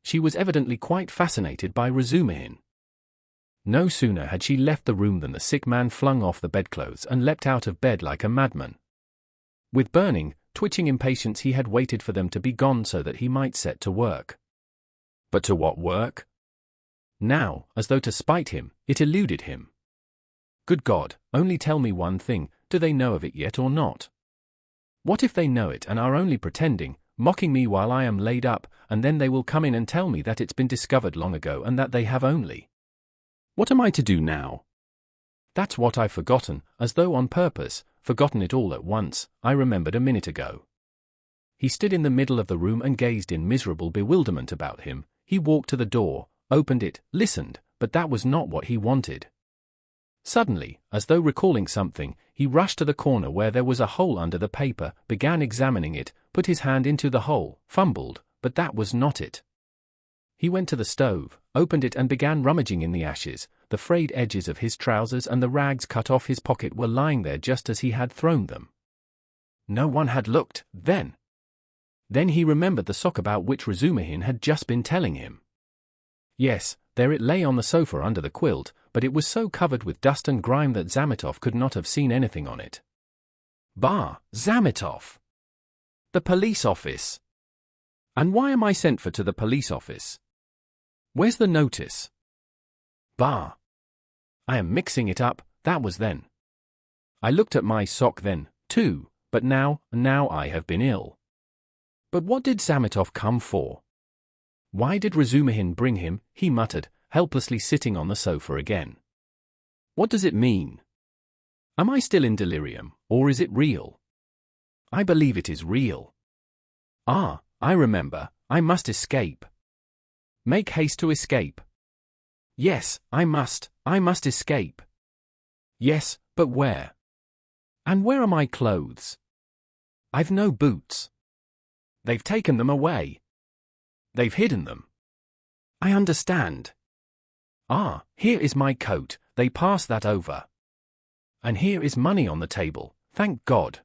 A: She was evidently quite fascinated by Razumihin. No sooner had she left the room than the sick man flung off the bedclothes and leapt out of bed like a madman. With burning, twitching impatience he had waited for them to be gone so that he might set to work. But to what work? Now, as though to spite him, it eluded him. Good God, only tell me one thing, do they know of it yet or not? What if they know it and are only pretending, mocking me while I am laid up, and then they will come in and tell me that it's been discovered long ago and that they have only. What am I to do now? That's what I've forgotten, as though on purpose, forgotten it all at once, I remembered a minute ago. He stood in the middle of the room and gazed in miserable bewilderment about him. He walked to the door, opened it, listened, but that was not what he wanted. Suddenly, as though recalling something, he rushed to the corner where there was a hole under the paper, began examining it, put his hand into the hole, fumbled, but that was not it. He went to the stove, opened it and began rummaging in the ashes. The frayed edges of his trousers and the rags cut off his pocket were lying there just as he had thrown them. No one had looked, then. Then he remembered the sock about which Razumihin had just been telling him. Yes, there it lay on the sofa under the quilt, but it was so covered with dust and grime that Zametov could not have seen anything on it. Bah, Zametov! The police office! And why am I sent for to the police office? Where's the notice? Bah! I am mixing it up, that was then. I looked at my sock then, too, but now I have been ill. But what did Samitov come for? Why did Razumihin bring him? He muttered, helplessly sitting on the sofa again. What does it mean? Am I still in delirium, or is it real? I believe it is real. Ah, I remember, I must escape. Make haste to escape. Yes, I must escape. Yes, but where? And where are my clothes? I've no boots. They've taken them away. They've hidden them. I understand. Ah, here is my coat, they passed that over. And here is money on the table, thank God.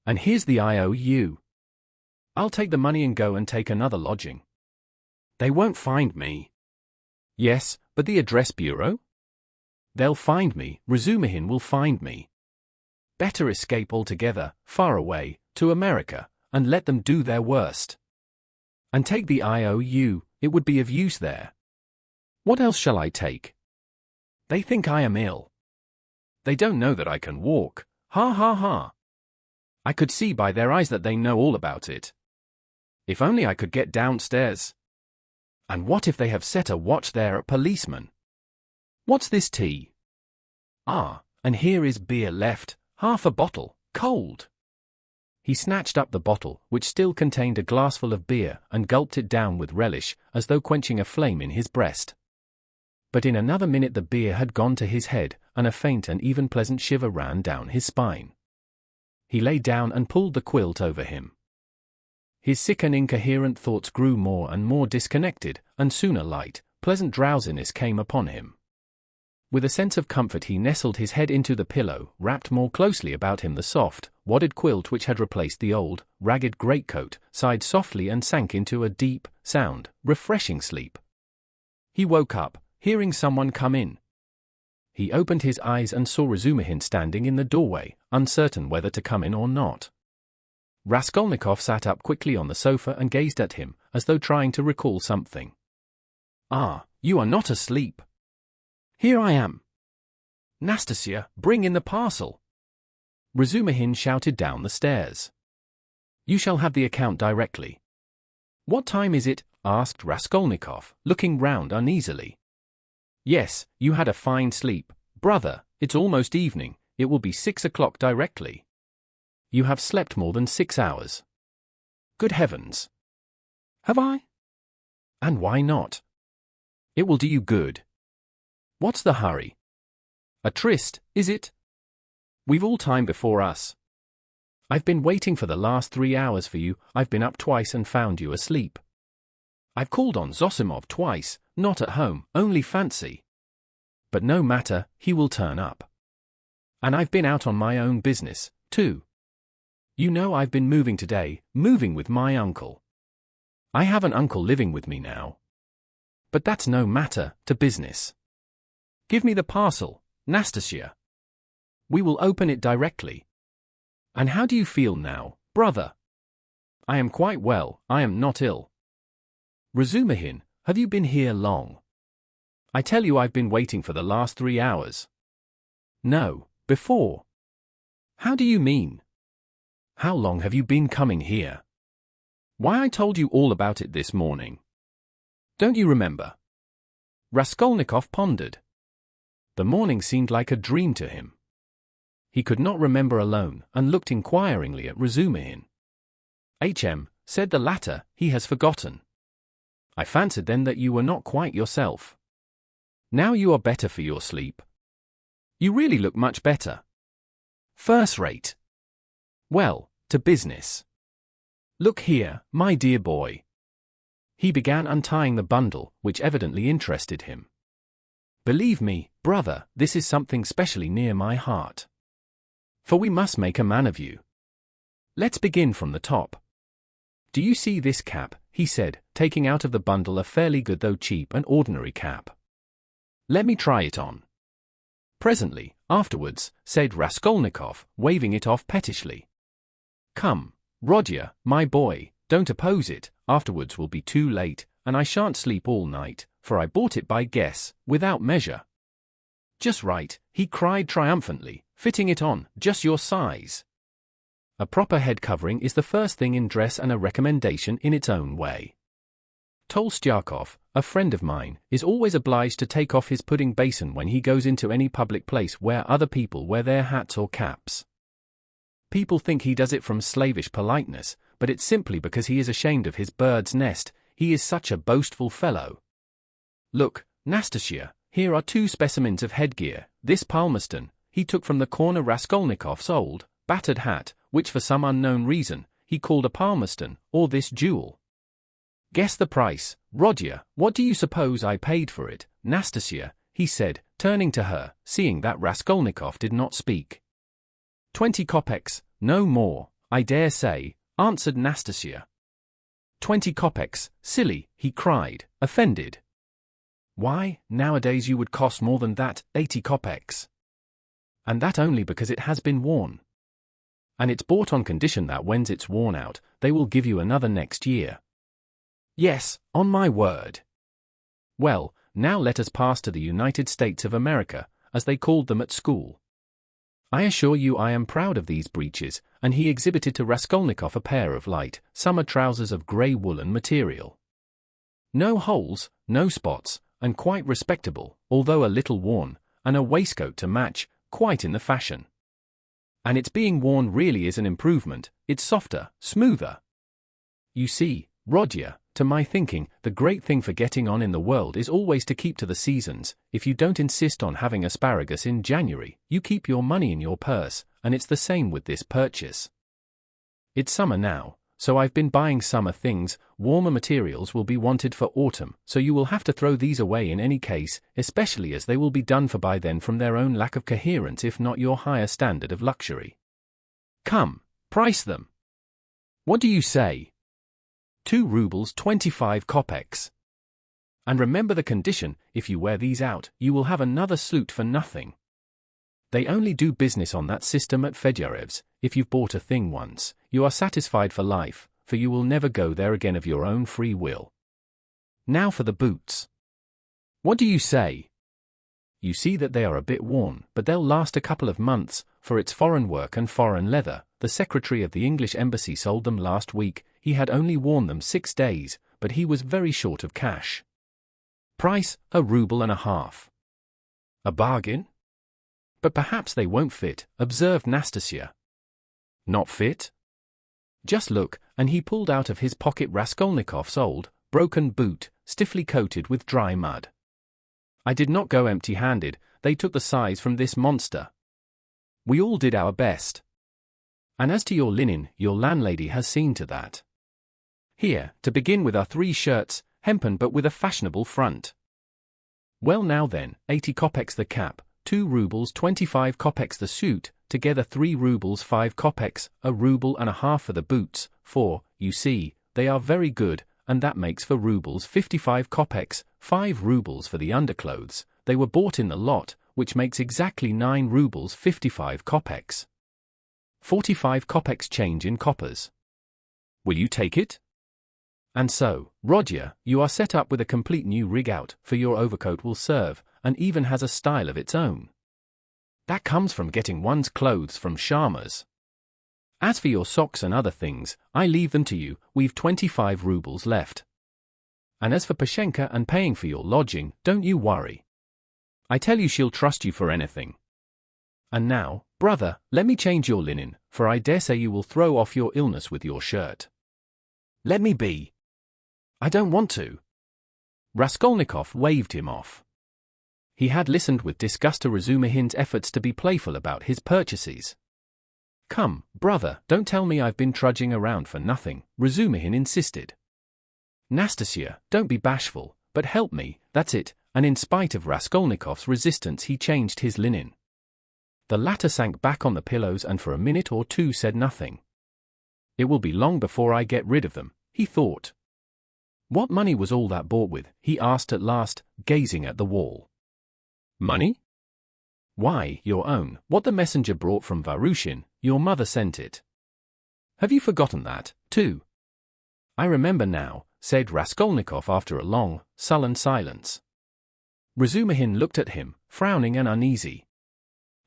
A: And here's the IOU. I'll take the money and go and take another lodging. They won't find me. Yes, but the address bureau? They'll find me, Razumihin will find me. Better escape altogether, far away, to America, and let them do their worst. And take the IOU, it would be of use there. What else shall I take? They think I am ill. They don't know that I can walk, ha ha ha. I could see by their eyes that they know all about it. If only I could get downstairs. And what if they have set a watch there at policeman? What's this tea? Ah, and here is beer left, half a bottle, cold. He snatched up the bottle, which still contained a glassful of beer, and gulped it down with relish, as though quenching a flame in his breast. But in another minute the beer had gone to his head, and a faint and even pleasant shiver ran down his spine. He lay down and pulled the quilt over him. His sick and incoherent thoughts grew more and more disconnected, and soon a light, pleasant drowsiness came upon him. With a sense of comfort he nestled his head into the pillow, wrapped more closely about him the soft, wadded quilt which had replaced the old, ragged greatcoat, sighed softly and sank into a deep, sound, refreshing sleep. He woke up, hearing someone come in. He opened his eyes and saw Razumihin standing in the doorway, uncertain whether to come in or not. Raskolnikov sat up quickly on the sofa and gazed at him, as though trying to recall something. Ah, you are not asleep. Here I am. Nastasia, bring in the parcel. Razumihin shouted down the stairs. You shall have the account directly. What time is it? Asked Raskolnikov, looking round uneasily. Yes, you had a fine sleep, brother, it's almost evening, it will be 6 o'clock directly. You have slept more than 6 hours. Good heavens! Have I? And why not? It will do you good. What's the hurry? A tryst, is it? We've all time before us. I've been waiting for the last 3 hours for you, I've been up twice and found you asleep. I've called on Zosimov twice, not at home, only fancy. But no matter, he will turn up. And I've been out on my own business, too. You know I've been moving today, moving with my uncle. I have an uncle living with me now. But that's no matter, to business. Give me the parcel, Nastasia. We will open it directly. And how do you feel now, brother? I am quite well, I am not ill. Razumihin, have you been here long? I tell you I've been waiting for the last 3 hours. No, before. How do you mean? How long have you been coming here? Why, I told you all about it this morning. Don't you remember? Raskolnikov pondered. The morning seemed like a dream to him. He could not remember alone, and looked inquiringly at Razumihin. Said the latter, he has forgotten. I fancied then that you were not quite yourself. Now you are better for your sleep. You really look much better. First rate. Well, to business. Look here, my dear boy. He began untying the bundle, which evidently interested him. Believe me, brother, this is something specially near my heart. For we must make a man of you. Let's begin from the top. Do you see this cap? He said, taking out of the bundle a fairly good though cheap and ordinary cap. Let me try it on. Presently, afterwards, said Raskolnikov, waving it off pettishly. Come, Rodya, my boy, don't oppose it, afterwards will be too late, and I shan't sleep all night, for I bought it by guess, without measure." "Just right," he cried triumphantly, "fitting it on, just your size." A proper head covering is the first thing in dress and a recommendation in its own way. Tolstyakov, a friend of mine, is always obliged to take off his pudding basin when he goes into any public place where other people wear their hats or caps. People think he does it from slavish politeness, but it's simply because he is ashamed of his bird's nest. He is such a boastful fellow. "Look, Nastasia, here are 2 specimens of headgear. This Palmerston," he took from the corner Raskolnikov's old, battered hat, which for some unknown reason, he called a Palmerston, or this jewel. "Guess the price, Rodya. What do you suppose I paid for it, Nastasia?" he said, turning to her, seeing that Raskolnikov did not speak. 20 kopecks, no more, I dare say," answered Nastasia. 20 kopecks, silly," he cried, offended. "Why, nowadays you would cost more than that, 80 kopecks. And that only because it has been worn. And it's bought on condition that when it's worn out, they will give you another next year." "Yes, on my word." Well, now let us pass to the United States of America, as they called them at school. I assure you I am proud of these breeches, and he exhibited to Raskolnikov a pair of light, summer trousers of grey woolen material. No holes, no spots, and quite respectable, although a little worn, and a waistcoat to match, quite in the fashion. And its being worn really is an improvement, it's softer, smoother. You see, Rodya, to my thinking, the great thing for getting on in the world is always to keep to the seasons. If you don't insist on having asparagus in January, you keep your money in your purse, and it's the same with this purchase. It's summer now, so I've been buying summer things. Warmer materials will be wanted for autumn, so you will have to throw these away in any case, especially as they will be done for by then from their own lack of coherence if not your higher standard of luxury. Come, price them. What do you say? 2 rubles 25 kopecks. And remember the condition, if you wear these out, you will have another suit for nothing. They only do business on that system at Fedorev's. If you've bought a thing once, you are satisfied for life, for you will never go there again of your own free will. Now for the boots. What do you say? You see that they are a bit worn, but they'll last a couple of months, for it's foreign work and foreign leather. The secretary of the English embassy sold them last week. He had only worn them 6 days, but he was very short of cash. Price, 1.5 rubles. A bargain? But perhaps they won't fit, observed Nastasia. Not fit? Just look, and he pulled out of his pocket Raskolnikov's old, broken boot, stiffly coated with dry mud. I did not go empty-handed, they took the size from this monster. We all did our best. And as to your linen, your landlady has seen to that. Here, to begin with, are 3 shirts, hempen but with a fashionable front. Well now then, 80 kopecks the cap, 2 rubles 25 kopecks the suit, together 3 rubles 5 kopecks, 1.5 rubles for the boots, for, you see, they are very good, and that makes 4 rubles 55 kopecks, 5 rubles for the underclothes. They were bought in the lot, which makes exactly 9 rubles 55 kopecks. 45 kopecks change in coppers. Will you take it? And so, Rodya, you are set up with a complete new rig-out, for your overcoat will serve, and even has a style of its own. That comes from getting one's clothes from Sharma's. As for your socks and other things, I leave them to you. We've 25 rubles left. And as for Pashenka and paying for your lodging, don't you worry. I tell you she'll trust you for anything. And now, brother, let me change your linen, for I dare say you will throw off your illness with your shirt. Let me be. I don't want to. Raskolnikov waved him off. He had listened with disgust to Razumihin's efforts to be playful about his purchases. Come, brother, don't tell me I've been trudging around for nothing, Razumihin insisted. Nastasia, don't be bashful, but help me, that's it, and in spite of Raskolnikov's resistance he changed his linen. The latter sank back on the pillows and for a minute or two said nothing. It will be long before I get rid of them, he thought. What money was all that bought with? He asked at last, gazing at the wall. Money? Why, your own, what the messenger brought from Varushin. Your mother sent it. Have you forgotten that, too? I remember now, said Raskolnikov after a long, sullen silence. Razumihin looked at him, frowning and uneasy.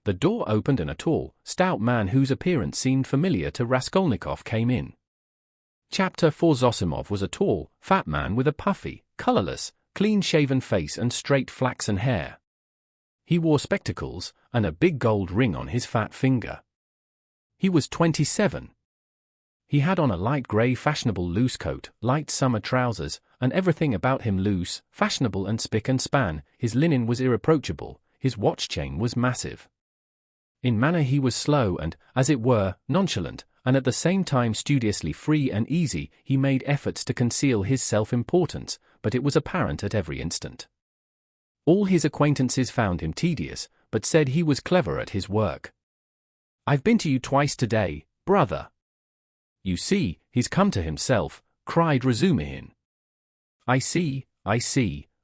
A: The door opened and a tall, stout man whose appearance seemed familiar to Raskolnikov came in. Chapter 4. Zosimov was a tall, fat man with a puffy, colorless, clean-shaven face and straight flaxen hair. He wore spectacles, and a big gold ring on his fat finger. He was 27. He had on a light grey fashionable loose coat, light summer trousers, and everything about him loose, fashionable and spick and span. His linen was irreproachable, his watch chain was massive. In manner he was slow and, as it were, nonchalant, and at the same time studiously free and easy. He made efforts to conceal his self-importance, but it was apparent at every instant. All his acquaintances found him tedious, but said he was clever at his work. "I've been to you twice today, brother." "You see, he's come to himself," cried Razumihin. I see.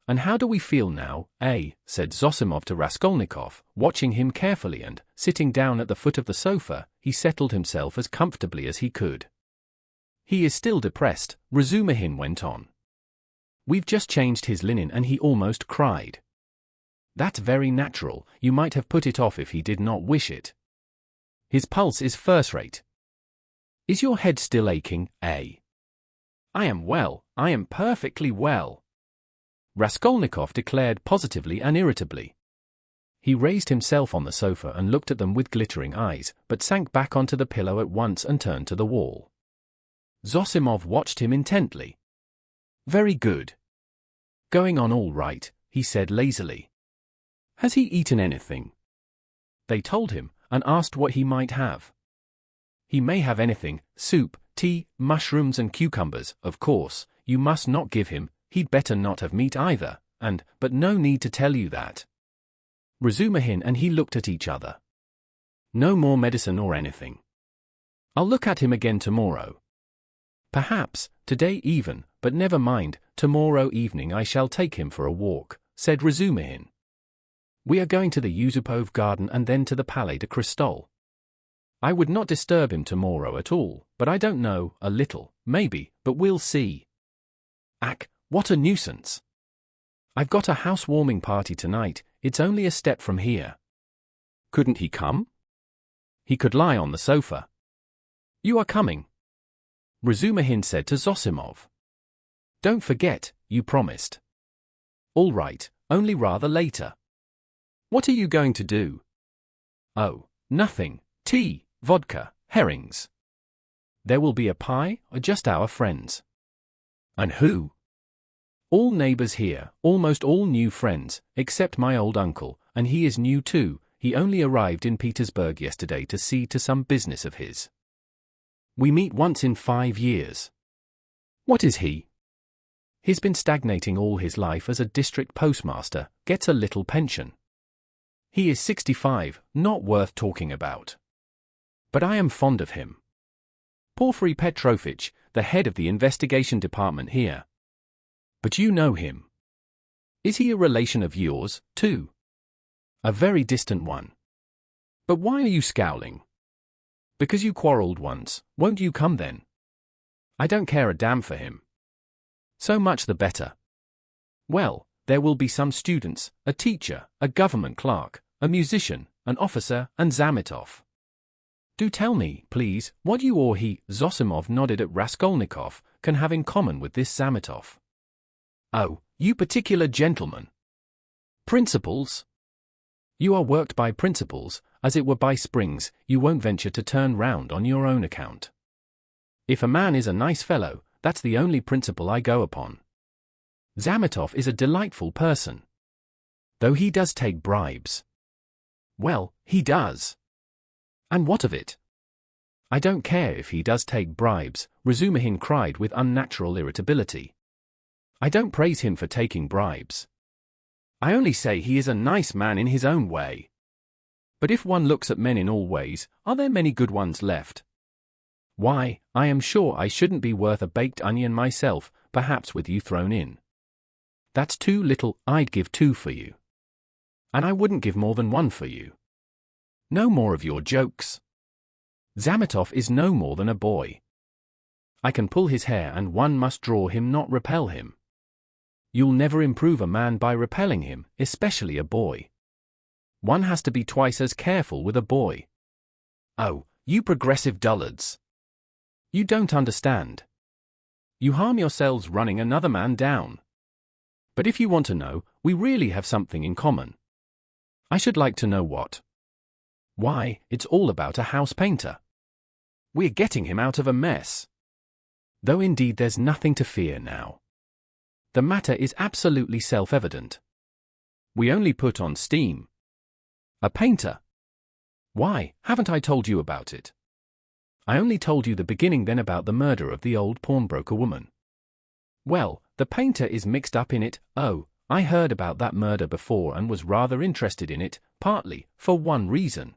A: And how do we feel now, eh?" said Zosimov to Raskolnikov, watching him carefully and, sitting down at the foot of the sofa, he settled himself as comfortably as he could. "He is still depressed," Razumihin went on. "We've just changed his linen and he almost cried. That's very natural, you might have put it off if he did not wish it. His pulse is first-rate. Is your head still aching, eh?" "I am well, I am perfectly well," Raskolnikov declared positively and irritably. He raised himself on the sofa and looked at them with glittering eyes, but sank back onto the pillow at once and turned to the wall. Zosimov watched him intently. "Very good. Going on all right," he said lazily. "Has he eaten anything?" They told him, and asked what he might have. "He may have anything, soup, tea, mushrooms and cucumbers, of course, you must not give him. He'd better not have meat either, but no need to tell you that." Razumihin and he looked at each other. "No more medicine or anything. I'll look at him again tomorrow. Perhaps, today even, but never mind, tomorrow evening I shall take him for a walk," said Razumihin. "We are going to the Yusupov garden and then to the Palais de Cristal. I would not disturb him tomorrow at all, but I don't know, a little, maybe, but we'll see. Ack, what a nuisance. I've got a housewarming party tonight, it's only a step from here. Couldn't he come? He could lie on the sofa. You are coming?" Razumihin said to Zosimov. "Don't forget, you promised." "All right, only rather later." "What are you going to do?" "Oh, nothing, tea, vodka, herrings." "There will be a pie, or just our friends?" "And who?" "All neighbors here, almost all new friends, except my old uncle, and he is new too. He only arrived in Petersburg yesterday to see to some business of his. We meet once in 5 years. What is he?" "He's been stagnating all his life as a district postmaster, gets a little pension. He is 65, not worth talking about. But I am fond of him. Porfiry Petrovich, the head of the investigation department here. But you know him. Is he a relation of yours, too?" "A very distant one." "But why are you scowling?" "Because you quarreled once. Won't you come then?" "I don't care a damn for him." "So much the better. Well, there will be some students, a teacher, a government clerk, a musician, an officer, and Zametov. Do tell me, please, what you or he," Zosimov nodded at Raskolnikov, "can have in common with this Zametov." "Oh, you particular gentleman. Principles? You are worked by principles, as it were by springs. You won't venture to turn round on your own account. If a man is a nice fellow, that's the only principle I go upon. Zametov is a delightful person. Though he does take bribes." "Well, he does. And what of it?" "I don't care if he does take bribes," Razumihin cried with unnatural irritability. "I don't praise him for taking bribes. I only say he is a nice man in his own way. But if one looks at men in all ways, are there many good ones left? Why, I am sure I shouldn't be worth a baked onion myself, perhaps with you thrown in. That's too little, I'd give 2 for you. And I wouldn't give more than 1 for you. No more of your jokes. Zametov is no more than a boy. I can pull his hair and one must draw him, not repel him. You'll never improve a man by repelling him, especially a boy. One has to be twice as careful with a boy. Oh, you progressive dullards. You don't understand. You harm yourselves running another man down. But if you want to know, we really have something in common. I should like to know what. Why, it's all about a house painter. We're getting him out of a mess. Though indeed there's nothing to fear now. The matter is absolutely self-evident. We only put on steam. A painter. Why, haven't I told you about it? I only told you the beginning then about the murder of the old pawnbroker woman. Well, the painter is mixed up in it. Oh, I heard about that murder before and was rather interested in it, partly, for one reason.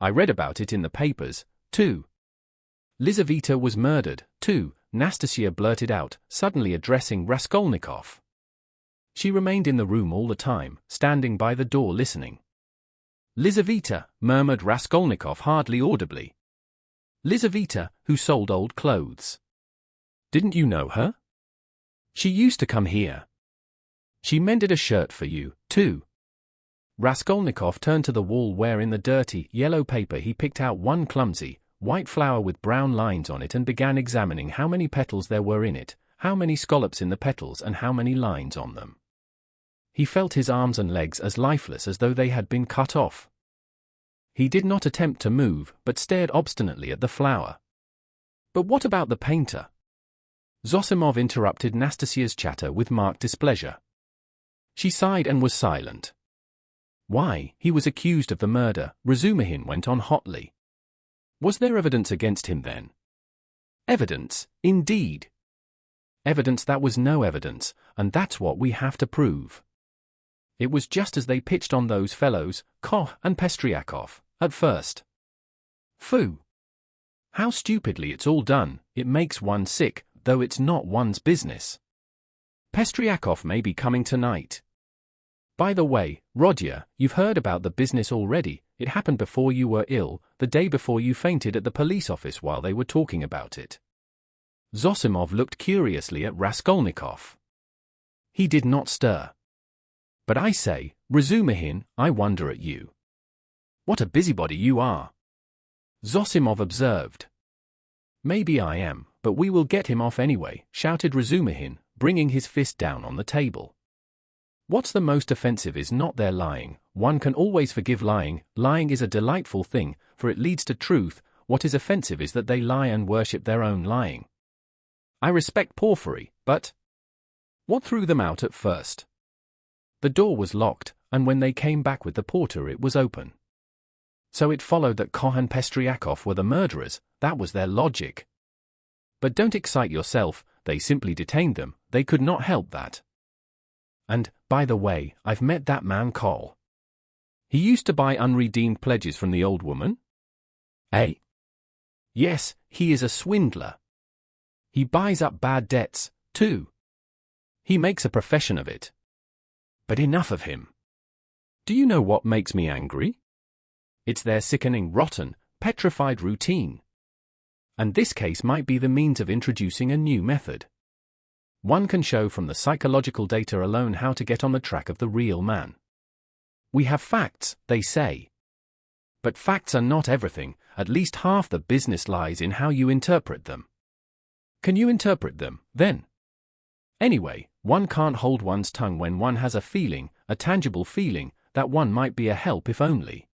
A: I read about it in the papers, too. Lizaveta was murdered, too, Nastasia blurted out, suddenly addressing Raskolnikov. She remained in the room all the time, standing by the door listening. Lizaveta, murmured Raskolnikov hardly audibly. Lizaveta, who sold old clothes. Didn't you know her? She used to come here. She mended a shirt for you, too. Raskolnikov turned to the wall where in the dirty, yellow paper he picked out one clumsy, white flower with brown lines on it and began examining how many petals there were in it, how many scallops in the petals and how many lines on them. He felt his arms and legs as lifeless as though they had been cut off. He did not attempt to move, but stared obstinately at the flower. But what about the painter? Zosimov interrupted Nastasia's chatter with marked displeasure. She sighed and was silent. Why, he was accused of the murder, Razumihin went on hotly. Was there evidence against him then? Evidence, indeed. Evidence that was no evidence, and that's what we have to prove. It was just as they pitched on those fellows, Koch and Pestriakov, at first. Phoo! How stupidly it's all done, it makes one sick, though it's not one's business. Pestriakov may be coming tonight. By the way, Rodya, you've heard about the business already. It happened before you were ill, the day before you fainted at the police office while they were talking about it. Zosimov looked curiously at Raskolnikov. He did not stir. But I say, Razumihin, I wonder at you. What a busybody you are. Zosimov observed. Maybe I am, but we will get him off anyway, shouted Razumihin, bringing his fist down on the table. What's the most offensive is not their lying. One can always forgive lying. Lying is a delightful thing, for it leads to truth. What is offensive is that they lie and worship their own lying. I respect Porfiry, but what threw them out at first? The door was locked, and when they came back with the porter it was open. So it followed that Koch and Pestriakov were the murderers. That was their logic. But don't excite yourself, they simply detained them, they could not help that. And, by the way, I've met that man Kohl. He used to buy unredeemed pledges from the old woman? Eh? Yes, he is a swindler. He buys up bad debts, too. He makes a profession of it. But enough of him. Do you know what makes me angry? It's their sickening, rotten, petrified routine. And this case might be the means of introducing a new method. One can show from the psychological data alone how to get on the track of the real man. We have facts, they say. But facts are not everything, at least half the business lies in how you interpret them. Can you interpret them, then? Anyway, one can't hold one's tongue when one has a feeling, a tangible feeling, that one might be a help if only.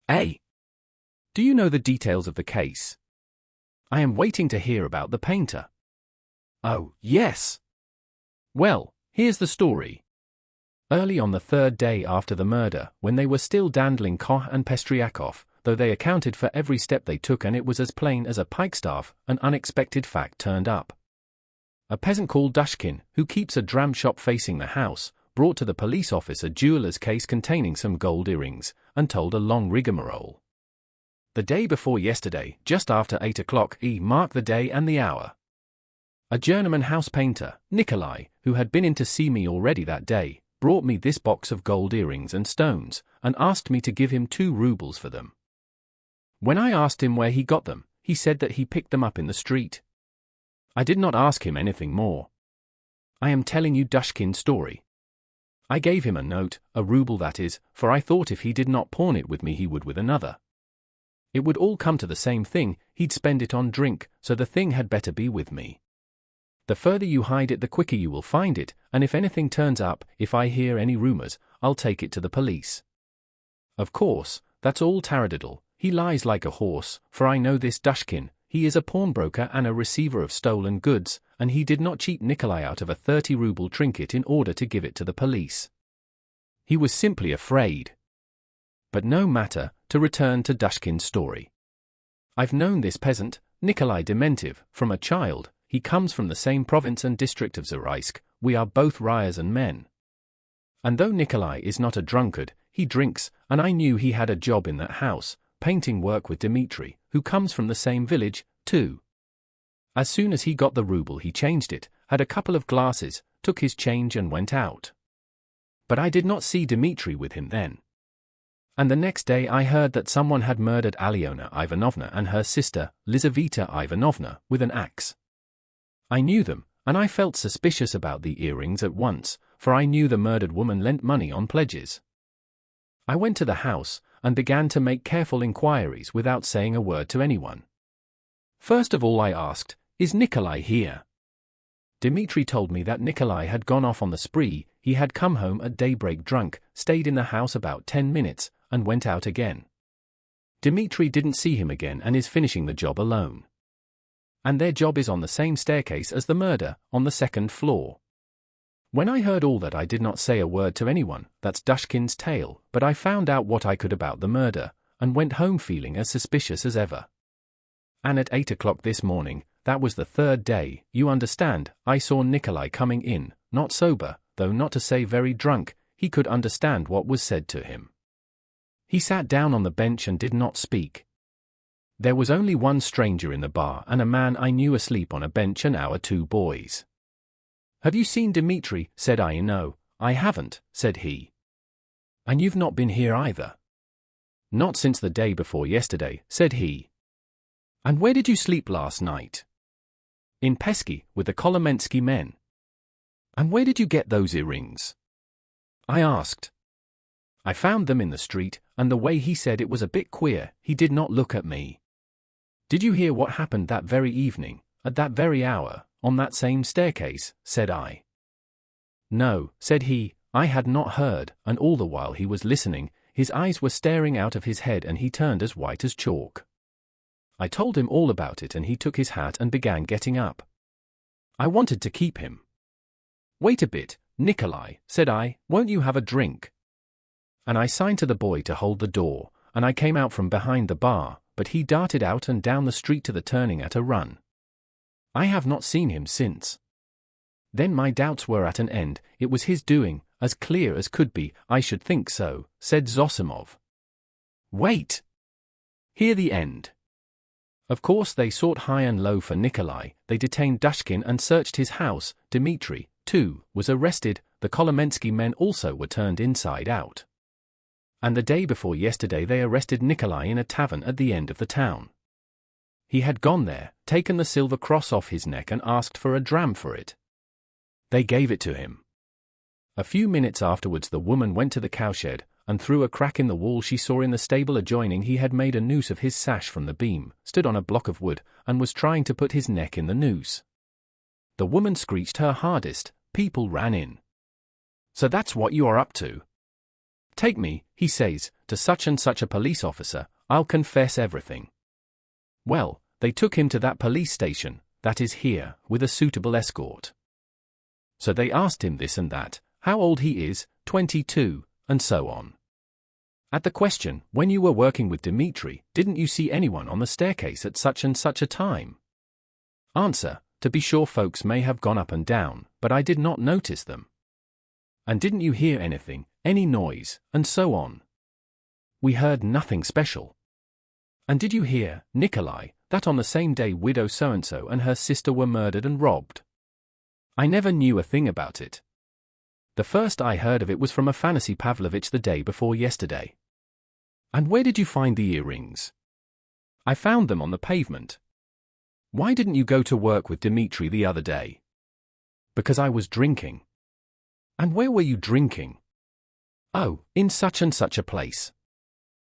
A: Eh? Do you know the details of the case? I am waiting to hear about the painter. Oh, yes. Well, here's the story. Early on the third day after the murder, when they were still dandling Koch and Pestriakov, though they accounted for every step they took and it was as plain as a pikestaff, an unexpected fact turned up. A peasant called Dushkin, who keeps a dram shop facing the house, brought to the police office a jeweller's case containing some gold earrings, and told a long rigmarole. The day before yesterday, just after 8 o'clock, marked the day and the hour. A journeyman house painter, Nikolai, who had been in to see me already that day, brought me this box of gold earrings and stones, and asked me to give him 2 rubles for them. When I asked him where he got them, he said that he picked them up in the street. I did not ask him anything more. I am telling you Dushkin's story. I gave him a note, a ruble that is, for I thought if he did not pawn it with me he would with another. It would all come to the same thing, he'd spend it on drink, so the thing had better be with me. The further you hide it the quicker you will find it, and if anything turns up, if I hear any rumors, I'll take it to the police. Of course, that's all taradiddle, he lies like a horse, for I know this Dushkin, he is a pawnbroker and a receiver of stolen goods, and he did not cheat Nikolai out of a 30-ruble trinket in order to give it to the police. He was simply afraid. But no matter, to return to Dushkin's story. I've known this peasant, Nikolai Dementiv, from a child, he comes from the same province and district of Zaraisk, we are both Ryazan men. And though Nikolai is not a drunkard, he drinks, and I knew he had a job in that house, painting work with Dmitri, who comes from the same village, too. As soon as he got the ruble he changed it, had a couple of glasses, took his change and went out. But I did not see Dmitri with him then. And the next day I heard that someone had murdered Alyona Ivanovna and her sister, Lizaveta Ivanovna, with an axe. I knew them, and I felt suspicious about the earrings at once, for I knew the murdered woman lent money on pledges. I went to the house, and began to make careful inquiries without saying a word to anyone. First of all I asked, "Is Nikolai here?" Dmitri told me that Nikolai had gone off on the spree, he had come home at daybreak drunk, stayed in the house about 10 minutes, and went out again. Dmitri didn't see him again and is finishing the job alone. And their job is on the same staircase as the murder, on the 2nd floor. When I heard all that I did not say a word to anyone, that's Dushkin's tale, but I found out what I could about the murder, and went home feeling as suspicious as ever. And at 8 o'clock this morning, that was the 3rd day, you understand, I saw Nikolai coming in, not sober, though not to say very drunk, he could understand what was said to him. He sat down on the bench and did not speak. There was only one stranger in the bar and a man I knew asleep on a bench and our 2 boys. "Have you seen Dmitri?" said I. "No, I haven't," said he. "And you've not been here either?" "Not since the day before yesterday," said he. "And where did you sleep last night?" "In Pesky, with the Kolomensky men." "And where did you get those earrings?" I asked. "I found them in the street, and the way he said it was a bit queer, he did not look at me." "Did you hear what happened that very evening, at that very hour, on that same staircase?" said I. "No," said he, "I had not heard," and all the while he was listening, his eyes were staring out of his head and he turned as white as chalk. I told him all about it and he took his hat and began getting up. I wanted to keep him. "Wait a bit, Nikolai," said I, "won't you have a drink?" And I signed to the boy to hold the door, and I came out from behind the bar, but he darted out and down the street to the turning at a run. I have not seen him since. Then my doubts were at an end, it was his doing, as clear as could be. "I should think so," said Zosimov. "Wait! Hear the end." Of course they sought high and low for Nikolai, they detained Dushkin and searched his house. Dmitri, too, was arrested, the Kolomensky men also were turned inside out. And the day before yesterday they arrested Nikolai in a tavern at the end of the town. He had gone there, taken the silver cross off his neck and asked for a dram for it. They gave it to him. A few minutes afterwards the woman went to the cowshed, and through a crack in the wall she saw in the stable adjoining he had made a noose of his sash from the beam, stood on a block of wood, and was trying to put his neck in the noose. The woman screeched her hardest, people ran in. "So that's what you are up to. Take me," he says, "to such and such a police officer, I'll confess everything." Well, they took him to that police station, that is here, with a suitable escort. So they asked him this and that, how old he is, 22, and so on. At the question, "When you were working with Dmitri, didn't you see anyone on the staircase at such and such a time?" Answer, "To be sure folks may have gone up and down, but I did not notice them." "And didn't you hear anything, any noise, and so on?" "We heard nothing special." "And did you hear, Nikolai, that on the same day widow so-and-so and her sister were murdered and robbed?" "I never knew a thing about it. The first I heard of it was from Afanasy Pavlovich the day before yesterday." "And where did you find the earrings?" "I found them on the pavement." Why didn't you go to work with Dmitri the other day? Because I was drinking. And where were you drinking? Oh, in such and such a place.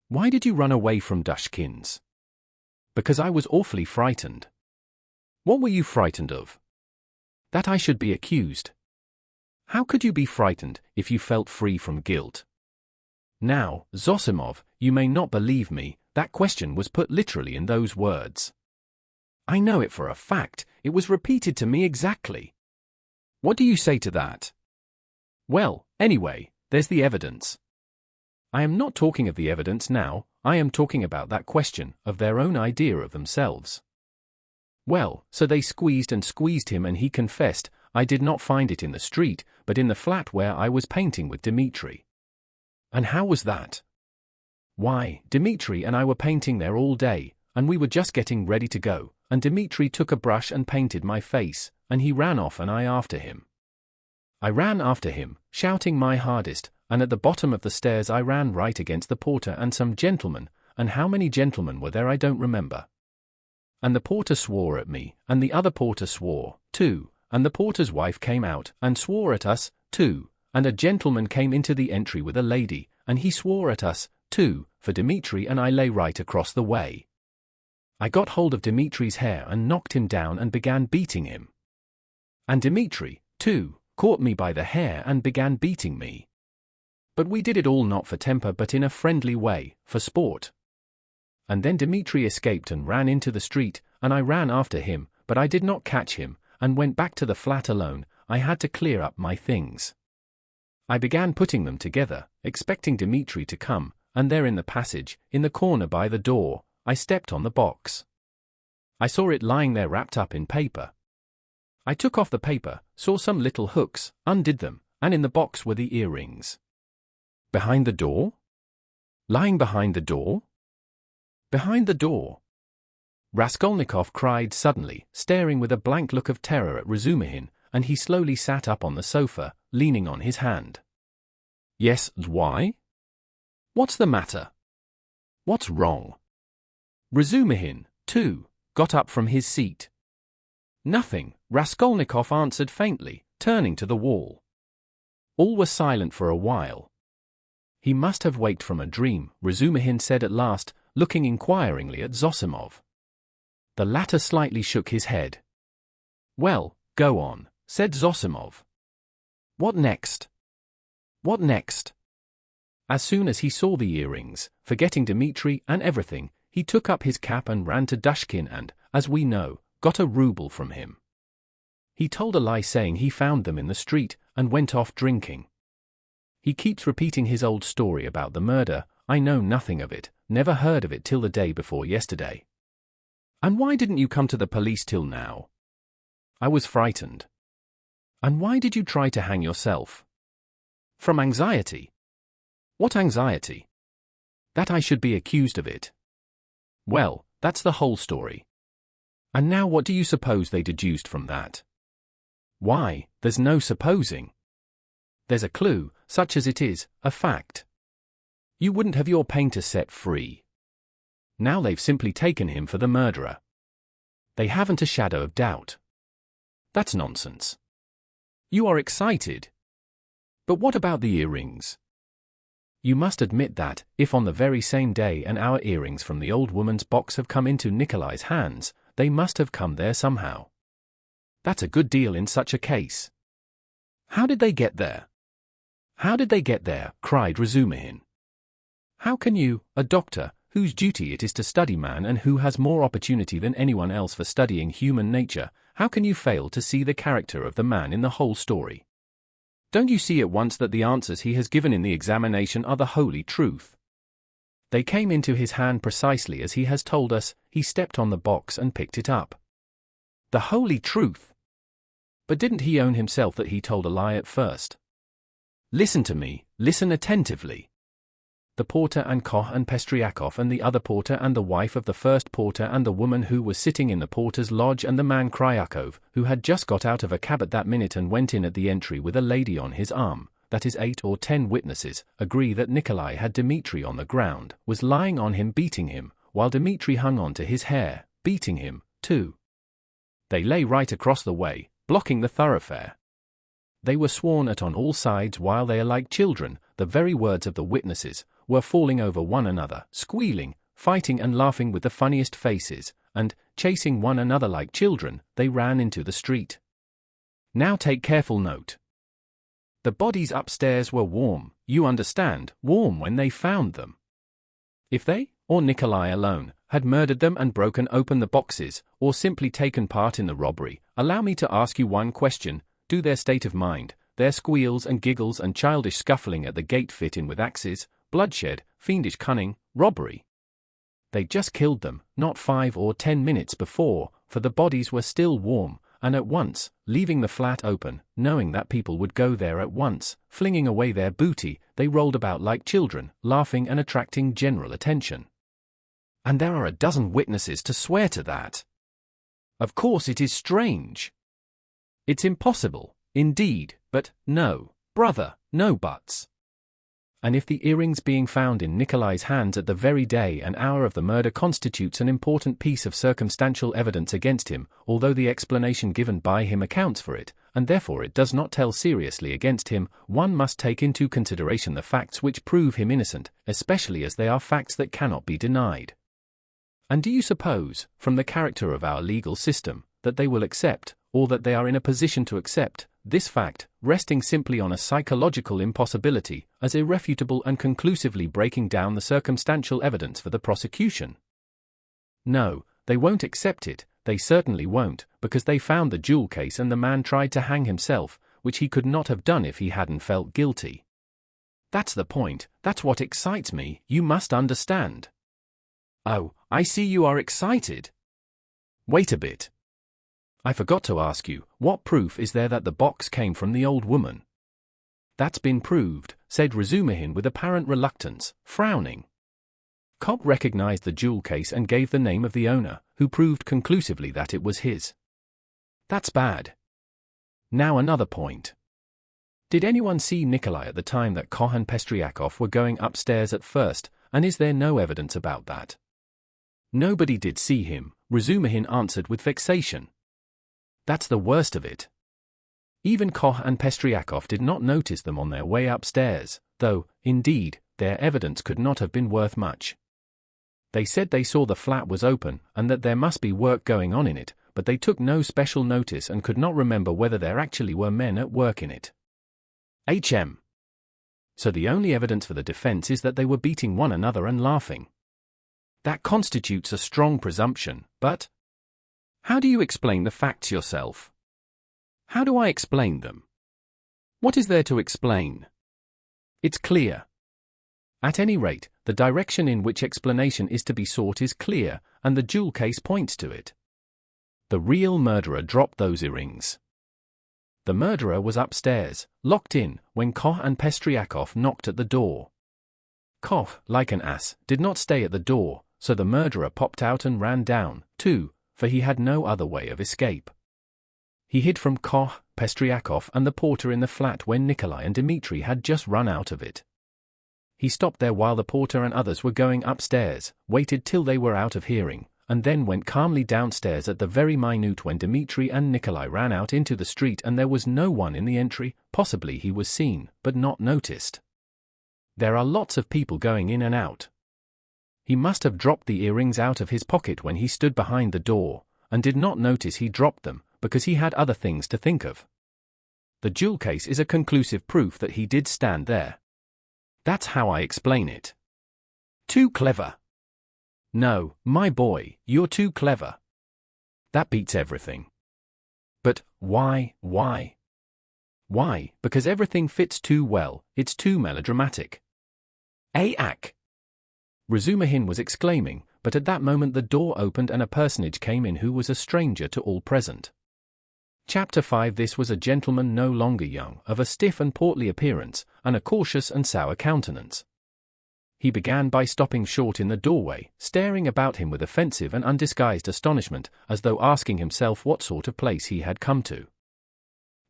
A: Why did you run away from Dushkin's? Because I was awfully frightened. What were you frightened of? That I should be accused. How could you be frightened if you felt free from guilt? Now, Zosimov, you may not believe me, that question was put literally in those words. I know it for a fact, it was repeated to me exactly. What do you say to that? Well, anyway, there's the evidence. I am not talking of the evidence now, I am talking about that question, of their own idea of themselves. Well, so they squeezed and squeezed him and he confessed, I did not find it in the street, but in the flat where I was painting with Dmitri. And how was that? Why, Dmitri and I were painting there all day, and we were just getting ready to go, and Dmitri took a brush and painted my face, and he ran off and I after him. I ran after him, shouting my hardest, and at the bottom of the stairs I ran right against the porter and some gentlemen, and how many gentlemen were there I don't remember. And the porter swore at me, and the other porter swore, too, and the porter's wife came out and swore at us, too, and a gentleman came into the entry with a lady, and he swore at us, too, for Dmitri and I lay right across the way. I got hold of Dmitri's hair and knocked him down and began beating him. And Dmitri, too, caught me by the hair and began beating me. But we did it all not for temper but in a friendly way, for sport. And then Dmitri escaped and ran into the street, and I ran after him, but I did not catch him, and went back to the flat alone. I had to clear up my things. I began putting them together, expecting Dmitri to come, and there in the passage, in the corner by the door, I stepped on the box. I saw it lying there wrapped up in paper. I took off the paper, saw some little hooks, undid them, and in the box were the earrings. Behind the door? Lying behind the door? Behind the door. Raskolnikov cried suddenly, staring with a blank look of terror at Razumihin, and he slowly sat up on the sofa, leaning on his hand. Yes, why? What's the matter? What's wrong? Razumihin, too, got up from his seat. Nothing, Raskolnikov answered faintly, turning to the wall. All were silent for a while. He must have waked from a dream, Razumihin said at last, looking inquiringly at Zosimov. The latter slightly shook his head. Well, go on, said Zosimov. What next? What next? As soon as he saw the earrings, forgetting Dmitri and everything, he took up his cap and ran to Dushkin and, as we know, got a ruble from him. He told a lie saying he found them in the street, and went off drinking. He keeps repeating his old story about the murder. I know nothing of it, never heard of it till the day before yesterday. And why didn't you come to the police till now? I was frightened. And why did you try to hang yourself? From anxiety. What anxiety? That I should be accused of it. Well, that's the whole story. And now what do you suppose they deduced from that? Why, there's no supposing. There's a clue, such as it is, a fact. You wouldn't have your painter set free. Now they've simply taken him for the murderer. They haven't a shadow of doubt. That's nonsense. You are excited. But what about the earrings? You must admit that, if on the very same day our earrings from the old woman's box have come into Nikolai's hands, they must have come there somehow. That's a good deal in such a case. How did they get there? How did they get there? Cried Razumihin. How can you, a doctor, whose duty it is to study man and who has more opportunity than anyone else for studying human nature, how can you fail to see the character of the man in the whole story? Don't you see at once that the answers he has given in the examination are the holy truth? They came into his hand precisely as he has told us. He stepped on the box and picked it up. The holy truth! But didn't he own himself that he told a lie at first? Listen to me, listen attentively. The porter and Koch and Pestriakov and the other porter and the wife of the first porter and the woman who was sitting in the porter's lodge and the man Kryakov, who had just got out of a cab at that minute and went in at the entry with a lady on his arm, that is 8 or 10 witnesses, agree that Nikolai had Dmitri on the ground, was lying on him beating him, while Dmitri hung on to his hair, beating him, too. They lay right across the way, blocking the thoroughfare. They were sworn at on all sides while they are like children, the very words of the witnesses, were falling over one another, squealing, fighting and laughing with the funniest faces, and, chasing one another like children, they ran into the street. Now take careful note. The bodies upstairs were warm, you understand, warm when they found them. If they, or Nikolai alone, had murdered them and broken open the boxes, or simply taken part in the robbery, allow me to ask you one question: do their state of mind, their squeals and giggles and childish scuffling at the gate fit in with axes, bloodshed, fiendish cunning, robbery? They just killed them, not 5 or 10 minutes before, for the bodies were still warm, and at once, leaving the flat open, knowing that people would go there at once, flinging away their booty, they rolled about like children, laughing and attracting general attention. And there are a dozen witnesses to swear to that. Of course it is strange. It's impossible, indeed, but no, brother, no buts. And if the earrings being found in Nikolai's hands at the very day and hour of the murder constitutes an important piece of circumstantial evidence against him, although the explanation given by him accounts for it, and therefore it does not tell seriously against him, one must take into consideration the facts which prove him innocent, especially as they are facts that cannot be denied. And do you suppose, from the character of our legal system, that they will accept, or that they are in a position to accept, this fact, resting simply on a psychological impossibility, as irrefutable and conclusively breaking down the circumstantial evidence for the prosecution? No, they won't accept it, they certainly won't, because they found the jewel case and the man tried to hang himself, which he could not have done if he hadn't felt guilty. That's the point, that's what excites me, you must understand. Oh, I see you are excited. Wait a bit. I forgot to ask you, what proof is there that the box came from the old woman? That's been proved, said Razumihin with apparent reluctance, frowning. Cobb recognized the jewel case and gave the name of the owner, who proved conclusively that it was his. That's bad. Now another point. Did anyone see Nikolai at the time that Koch and Pestriakov were going upstairs at first, and is there no evidence about that? Nobody did see him, Razumihin answered with vexation. That's the worst of it. Even Koch and Pestriakov did not notice them on their way upstairs, though, indeed, their evidence could not have been worth much. They said they saw the flat was open and that there must be work going on in it, but they took no special notice and could not remember whether there actually were men at work in it. So the only evidence for the defense is that they were beating one another and laughing. That constitutes a strong presumption, but how do you explain the facts yourself? How do I explain them? What is there to explain? It's clear. At any rate, the direction in which explanation is to be sought is clear, and the jewel case points to it. The real murderer dropped those earrings. The murderer was upstairs, locked in, when Koch and Pestriakov knocked at the door. Koch, like an ass, did not stay at the door, so the murderer popped out and ran down, too, for he had no other way of escape. He hid from Koch, Pestriakov and the porter in the flat when Nikolai and Dmitri had just run out of it. He stopped there while the porter and others were going upstairs, waited till they were out of hearing, and then went calmly downstairs at the very minute when Dmitri and Nikolai ran out into the street and there was no one in the entry. Possibly he was seen, but not noticed. There are lots of people going in and out. He must have dropped the earrings out of his pocket when he stood behind the door, and did not notice he dropped them, because he had other things to think of. The jewel case is a conclusive proof that he did stand there. That's how I explain it. Too clever. No, my boy, you're too clever. That beats everything. But why? Why, because everything fits too well, it's too melodramatic. Ack! Razumihin was exclaiming, but at that moment the door opened and a personage came in who was a stranger to all present. Chapter 5. This was a gentleman no longer young, of a stiff and portly appearance, and a cautious and sour countenance. He began by stopping short in the doorway, staring about him with offensive and undisguised astonishment, as though asking himself what sort of place he had come to.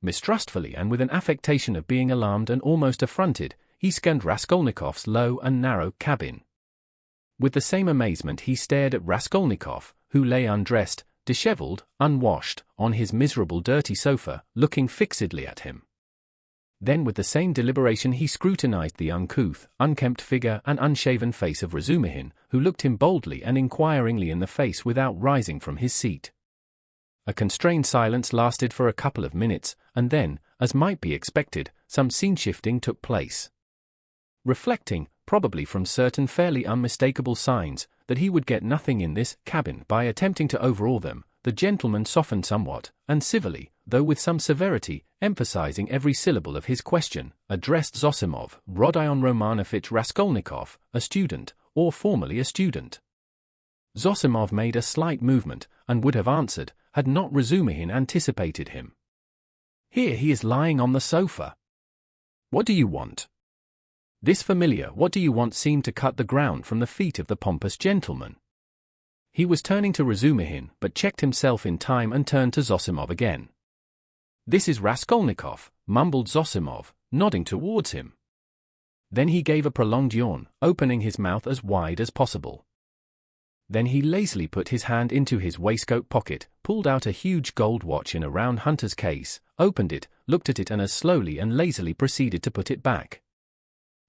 A: Mistrustfully and with an affectation of being alarmed and almost affronted, he scanned Raskolnikov's low and narrow cabin. With the same amazement he stared at Raskolnikov, who lay undressed, disheveled, unwashed, on his miserable dirty sofa, looking fixedly at him. Then with the same deliberation he scrutinized the uncouth, unkempt figure and unshaven face of Razumihin, who looked him boldly and inquiringly in the face without rising from his seat. A constrained silence lasted for a couple of minutes, and then, as might be expected, some scene-shifting took place. Reflecting, probably from certain fairly unmistakable signs, that he would get nothing in this cabin by attempting to overawe them, the gentleman softened somewhat, and civilly, though with some severity, emphasizing every syllable of his question, addressed Zosimov, Rodion Romanovich Raskolnikov, a student, or formerly a student. Zosimov made a slight movement, and would have answered, had not Razumihin anticipated him. Here he is lying on the sofa. What do you want? This familiar "what do you want" seemed to cut the ground from the feet of the pompous gentleman. He was turning to Razumihin, but checked himself in time and turned to Zosimov again. This is Raskolnikov, mumbled Zosimov, nodding towards him. Then he gave a prolonged yawn, opening his mouth as wide as possible. Then he lazily put his hand into his waistcoat pocket, pulled out a huge gold watch in a round hunter's case, opened it, looked at it and as slowly and lazily proceeded to put it back.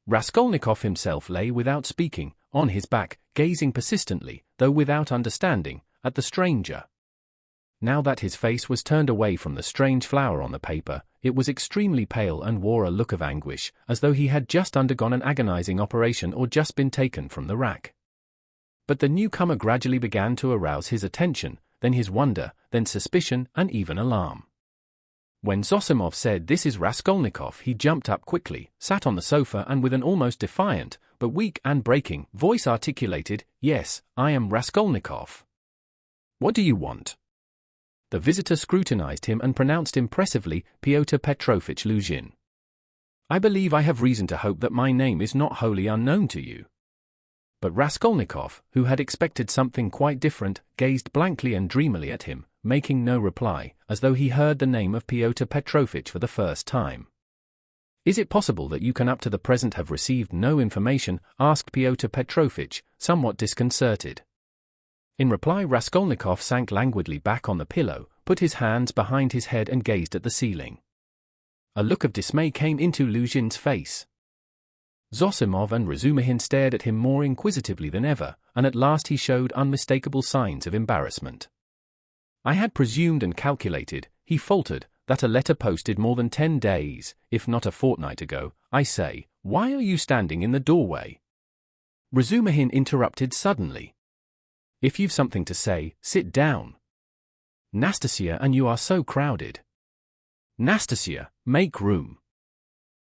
A: Raskolnikov himself lay without speaking, on his back, gazing persistently, though without understanding, at the stranger. Now that his face was turned away from the strange flower on the paper, it was extremely pale and wore a look of anguish, as though he had just undergone an agonizing operation or just been taken from the rack. But the newcomer gradually began to arouse his attention, then his wonder, then suspicion and even alarm. When Zosimov said "this is Raskolnikov," he jumped up quickly, sat on the sofa and with an almost defiant, but weak and breaking, voice articulated, "Yes, I am Raskolnikov. What do you want?" The visitor scrutinized him and pronounced impressively, "Pyotr Petrovich Luzhin. I believe I have reason to hope that my name is not wholly unknown to you." But Raskolnikov, who had expected something quite different, gazed blankly and dreamily at him, making no reply, as though he heard the name of Pyotr Petrovich for the first time. "Is it possible that you can up to the present have received no information?" asked Pyotr Petrovich, somewhat disconcerted. In reply Raskolnikov sank languidly back on the pillow, put his hands behind his head and gazed at the ceiling. A look of dismay came into Luzhin's face. Zosimov and Razumihin stared at him more inquisitively than ever, and at last he showed unmistakable signs of embarrassment. "I had presumed and calculated," he faltered, "that a letter posted more than 10 days, if not a fortnight ago. I say, why are you standing in the doorway?" Razumihin interrupted suddenly. "If you've something to say, sit down. Nastasia and you are so crowded. Nastasia, make room.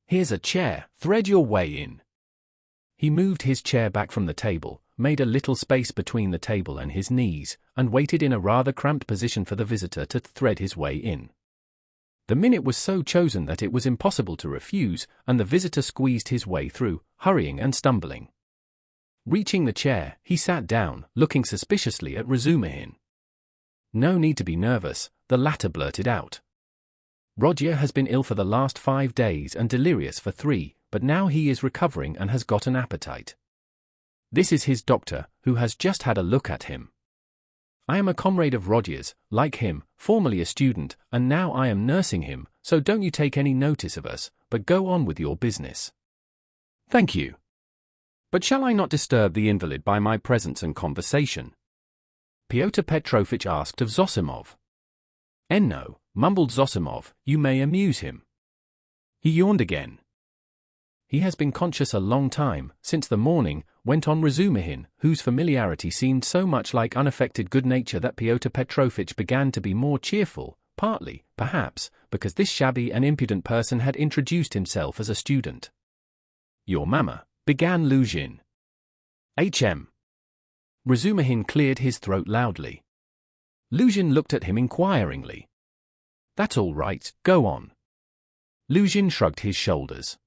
A: Here's a chair, thread your way in." He moved his chair back from the table, made a little space between the table and his knees, and waited in a rather cramped position for the visitor to thread his way in. The minute was so chosen that it was impossible to refuse, and the visitor squeezed his way through, hurrying and stumbling. Reaching the chair, he sat down, looking suspiciously at Razumihin. "No need to be nervous," the latter blurted out. "Rodia has been ill for the last 5 days and delirious for 3, but now he is recovering and has got an appetite. This is his doctor, who has just had a look at him. I am a comrade of Rodia's, like him, formerly a student, and now I am nursing him, so don't you take any notice of us, but go on with your business." "Thank you. But shall I not disturb the invalid by my presence and conversation?" Pyotr Petrovich asked of Zosimov. "No," mumbled Zosimov, "you may amuse him." He yawned again. "He has been conscious a long time, since the morning," went on Razumihin, whose familiarity seemed so much like unaffected good nature that Pyotr Petrovich began to be more cheerful, partly, perhaps, because this shabby and impudent person had introduced himself as a student. "Your mamma," began Luzhin. Razumihin cleared his throat loudly. Luzhin looked at him inquiringly. "That's all right, go on." Luzhin shrugged his shoulders.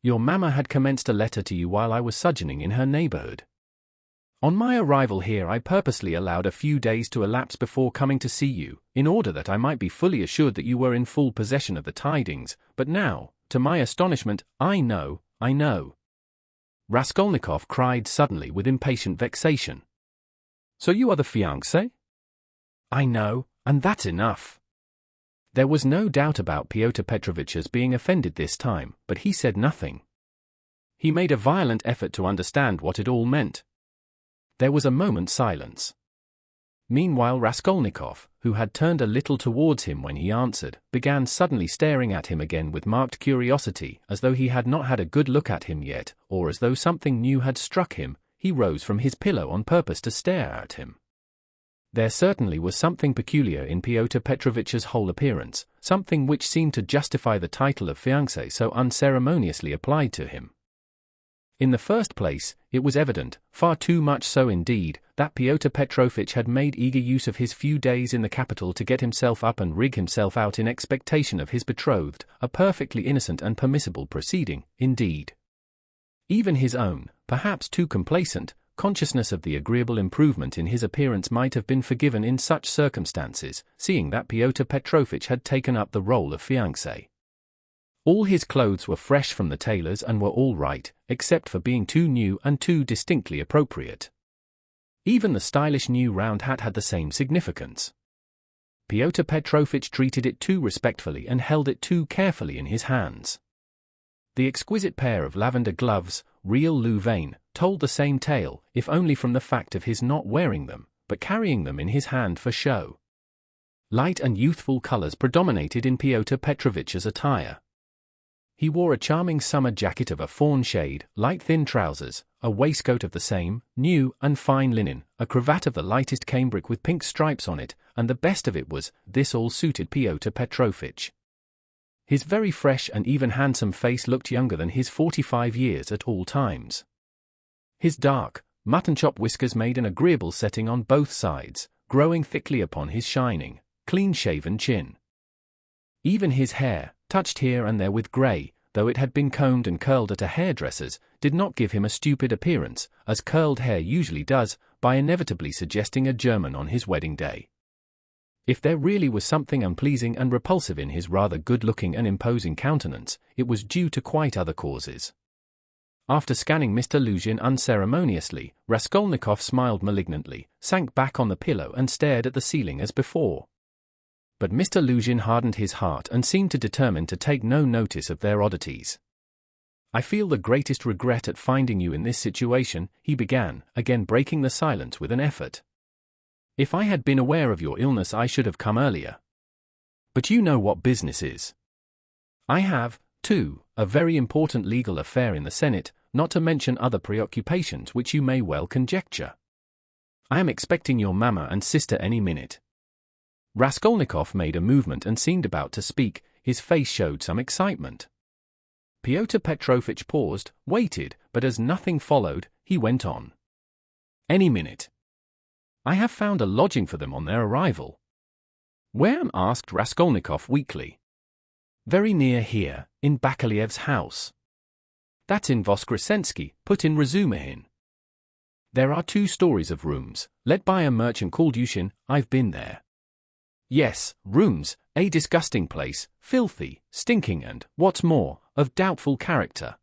A: "Your mamma had commenced a letter to you while I was sojourning in her neighborhood. On my arrival here I purposely allowed a few days to elapse before coming to see you, in order that I might be fully assured that you were in full possession of the tidings, but now, to my astonishment, I know. Raskolnikov cried suddenly with impatient vexation. "So you are the fiancé?" I know, and that's enough. There was no doubt about Pyotr Petrovich's being offended this time, but he said nothing. He made a violent effort to understand what it all meant. There was a moment's silence. Meanwhile Raskolnikov, who had turned a little towards him when he answered, began suddenly staring at him again with marked curiosity, as though he had not had a good look at him yet, or as though something new had struck him. He rose from his pillow on purpose to stare at him. There certainly was something peculiar in Pyotr Petrovich's whole appearance, something which seemed to justify the title of fiancé so unceremoniously applied to him. In the first place, it was evident, far too much so indeed, that Pyotr Petrovich had made eager use of his few days in the capital to get himself up and rig himself out in expectation of his betrothed, a perfectly innocent and permissible proceeding, indeed. Even his own, perhaps too complacent, consciousness of the agreeable improvement in his appearance might have been forgiven in such circumstances, seeing that Pyotr Petrovich had taken up the role of fiancé. All his clothes were fresh from the tailor's and were all right, except for being too new and too distinctly appropriate. Even the stylish new round hat had the same significance. Pyotr Petrovich treated it too respectfully and held it too carefully in his hands. The exquisite pair of lavender gloves, real Louvain, told the same tale, if only from the fact of his not wearing them, but carrying them in his hand for show. Light and youthful colors predominated in Pyotr Petrovich's attire. He wore a charming summer jacket of a fawn shade, light thin trousers, a waistcoat of the same, new and fine linen, a cravat of the lightest cambric with pink stripes on it, and the best of it was, this all suited Pyotr Petrovich. His very fresh and even handsome face looked younger than his 45 years at all times. His dark, mutton-chop whiskers made an agreeable setting on both sides, growing thickly upon his shining, clean-shaven chin. Even his hair, touched here and there with grey, though it had been combed and curled at a hairdresser's, did not give him a stupid appearance, as curled hair usually does, by inevitably suggesting a German on his wedding day. If there really was something unpleasing and repulsive in his rather good-looking and imposing countenance, it was due to quite other causes. After scanning Mr. Luzhin unceremoniously, Raskolnikov smiled malignantly, sank back on the pillow and stared at the ceiling as before. But Mr. Luzhin hardened his heart and seemed to determine to take no notice of their oddities. "I feel the greatest regret at finding you in this situation," he began, again breaking the silence with an effort. "If I had been aware of your illness I should have come earlier. But you know what business is. I have, too, a very important legal affair in the Senate, not to mention other preoccupations which you may well conjecture. I am expecting your mamma and sister any minute." Raskolnikov made a movement and seemed about to speak. His face showed some excitement. Pyotr Petrovich paused, waited, but as nothing followed, he went on. "Any minute. I have found a lodging for them on their arrival." "Where?" asked Raskolnikov weakly. "Very near here, in Bakaliev's house." "That's in Voskresensky," put in Razumihin. "There are 2 stories of rooms, let by a merchant called Yushin. I've been there." "Yes, rooms, a disgusting place, filthy, stinking and, what's more, of doubtful character.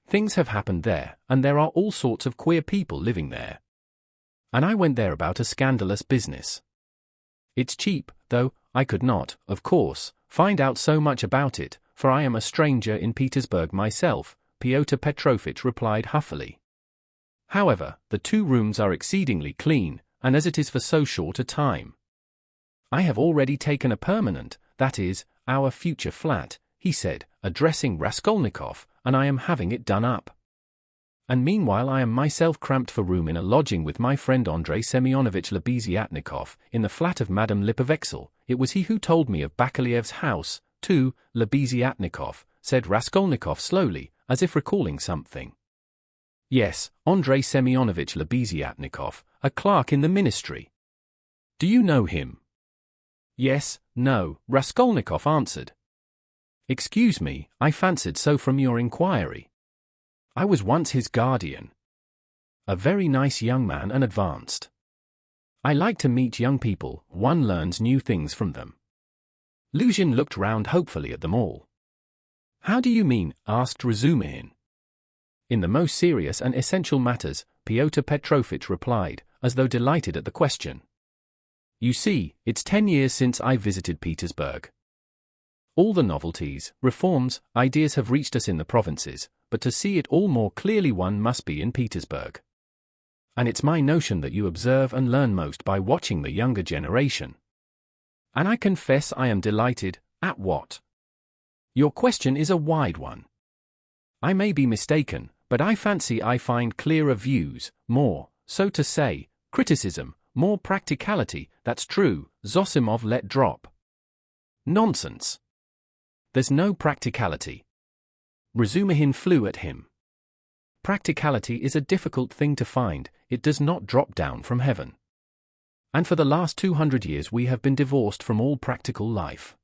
A: Things have happened there, and there are all sorts of queer people living there. And I went there about a scandalous business. It's cheap, though I could not, of course, find out so much about it, for I am a stranger in Petersburg myself," Pyotr Petrovich replied huffily. "However, the 2 rooms are exceedingly clean, and as it is for so short a time. I have already taken a permanent, that is, our future flat," he said, addressing Raskolnikov, "and I am having it done up. And meanwhile I am myself cramped for room in a lodging with my friend Andrei Semyonovich Lebeziatnikov, in the flat of Madame Lipovexel. It was he who told me of Bakaliev's house, too." "Lebeziatnikov," said Raskolnikov slowly, as if recalling something. "Yes, Andrei Semyonovich Lebeziatnikov, a clerk in the ministry." "Do you know him?" "Yes, no," Raskolnikov answered. "Excuse me, I fancied so from your inquiry. I was once his guardian. A very nice young man and advanced. I like to meet young people, one learns new things from them." Luzhin looked round hopefully at them all. "How do you mean?" asked Razumihin. "In the most serious and essential matters," Pyotr Petrovich replied, as though delighted at the question. You see, it's 10 years since I visited Petersburg. All the novelties, reforms, ideas have reached us in the provinces, but to see it all more clearly one must be in Petersburg. And it's my notion that you observe and learn most by watching the younger generation. And I confess I am delighted at what? Your question is a wide one. I may be mistaken, but I fancy I find clearer views, more, so to say, criticism, more practicality. That's true, Zosimov let drop. Nonsense. There's no practicality. Razumihin flew at him. Practicality is a difficult thing to find, it does not drop down from heaven. And for the last 200 years we have been divorced from all practical life.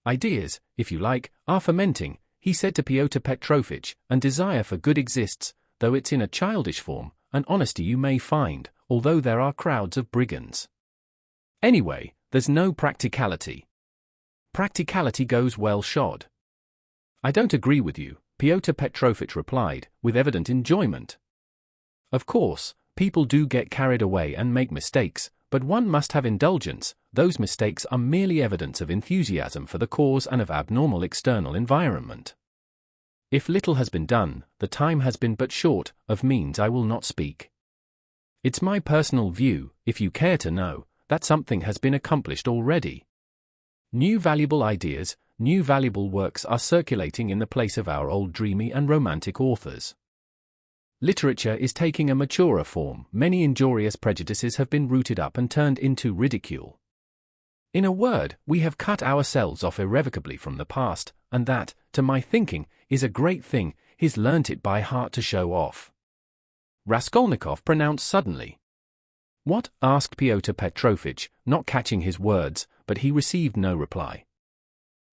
A: Ideas, if you like, are fermenting, he said to Pyotr Petrovich, and desire for good exists, though it's in a childish form, and honesty you may find, although there are crowds of brigands. Anyway, there's no practicality. Practicality goes well shod. I don't agree with you, Pyotr Petrovich replied, with evident enjoyment. Of course, people do get carried away and make mistakes, but one must have indulgence. Those mistakes are merely evidence of enthusiasm for the cause and of abnormal external environment. If little has been done, the time has been but short, of means I will not speak. It's my personal view, if you care to know, that something has been accomplished already. New valuable ideas, new valuable works are circulating in the place of our old dreamy and romantic authors. Literature is taking a maturer form, many injurious prejudices have been rooted up and turned into ridicule. In a word, we have cut ourselves off irrevocably from the past, and that, to my thinking, is a great thing. He's learnt it by heart to show off. Raskolnikov pronounced suddenly. What? Asked Pyotr Petrovich, not catching his words, but he received no reply.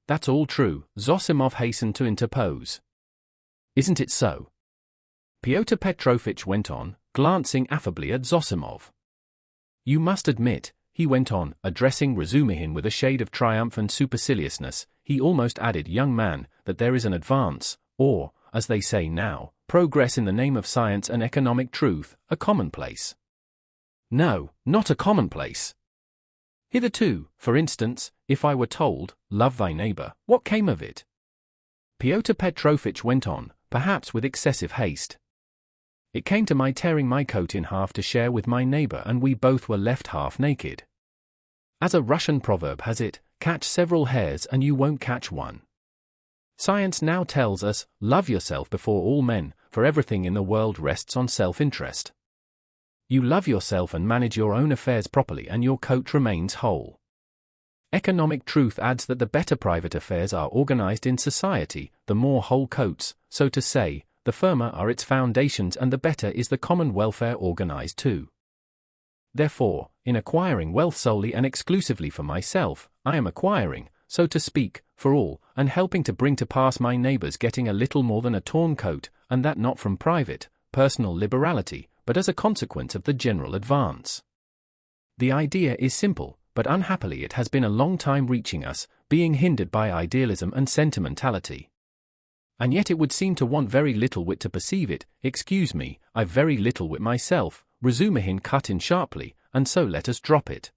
A: That's all true, Zosimov hastened to interpose. Isn't it so? Pyotr Petrovich went on, glancing affably at Zosimov. You must admit, he went on, addressing Razumihin with a shade of triumph and superciliousness, he almost added, young man, that there is an advance, or, as they say now, progress in the name of science and economic truth, a commonplace. No, not a commonplace. Hitherto, for instance, if I were told, love thy neighbor, what came of it? Pyotr Petrovich went on, perhaps with excessive haste. It came to my tearing my coat in half to share with my neighbor, and we both were left half naked. As a Russian proverb has it, catch several hares and you won't catch one. Science now tells us, love yourself before all men, for everything in the world rests on self-interest. You love yourself and manage your own affairs properly and your coat remains whole. Economic truth adds that the better private affairs are organized in society, the more whole coats, so to say, the firmer are its foundations and the better is the common welfare organized too. Therefore, in acquiring wealth solely and exclusively for myself, I am acquiring, so to speak, for all, and helping to bring to pass my neighbor's getting a little more than a torn coat, and that not from private, personal liberality, but as a consequence of the general advance. The idea is simple, but unhappily it has been a long time reaching us, being hindered by idealism and sentimentality. And yet it would seem to want very little wit to perceive it. Excuse me, I've very little wit myself, Razumihin cut in sharply, and so let us drop it.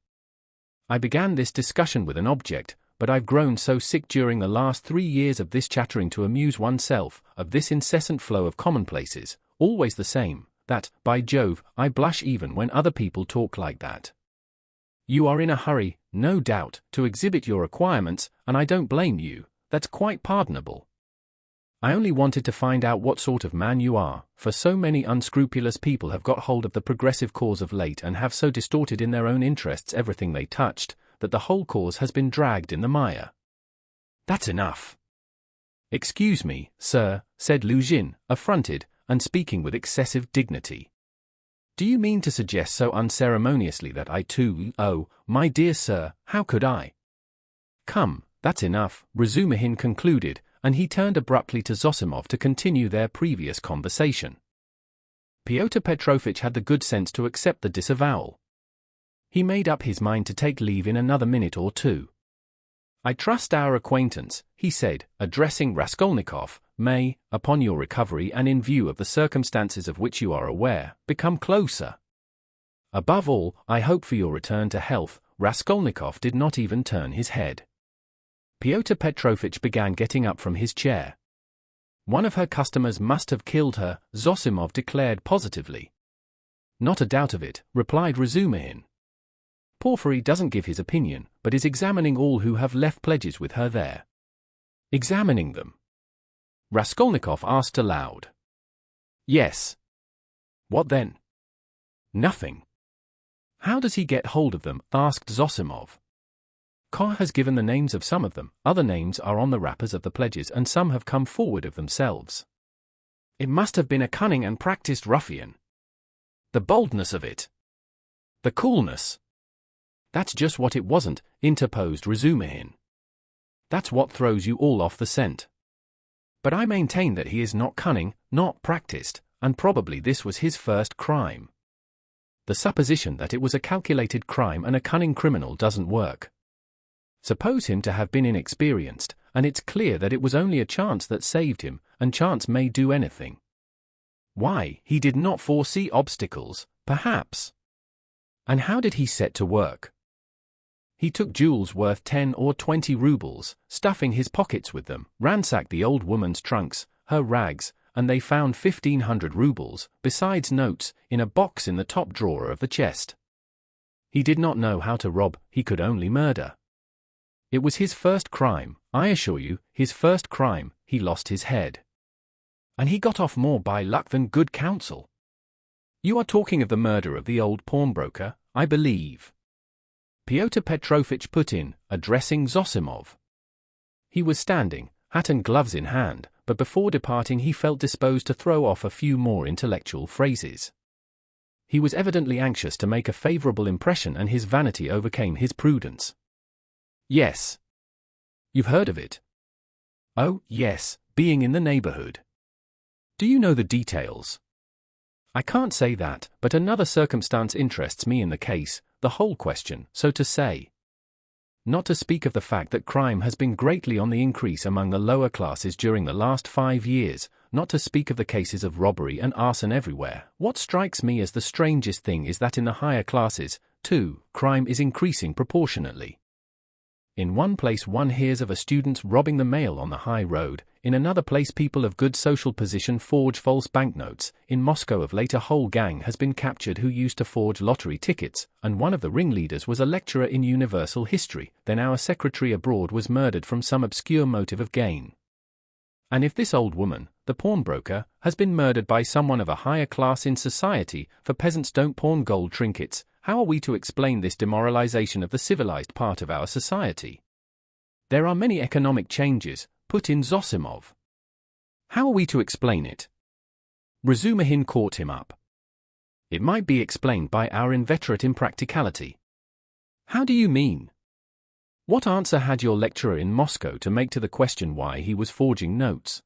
A: I began this discussion with an object, but I've grown so sick during the last 3 years of this chattering to amuse oneself, of this incessant flow of commonplaces, always the same, that, by Jove, I blush even when other people talk like that. You are in a hurry, no doubt, to exhibit your acquirements, and I don't blame you, that's quite pardonable. I only wanted to find out what sort of man you are, for so many unscrupulous people have got hold of the progressive cause of late and have so distorted in their own interests everything they touched, that the whole cause has been dragged in the mire. That's enough. Excuse me, sir, said Luzhin, affronted, and speaking with excessive dignity. Do you mean to suggest so unceremoniously that I too, oh, my dear sir, how could I? Come, that's enough, Razumihin concluded, and he turned abruptly to Zosimov to continue their previous conversation. Pyotr Petrovich had the good sense to accept the disavowal. He made up his mind to take leave in another minute or two. I trust our acquaintance, he said, addressing Raskolnikov, may, upon your recovery and in view of the circumstances of which you are aware, become closer. Above all, I hope for your return to health, Raskolnikov did not even turn his head. Pyotr Petrovich began getting up from his chair. One of her customers must have killed her, Zosimov declared positively. Not a doubt of it, replied Razumihin. Porfiry doesn't give his opinion, but is examining all who have left pledges with her there. Examining them? Raskolnikov asked aloud. Yes. What then? Nothing. How does he get hold of them? Asked Zosimov. Kor has given the names of some of them, other names are on the wrappers of the pledges and some have come forward of themselves. It must have been a cunning and practiced ruffian. The boldness of it. The coolness. That's just what it wasn't, interposed Razumihin. That's what throws you all off the scent. But I maintain that he is not cunning, not practiced, and probably this was his first crime. The supposition that it was a calculated crime and a cunning criminal doesn't work. Suppose him to have been inexperienced, and it's clear that it was only a chance that saved him, and chance may do anything. Why, he did not foresee obstacles, perhaps. And how did he set to work? He took jewels worth 10 or 20 rubles, stuffing his pockets with them, ransacked the old woman's trunks, her rags, and they found 1,500 rubles, besides notes, in a box in the top drawer of the chest. He did not know how to rob, he could only murder. It was his first crime, I assure you, his first crime, he lost his head. And he got off more by luck than good counsel. You are talking of the murder of the old pawnbroker, I believe. Pyotr Petrovich put in, addressing Zosimov. He was standing, hat and gloves in hand, but before departing he felt disposed to throw off a few more intellectual phrases. He was evidently anxious to make a favorable impression and his vanity overcame his prudence. Yes. You've heard of it? Oh, yes, being in the neighborhood. Do you know the details? I can't say that, but another circumstance interests me in the case, the whole question, so to say. Not to speak of the fact that crime has been greatly on the increase among the lower classes during the last 5 years, not to speak of the cases of robbery and arson everywhere, what strikes me as the strangest thing is that in the higher classes, too, crime is increasing proportionately. In one place one hears of a student robbing the mail on the high road, in another place people of good social position forge false banknotes, in Moscow of late a whole gang has been captured who used to forge lottery tickets, and one of the ringleaders was a lecturer in universal history, then our secretary abroad was murdered from some obscure motive of gain. And if this old woman, the pawnbroker, has been murdered by someone of a higher class in society, for peasants don't pawn gold trinkets, how are we to explain this demoralization of the civilized part of our society? There are many economic changes, put in Zosimov. How are we to explain it? Razumihin caught him up. It might be explained by our inveterate impracticality. How do you mean? What answer had your lecturer in Moscow to make to the question why he was forging notes?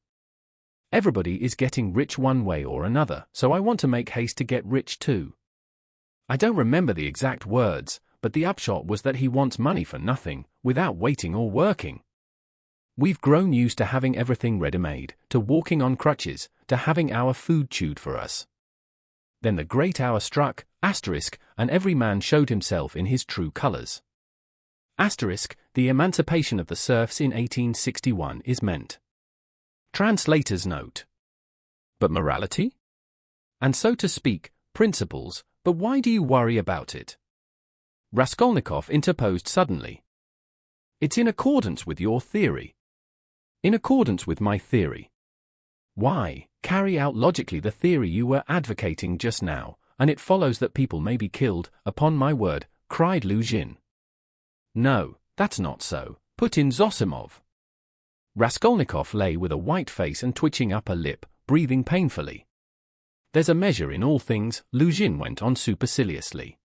A: Everybody is getting rich one way or another, so I want to make haste to get rich too. I don't remember the exact words, but the upshot was that he wants money for nothing, without waiting or working. We've grown used to having everything ready-made, to walking on crutches, to having our food chewed for us. Then the great hour struck, asterisk, and every man showed himself in his true colors. Asterisk, the emancipation of the serfs in 1861 is meant. Translator's note. But morality? And so to speak, principles, but why do you worry about it? Raskolnikov interposed suddenly. It's in accordance with your theory. In accordance with my theory. Why, carry out logically the theory you were advocating just now, and it follows that people may be killed, upon my word, cried Luzhin. No, that's not so, put in Zosimov. Raskolnikov lay with a white face and twitching upper lip, breathing painfully. There's a measure in all things, Luzhin went on superciliously.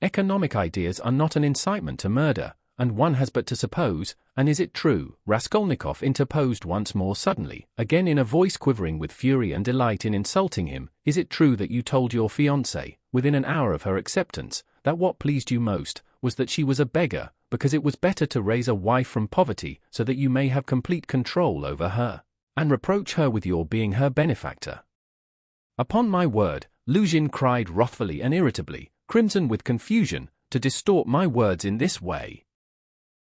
A: Economic ideas are not an incitement to murder, and one has but to suppose, and is it true? Raskolnikov interposed once more suddenly, again in a voice quivering with fury and delight in insulting him, is it true that you told your fiancée, within an hour of her acceptance, that what pleased you most was that she was a beggar, because it was better to raise a wife from poverty so that you may have complete control over her, and reproach her with your being her benefactor? Upon my word, Luzhin cried wrathfully and irritably, crimson with confusion, to distort my words in this way.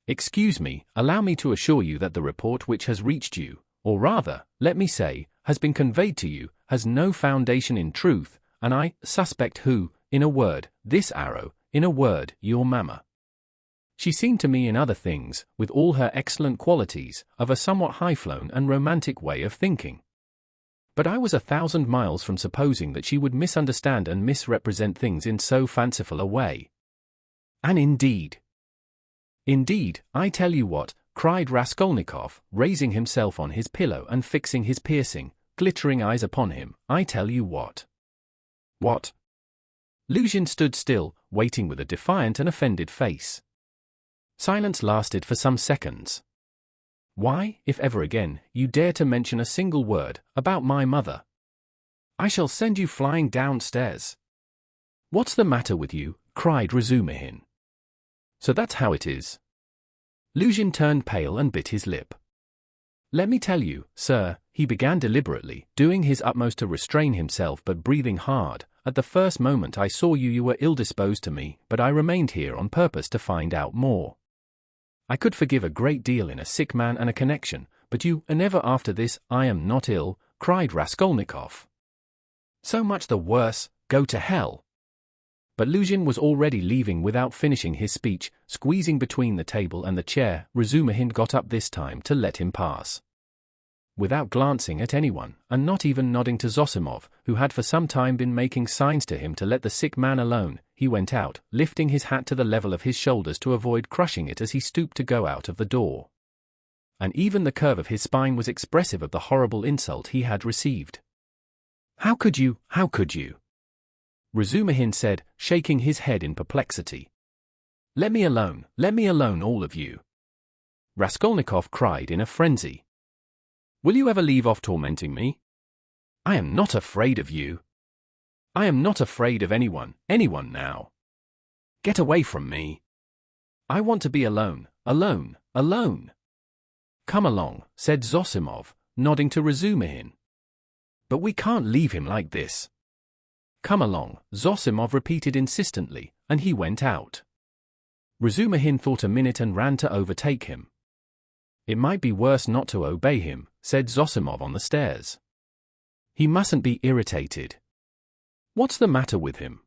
A: Excuse me, allow me to assure you that the report which has reached you, or rather, let me say, has been conveyed to you, has no foundation in truth, and I suspect who, in a word, this arrow, in a word, your mamma. She seemed to me in other things, with all her excellent qualities, of a somewhat high-flown and romantic way of thinking. But I was 1,000 miles from supposing that she would misunderstand and misrepresent things in so fanciful a way. And indeed, I tell you what, cried Raskolnikov, raising himself on his pillow and fixing his piercing, glittering eyes upon him, I tell you what. What? Luzhin stood still, waiting with a defiant and offended face. Silence lasted for some seconds. Why, if ever again, you dare to mention a single word about my mother, I shall send you flying downstairs. What's the matter with you? Cried Razumihin. So that's how it is. Luzhin turned pale and bit his lip. Let me tell you, sir, he began deliberately, doing his utmost to restrain himself but breathing hard, at the first moment I saw you you were ill-disposed to me, but I remained here on purpose to find out more. I could forgive a great deal in a sick man and a connection, but you, and never after this, I am not ill, cried Raskolnikov. So much the worse, go to hell. But Luzhin was already leaving without finishing his speech, squeezing between the table and the chair. Razumihin got up this time to let him pass. Without glancing at anyone, and not even nodding to Zosimov, who had for some time been making signs to him to let the sick man alone, he went out, lifting his hat to the level of his shoulders to avoid crushing it as he stooped to go out of the door. And even the curve of his spine was expressive of the horrible insult he had received. How could you? How could you? Razumihin said, shaking his head in perplexity. Let me alone, all of you. Raskolnikov cried in a frenzy. Will you ever leave off tormenting me? I am not afraid of you. I am not afraid of anyone now. Get away from me. I want to be alone. Come along, said Zosimov, nodding to Razumihin. But we can't leave him like this. Come along, Zosimov repeated insistently, and he went out. Razumihin thought a minute and ran to overtake him. It might be worse not to obey him, said Zosimov on the stairs. He mustn't be irritated. What's the matter with him?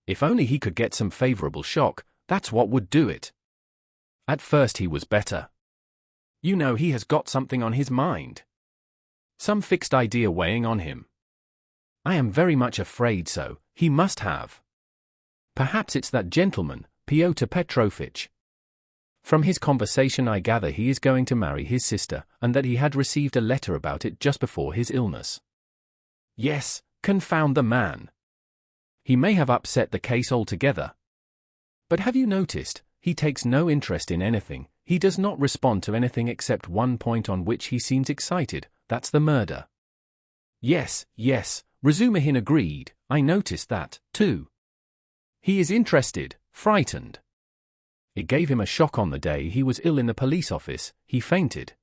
A: If only he could get some favorable shock, that's what would do it. At first he was better. You know he has got something on his mind. Some fixed idea weighing on him. I am very much afraid so, he must have. Perhaps it's that gentleman, Pyotr Petrovich. From his conversation I gather he is going to marry his sister, and that he had received a letter about it just before his illness. Yes, confound the man. He may have upset the case altogether. But have you noticed, he takes no interest in anything, he does not respond to anything except one point on which he seems excited, that's the murder. Yes, Razumihin agreed, I noticed that, too. He is interested, frightened. It gave him a shock on the day he was ill in the police office, he fainted.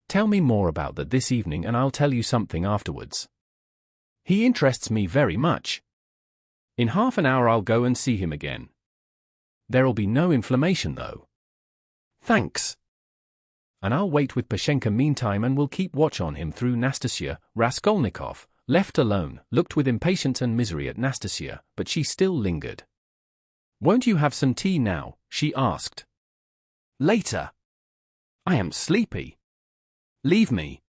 A: Tell me more about that this evening and I'll tell you something afterwards. He interests me very much. In half an hour I'll go and see him again. There'll be no inflammation though. Thanks. And I'll wait with Pashenka meantime and will keep watch on him through Nastasia. Raskolnikov, left alone, looked with impatience and misery at Nastasia, but she still lingered. Won't you have some tea now? She asked. Later. I am sleepy. Leave me.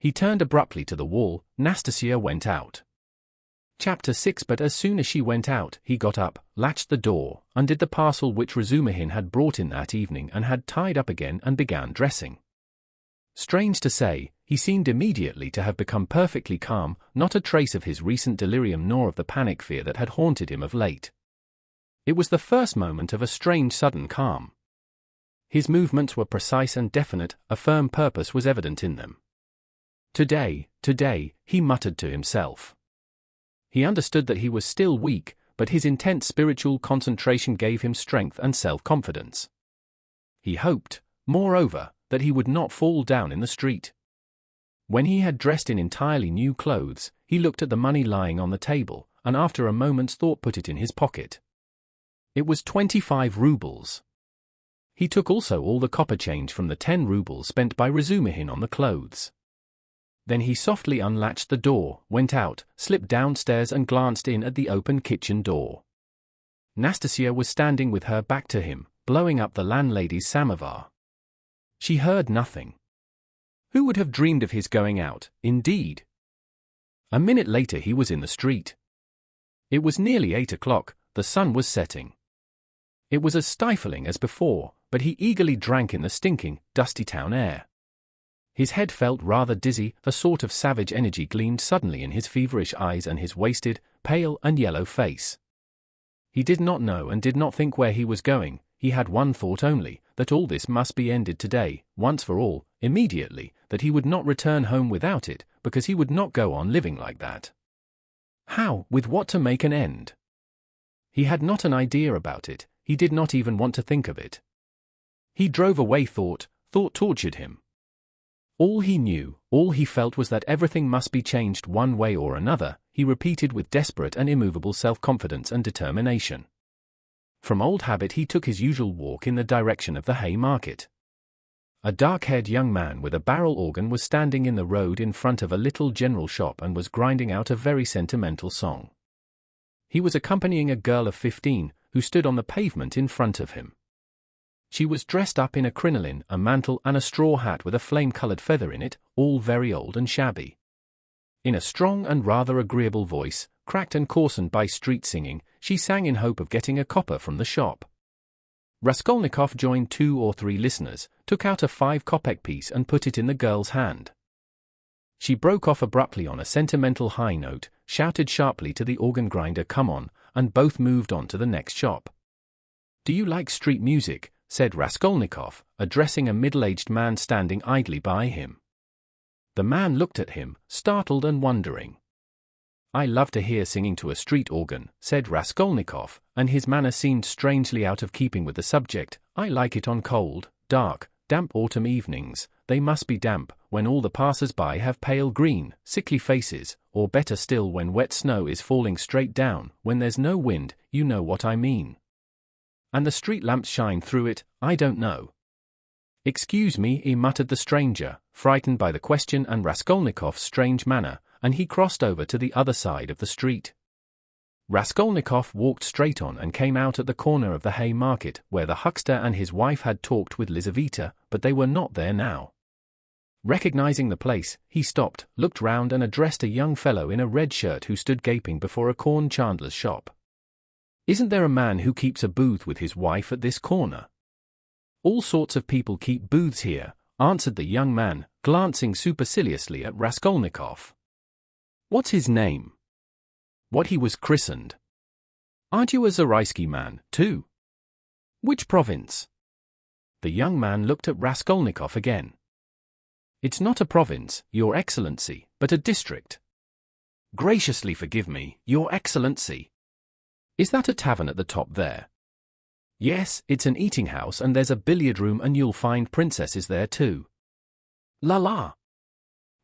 A: He turned abruptly to the wall. Nastasia went out. Chapter 6. But as soon as she went out, he got up, latched the door, undid the parcel which Razumihin had brought in that evening and had tied up again and began dressing. Strange to say, he seemed immediately to have become perfectly calm, not a trace of his recent delirium nor of the panic fear that had haunted him of late. It was the first moment of a strange sudden calm. His movements were precise and definite, a firm purpose was evident in them. Today, he muttered to himself. He understood that he was still weak, but his intense spiritual concentration gave him strength and self-confidence. He hoped, moreover, that he would not fall down in the street. When he had dressed in entirely new clothes, he looked at the money lying on the table, and after a moment's thought put it in his pocket. It was 25 rubles. He took also all the copper change from the 10 rubles spent by Razumihin on the clothes. Then he softly unlatched the door, went out, slipped downstairs and glanced in at the open kitchen door. Nastasia was standing with her back to him, blowing up the landlady's samovar. She heard nothing. Who would have dreamed of his going out, indeed? A minute later he was in the street. It was nearly 8 o'clock, the sun was setting. It was as stifling as before, but he eagerly drank in the stinking, dusty town air. His head felt rather dizzy, a sort of savage energy gleamed suddenly in his feverish eyes and his wasted, pale and yellow face. He did not know and did not think where he was going. He had one thought only, that all this must be ended today, once for all, immediately, that he would not return home without it, because he would not go on living like that. How, with what to make an end? He had not an idea about it, he did not even want to think of it. He drove away thought tortured him. All he knew, all he felt was that everything must be changed one way or another, he repeated with desperate and immovable self-confidence and determination. From old habit he took his usual walk in the direction of the Hay Market. A dark-haired young man with a barrel organ was standing in the road in front of a little general shop and was grinding out a very sentimental song. He was accompanying a girl of 15, who stood on the pavement in front of him. She was dressed up in a crinoline, a mantle and a straw hat with a flame-colored feather in it, all very old and shabby. In a strong and rather agreeable voice, cracked and coarsened by street singing, she sang in hope of getting a copper from the shop. Raskolnikov joined 2 or 3 listeners, took out a 5-kopeck piece and put it in the girl's hand. She broke off abruptly on a sentimental high note, shouted sharply to the organ grinder, "Come on," and both moved on to the next shop. "Do you like street music?" said Raskolnikov, addressing a middle-aged man standing idly by him. The man looked at him, startled and wondering. "I love to hear singing to a street organ," said Raskolnikov, and his manner seemed strangely out of keeping with the subject. "I like it on cold, dark, damp autumn evenings. They must be damp, when all the passers-by have pale green, sickly faces, or better still when wet snow is falling straight down, when there's no wind, you know what I mean. And the street lamps shine through it, I don't know." "Excuse me," muttered the stranger, frightened by the question and Raskolnikov's strange manner, and he crossed over to the other side of the street. Raskolnikov walked straight on and came out at the corner of the Hay Market, where the huckster and his wife had talked with Lizaveta, but they were not there now. Recognizing the place, he stopped, looked round and addressed a young fellow in a red shirt who stood gaping before a corn chandler's shop. "Isn't there a man who keeps a booth with his wife at this corner?" "All sorts of people keep booths here," answered the young man, glancing superciliously at Raskolnikov. "What's his name?" "What he was christened." "Aren't you a Zaraisky man, too?" "Which province?" The young man looked at Raskolnikov again. "It's not a province, Your Excellency, but a district." "Graciously forgive me, Your Excellency." "Is that a tavern at the top there?" "Yes, it's an eating house and there's a billiard room and you'll find princesses there too." "La la!"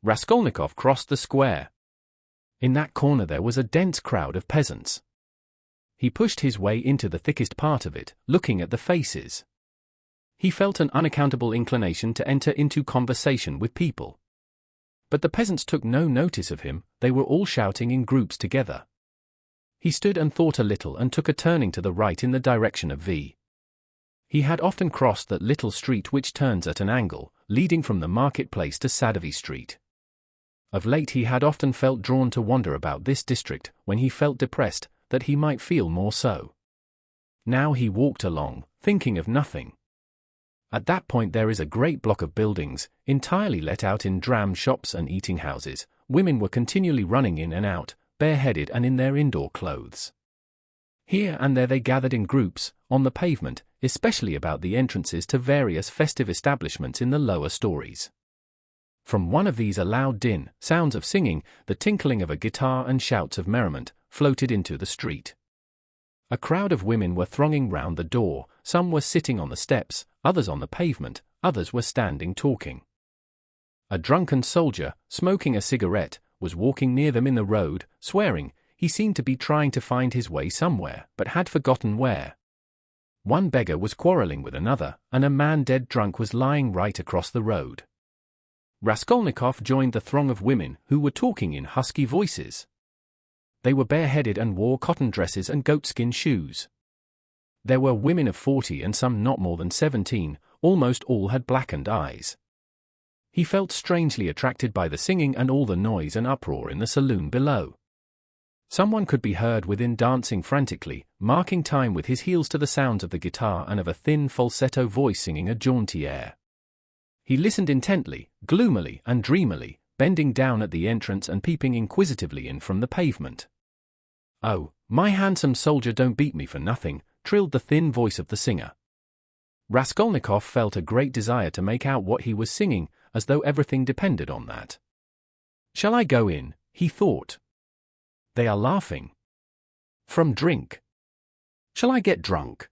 A: Raskolnikov crossed the square. In that corner there was a dense crowd of peasants. He pushed his way into the thickest part of it, looking at the faces. He felt an unaccountable inclination to enter into conversation with people. But the peasants took no notice of him, they were all shouting in groups together. He stood and thought a little and took a turning to the right in the direction of V. He had often crossed that little street which turns at an angle, leading from the marketplace to Sadovy Street. Of late he had often felt drawn to wander about this district, when he felt depressed, that he might feel more so. Now he walked along, thinking of nothing. At that point there is a great block of buildings, entirely let out in dram shops and eating houses. Women were continually running in and out, bareheaded and in their indoor clothes. Here and there they gathered in groups, on the pavement, especially about the entrances to various festive establishments in the lower stories. From one of these a loud din, sounds of singing, the tinkling of a guitar and shouts of merriment, floated into the street. A crowd of women were thronging round the door, some were sitting on the steps, others on the pavement, others were standing talking. A drunken soldier, smoking a cigarette, was walking near them in the road, swearing. He seemed to be trying to find his way somewhere, but had forgotten where. One beggar was quarreling with another, and a man dead drunk was lying right across the road. Raskolnikov joined the throng of women who were talking in husky voices. They were bareheaded and wore cotton dresses and goatskin shoes. There were women of 40 and some not more than 17, almost all had blackened eyes. He felt strangely attracted by the singing and all the noise and uproar in the saloon below. Someone could be heard within dancing frantically, marking time with his heels to the sounds of the guitar and of a thin falsetto voice singing a jaunty air. He listened intently, gloomily and dreamily, bending down at the entrance and peeping inquisitively in from the pavement. "Oh, my handsome soldier, don't beat me for nothing," trilled the thin voice of the singer. Raskolnikov felt a great desire to make out what he was singing, as though everything depended on that. "Shall I go in?" he thought. "They are laughing. From drink. Shall I get drunk?"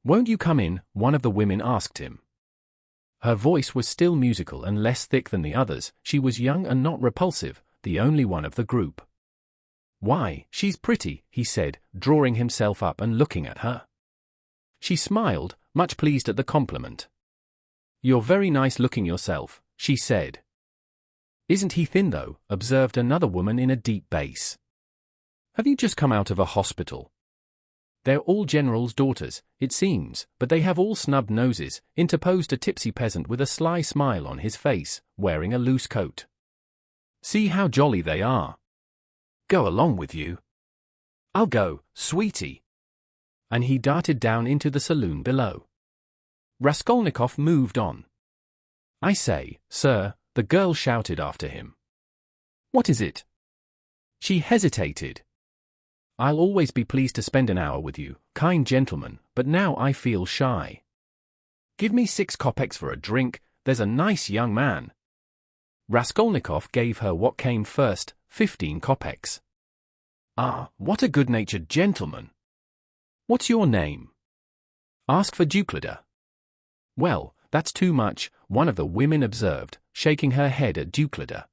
A: "Won't you come in?" one of the women asked him. Her voice was still musical and less thick than the others. She was young and not repulsive, the only one of the group. "Why, she's pretty," he said, drawing himself up and looking at her. She smiled, much pleased at the compliment. "You're very nice looking yourself," she said. "Isn't he thin though?" observed another woman in a deep bass. "Have you just come out of a hospital?" "They're all generals' daughters, it seems, but they have all snub noses," interposed a tipsy peasant with a sly smile on his face, wearing a loose coat. "See how jolly they are. Go along with you." "I'll go, sweetie." And he darted down into the saloon below. Raskolnikov moved on. "I say, sir," the girl shouted after him. "What is it?" She hesitated. "I'll always be pleased to spend an hour with you, kind gentleman, but now I feel shy. Give me 6 kopecks for a drink, there's a nice young man." Raskolnikov gave her what came first, 15 kopecks. "Ah, what a good-natured gentleman. What's your name?" "Ask for Duklida." "Well, that's too much," one of the women observed, shaking her head at Duklida.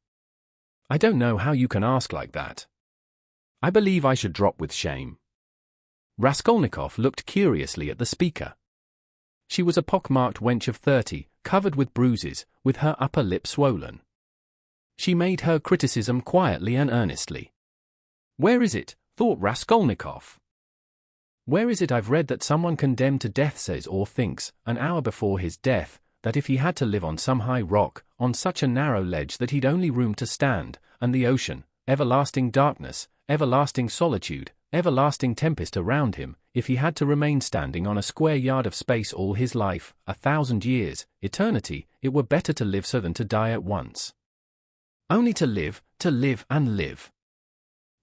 A: "I don't know how you can ask like that. I believe I should drop with shame." Raskolnikov looked curiously at the speaker. She was a pock-marked wench of 30, covered with bruises, with her upper lip swollen. She made her criticism quietly and earnestly. "Where is it?" thought Raskolnikov. "Where is it I've read that someone condemned to death says or thinks, an hour before his death, that if he had to live on some high rock, on such a narrow ledge that he'd only room to stand, and the ocean, everlasting darkness, everlasting solitude, everlasting tempest around him, if he had to remain standing on a square yard of space all his life, 1,000 years, eternity, it were better to live so than to die at once. Only to live and live.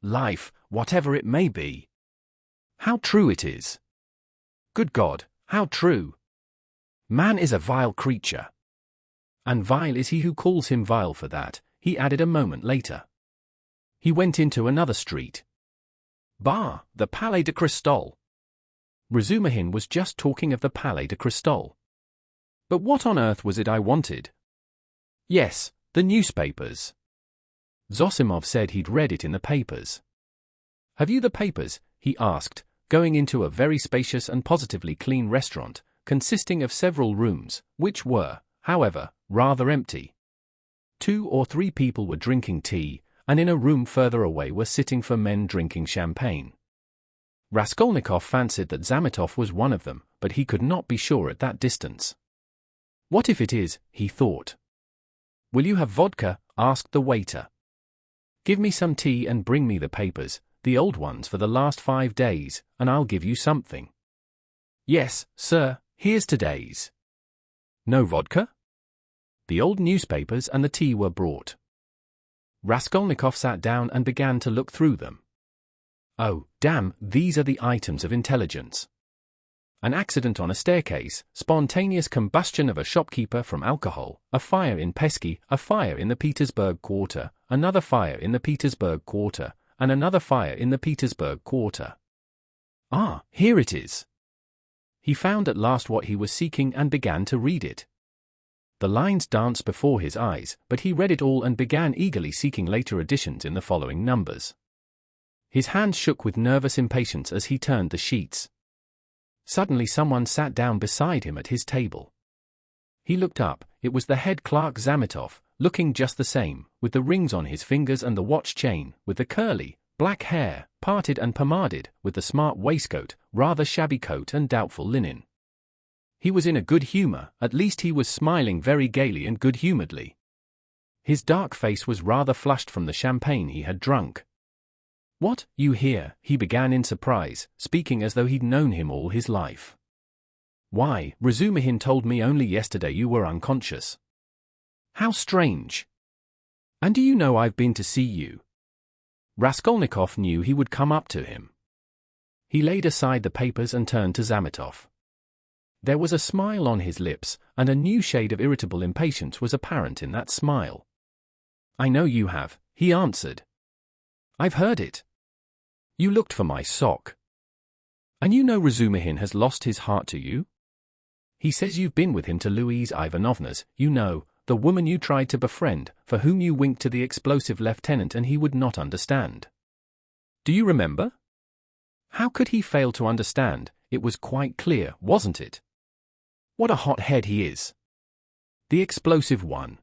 A: Life, whatever it may be. How true it is. Good God, how true. Man is a vile creature. And vile is he who calls him vile for that," he added a moment later. He went into another street. "Bah, the Palais de Cristal." Razumihin was just talking of the Palais de Cristal. "But what on earth was it I wanted?" "Yes, the newspapers." Zosimov said he'd read it in the papers. "Have you the papers?" he asked, going into a very spacious and positively clean restaurant, consisting of several rooms, which were, however, rather empty. 2 or 3 people were drinking tea, and in a room further away were sitting 4 men drinking champagne. Raskolnikov fancied that Zametov was one of them, but he could not be sure at that distance. "What if it is?" he thought. "Will you have vodka?" asked the waiter. "Give me some tea and bring me the papers, the old ones for the last 5 days, and I'll give you something." "Yes, sir, here's today's." "No vodka?" The old newspapers and the tea were brought. Raskolnikov sat down and began to look through them. "Oh, damn, these are the items of intelligence. An accident on a staircase, spontaneous combustion of a shopkeeper from alcohol, a fire in Pesky, a fire in the Petersburg Quarter, another fire in the Petersburg Quarter, and another fire in the Petersburg Quarter. Ah, here it is." He found at last what he was seeking and began to read it. The lines danced before his eyes, but he read it all and began eagerly seeking later editions in the following numbers. His hands shook with nervous impatience as he turned the sheets. Suddenly someone sat down beside him at his table. He looked up. It was the head clerk Zametov, looking just the same, with the rings on his fingers and the watch chain, with the curly, black hair, parted and pomaded, with the smart waistcoat, rather shabby coat and doubtful linen. He was in a good humor, at least he was smiling very gaily and good-humoredly. His dark face was rather flushed from the champagne he had drunk. "What, you here?" he began in surprise, speaking as though he'd known him all his life. "Why, Razumihin told me only yesterday you were unconscious." "How strange! And do you know I've been to see you?" Raskolnikov knew he would come up to him. He laid aside the papers and turned to Zametov. There was a smile on his lips, and a new shade of irritable impatience was apparent in that smile. "I know you have," he answered. "I've heard it. You looked for my sock. And you know Razumihin has lost his heart to you? He says you've been with him to Louise Ivanovna's, you know, the woman you tried to befriend, for whom you winked to the explosive lieutenant and he would not understand. Do you remember? How could he fail to understand? It was quite clear, wasn't it? What a hot head he is. The explosive one.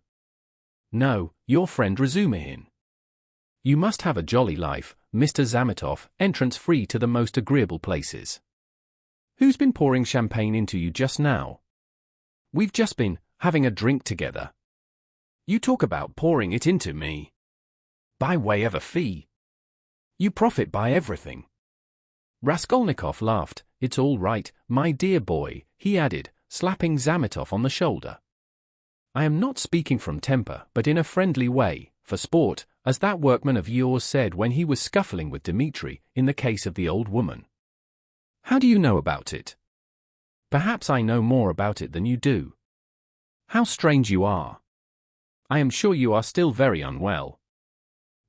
A: No, your friend Razumihin. You must have a jolly life, Mr. Zametov, entrance free to the most agreeable places. Who's been pouring champagne into you just now? We've just been having a drink together. You talk about pouring it into me. By way of a fee. You profit by everything. Raskolnikov laughed. It's all right, my dear boy, he added, slapping Zametov on the shoulder. I am not speaking from temper, but in a friendly way, for sport, as that workman of yours said when he was scuffling with Dmitri, in the case of the old woman. How do you know about it? Perhaps I know more about it than you do. How strange you are. I am sure you are still very unwell.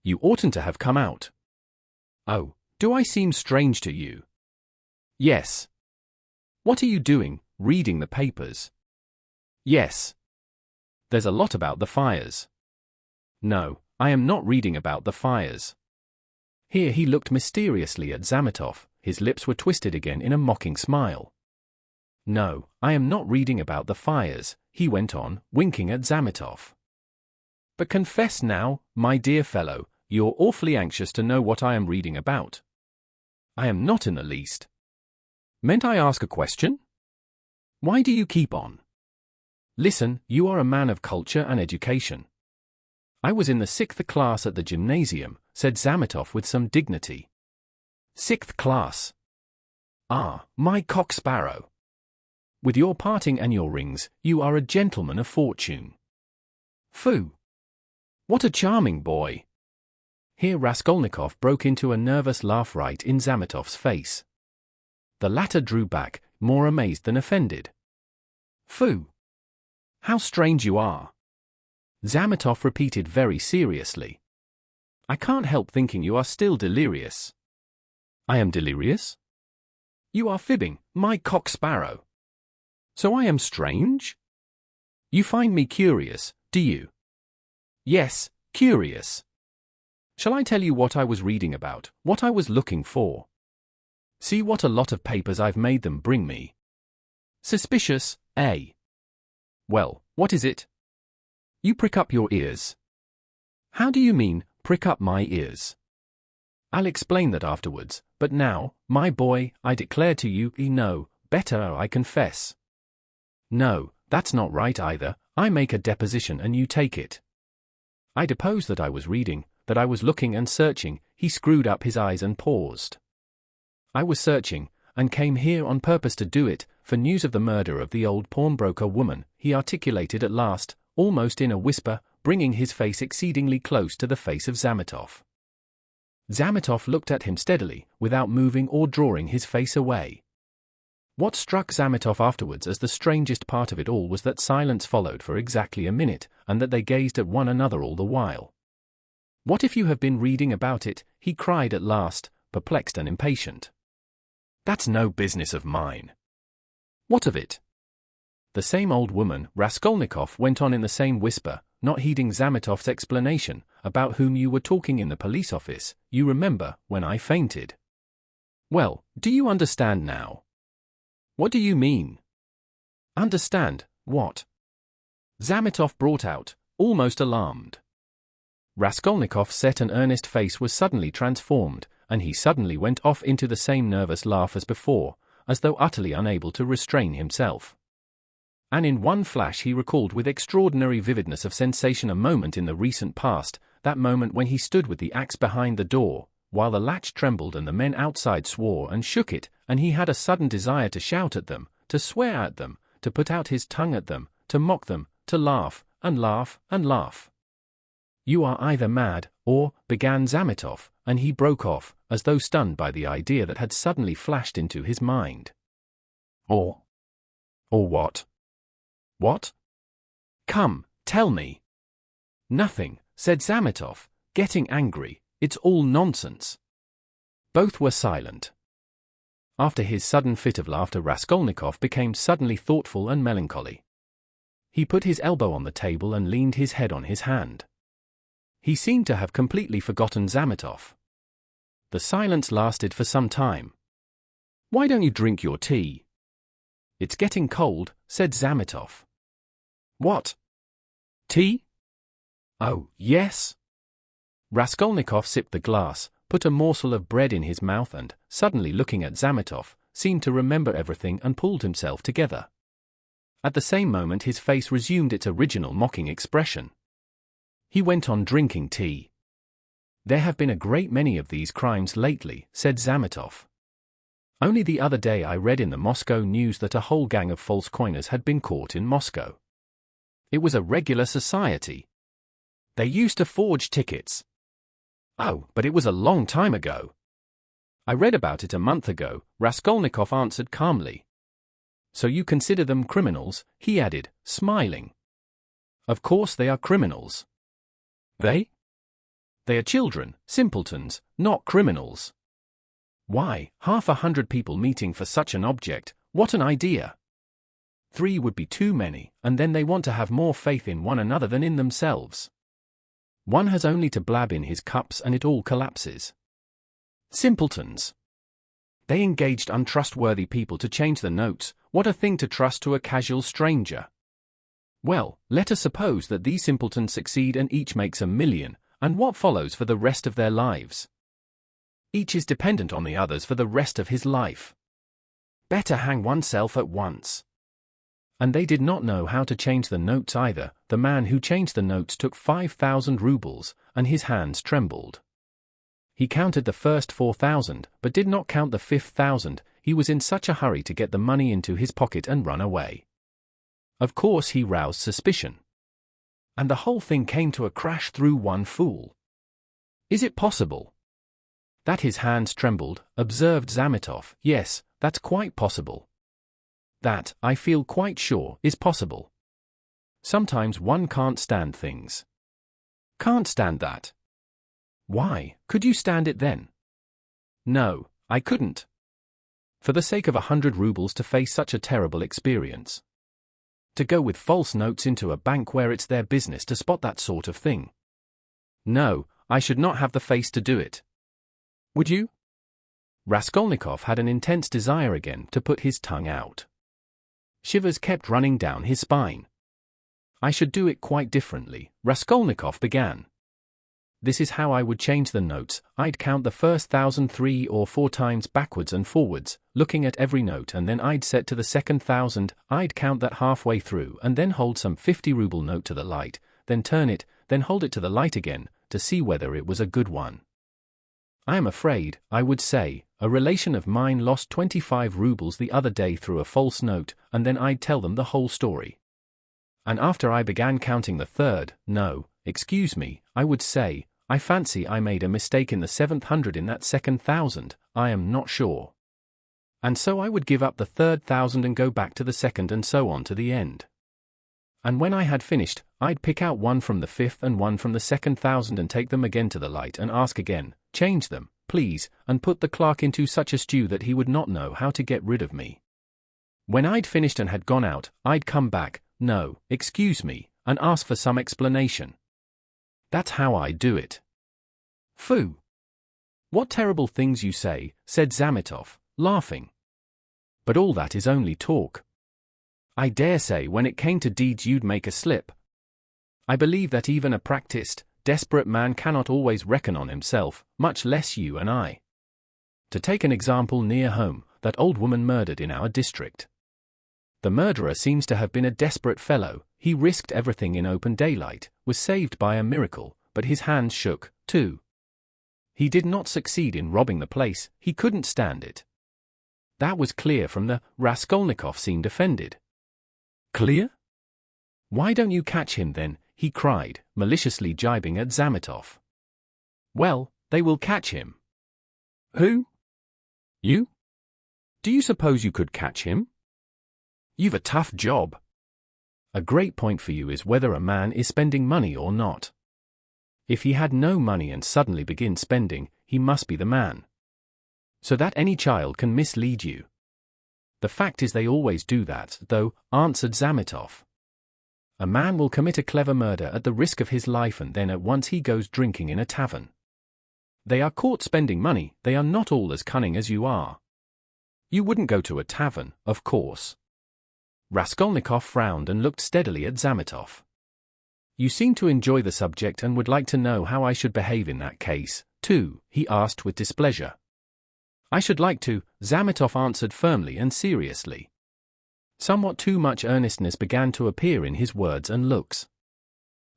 A: You oughtn't to have come out. Oh, do I seem strange to you? Yes. What are you doing, reading the papers? Yes. There's a lot about the fires. No, I am not reading about the fires. Here he looked mysteriously at Zametov, his lips were twisted again in a mocking smile. No, I am not reading about the fires, he went on, winking at Zametov. But confess now, my dear fellow, you're awfully anxious to know what I am reading about. I am not in the least. Mayn't I ask a question? Why do you keep on? Listen, you are a man of culture and education. I was in the 6th class at the gymnasium, said Zametov with some dignity. 6th class. Ah, my cock sparrow. With your parting and your rings, you are a gentleman of fortune. Phoo! What a charming boy! Here Raskolnikov broke into a nervous laugh right in Zametov's face. The latter drew back, more amazed than offended. Phoo! How strange you are! Zametov repeated very seriously. I can't help thinking you are still delirious. I am delirious? You are fibbing, my cock sparrow. So I am strange? You find me curious, do you? Yes, curious. Shall I tell you what I was reading about, what I was looking for? See what a lot of papers I've made them bring me. Suspicious, eh? Well, what is it? You prick up your ears. How do you mean, prick up my ears? I'll explain that afterwards, but now, my boy, I declare to you, no, better I confess. No, that's not right either, I make a deposition and you take it. I depose that I was reading, that I was looking and searching, he screwed up his eyes and paused. I was searching, and came here on purpose to do it, for news of the murder of the old pawnbroker woman, he articulated at last, almost in a whisper, bringing his face exceedingly close to the face of Zametov. Zametov looked at him steadily, without moving or drawing his face away. What struck Zametov afterwards as the strangest part of it all was that silence followed for exactly a minute, and that they gazed at one another all the while. What if you have been reading about it? He cried at last, perplexed and impatient. That's no business of mine. What of it? The same old woman, Raskolnikov went on in the same whisper, not heeding Zametov's explanation, about whom you were talking in the police office, you remember, when I fainted. Well, do you understand now? What do you mean? Understand, what? Zametov brought out, almost alarmed. Raskolnikov's set and earnest face was suddenly transformed, and he suddenly went off into the same nervous laugh as before, as though utterly unable to restrain himself. And in one flash he recalled with extraordinary vividness of sensation a moment in the recent past, that moment when he stood with the axe behind the door, while the latch trembled and the men outside swore and shook it, and he had a sudden desire to shout at them, to swear at them, to put out his tongue at them, to mock them, to laugh, and laugh, and laugh. "You are either mad, or," began Zametov, and he broke off, as though stunned by the idea that had suddenly flashed into his mind. Or what? What? Come, tell me. Nothing, said Zametov, getting angry, it's all nonsense. Both were silent. After his sudden fit of laughter, Raskolnikov became suddenly thoughtful and melancholy. He put his elbow on the table and leaned his head on his hand. He seemed to have completely forgotten Zametov. The silence lasted for some time. "Why don't you drink your tea?" "It's getting cold," said Zametov. "What? Tea? Oh, yes." Raskolnikov sipped the glass, put a morsel of bread in his mouth and, suddenly looking at Zametov, seemed to remember everything and pulled himself together. At the same moment his face resumed its original mocking expression. He went on drinking tea. "There have been a great many of these crimes lately," said Zametov. "Only the other day I read in the Moscow news that a whole gang of false coiners had been caught in Moscow. It was a regular society. They used to forge tickets. Oh, but it was a long time ago." "I read about it a month ago," Raskolnikov answered calmly. "So you consider them criminals?" he added, smiling. "Of course they are criminals." "They? They are children, simpletons, not criminals." "Why, 100 people meeting for such an object, what an idea! 3 would be too many, and then they want to have more faith in one another than in themselves. One has only to blab in his cups and it all collapses. Simpletons! They engaged untrustworthy people to change the notes. What a thing to trust to a casual stranger! Well, let us suppose that these simpletons succeed and each makes $1 million, and what follows for the rest of their lives? Each is dependent on the others for the rest of his life. Better hang oneself at once. And they did not know how to change the notes either. The man who changed the notes took 5,000 rubles, and his hands trembled. He counted the first 4,000, but did not count the 5,000. He was in such a hurry to get the money into his pocket and run away. Of course he roused suspicion. And the whole thing came to a crash through one fool. Is it possible? That his hands trembled, observed Zametov. Yes, that's quite possible. That, I feel quite sure, is possible. Sometimes one can't stand things. Can't stand that. Why, could you stand it then? No, I couldn't. For the sake of 100 rubles to face such a terrible experience. To go with false notes into a bank where it's their business to spot that sort of thing. No, I should not have the face to do it. Would you? Raskolnikov had an intense desire again to put his tongue out. Shivers kept running down his spine. I should do it quite differently, Raskolnikov began. This is how I would change the notes. I'd count the first 1,000 3 or 4 times backwards and forwards, looking at every note, and then I'd set to the second 1,000, I'd count that halfway through and then hold some 50-ruble note to the light, then turn it, then hold it to the light again, to see whether it was a good one. I am afraid, I would say, a relation of mine lost 25 rubles the other day through a false note, and then I'd tell them the whole story. And after I began counting the third, no, excuse me, I would say, I fancy I made a mistake in the 700 in that second 1,000, I am not sure. And so I would give up the third 1,000 and go back to the second and so on to the end. And when I had finished, I'd pick out one from the fifth and one from the second 1,000 and take them again to the light and ask again, change them, please, and put the clerk into such a stew that he would not know how to get rid of me. When I'd finished and had gone out, I'd come back, no, excuse me, and ask for some explanation. That's how I do it. Phoo! What terrible things you say, said Zametov, laughing. But all that is only talk. I dare say when it came to deeds you'd make a slip. I believe that even a practiced, desperate man cannot always reckon on himself, much less you and I. To take an example near home, that old woman murdered in our district. The murderer seems to have been a desperate fellow. He risked everything in open daylight, was saved by a miracle, but his hands shook, too. He did not succeed in robbing the place, he couldn't stand it. That was clear from the Raskolnikov seemed offended. Clear? Why don't you catch him then? He cried, maliciously jibing at Zametov. Well, they will catch him. Who? You? Do you suppose you could catch him? You've a tough job. A great point for you is whether a man is spending money or not. If he had no money and suddenly begins spending, he must be the man. So that any child can mislead you. The fact is they always do that, though, answered Zametov. A man will commit a clever murder at the risk of his life and then at once he goes drinking in a tavern. They are caught spending money, they are not all as cunning as you are. You wouldn't go to a tavern, of course. Raskolnikov frowned and looked steadily at Zametov. You seem to enjoy the subject and would like to know how I should behave in that case, too, he asked with displeasure. I should like to, Zametov answered firmly and seriously. Somewhat too much earnestness began to appear in his words and looks.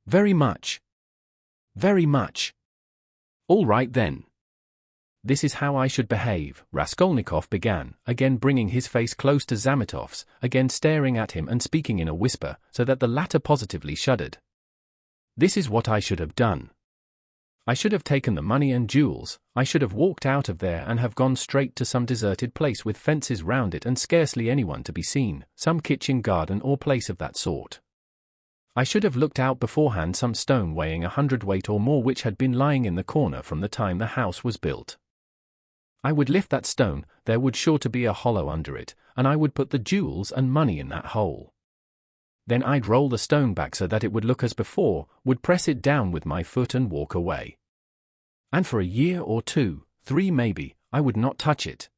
A: Very much. Very much. All right then. This is how I should behave, Raskolnikov began, again bringing his face close to Zametov's, again staring at him and speaking in a whisper, so that the latter positively shuddered. This is what I should have done. I should have taken the money and jewels, I should have walked out of there and have gone straight to some deserted place with fences round it and scarcely anyone to be seen, some kitchen garden or place of that sort. I should have looked out beforehand some stone weighing 100 weight or more which had been lying in the corner from the time the house was built. I would lift that stone, there would sure to be a hollow under it, and I would put the jewels and money in that hole. Then I'd roll the stone back so that it would look as before, would press it down with my foot and walk away. And for a year or 2, 3 maybe, I would not touch it.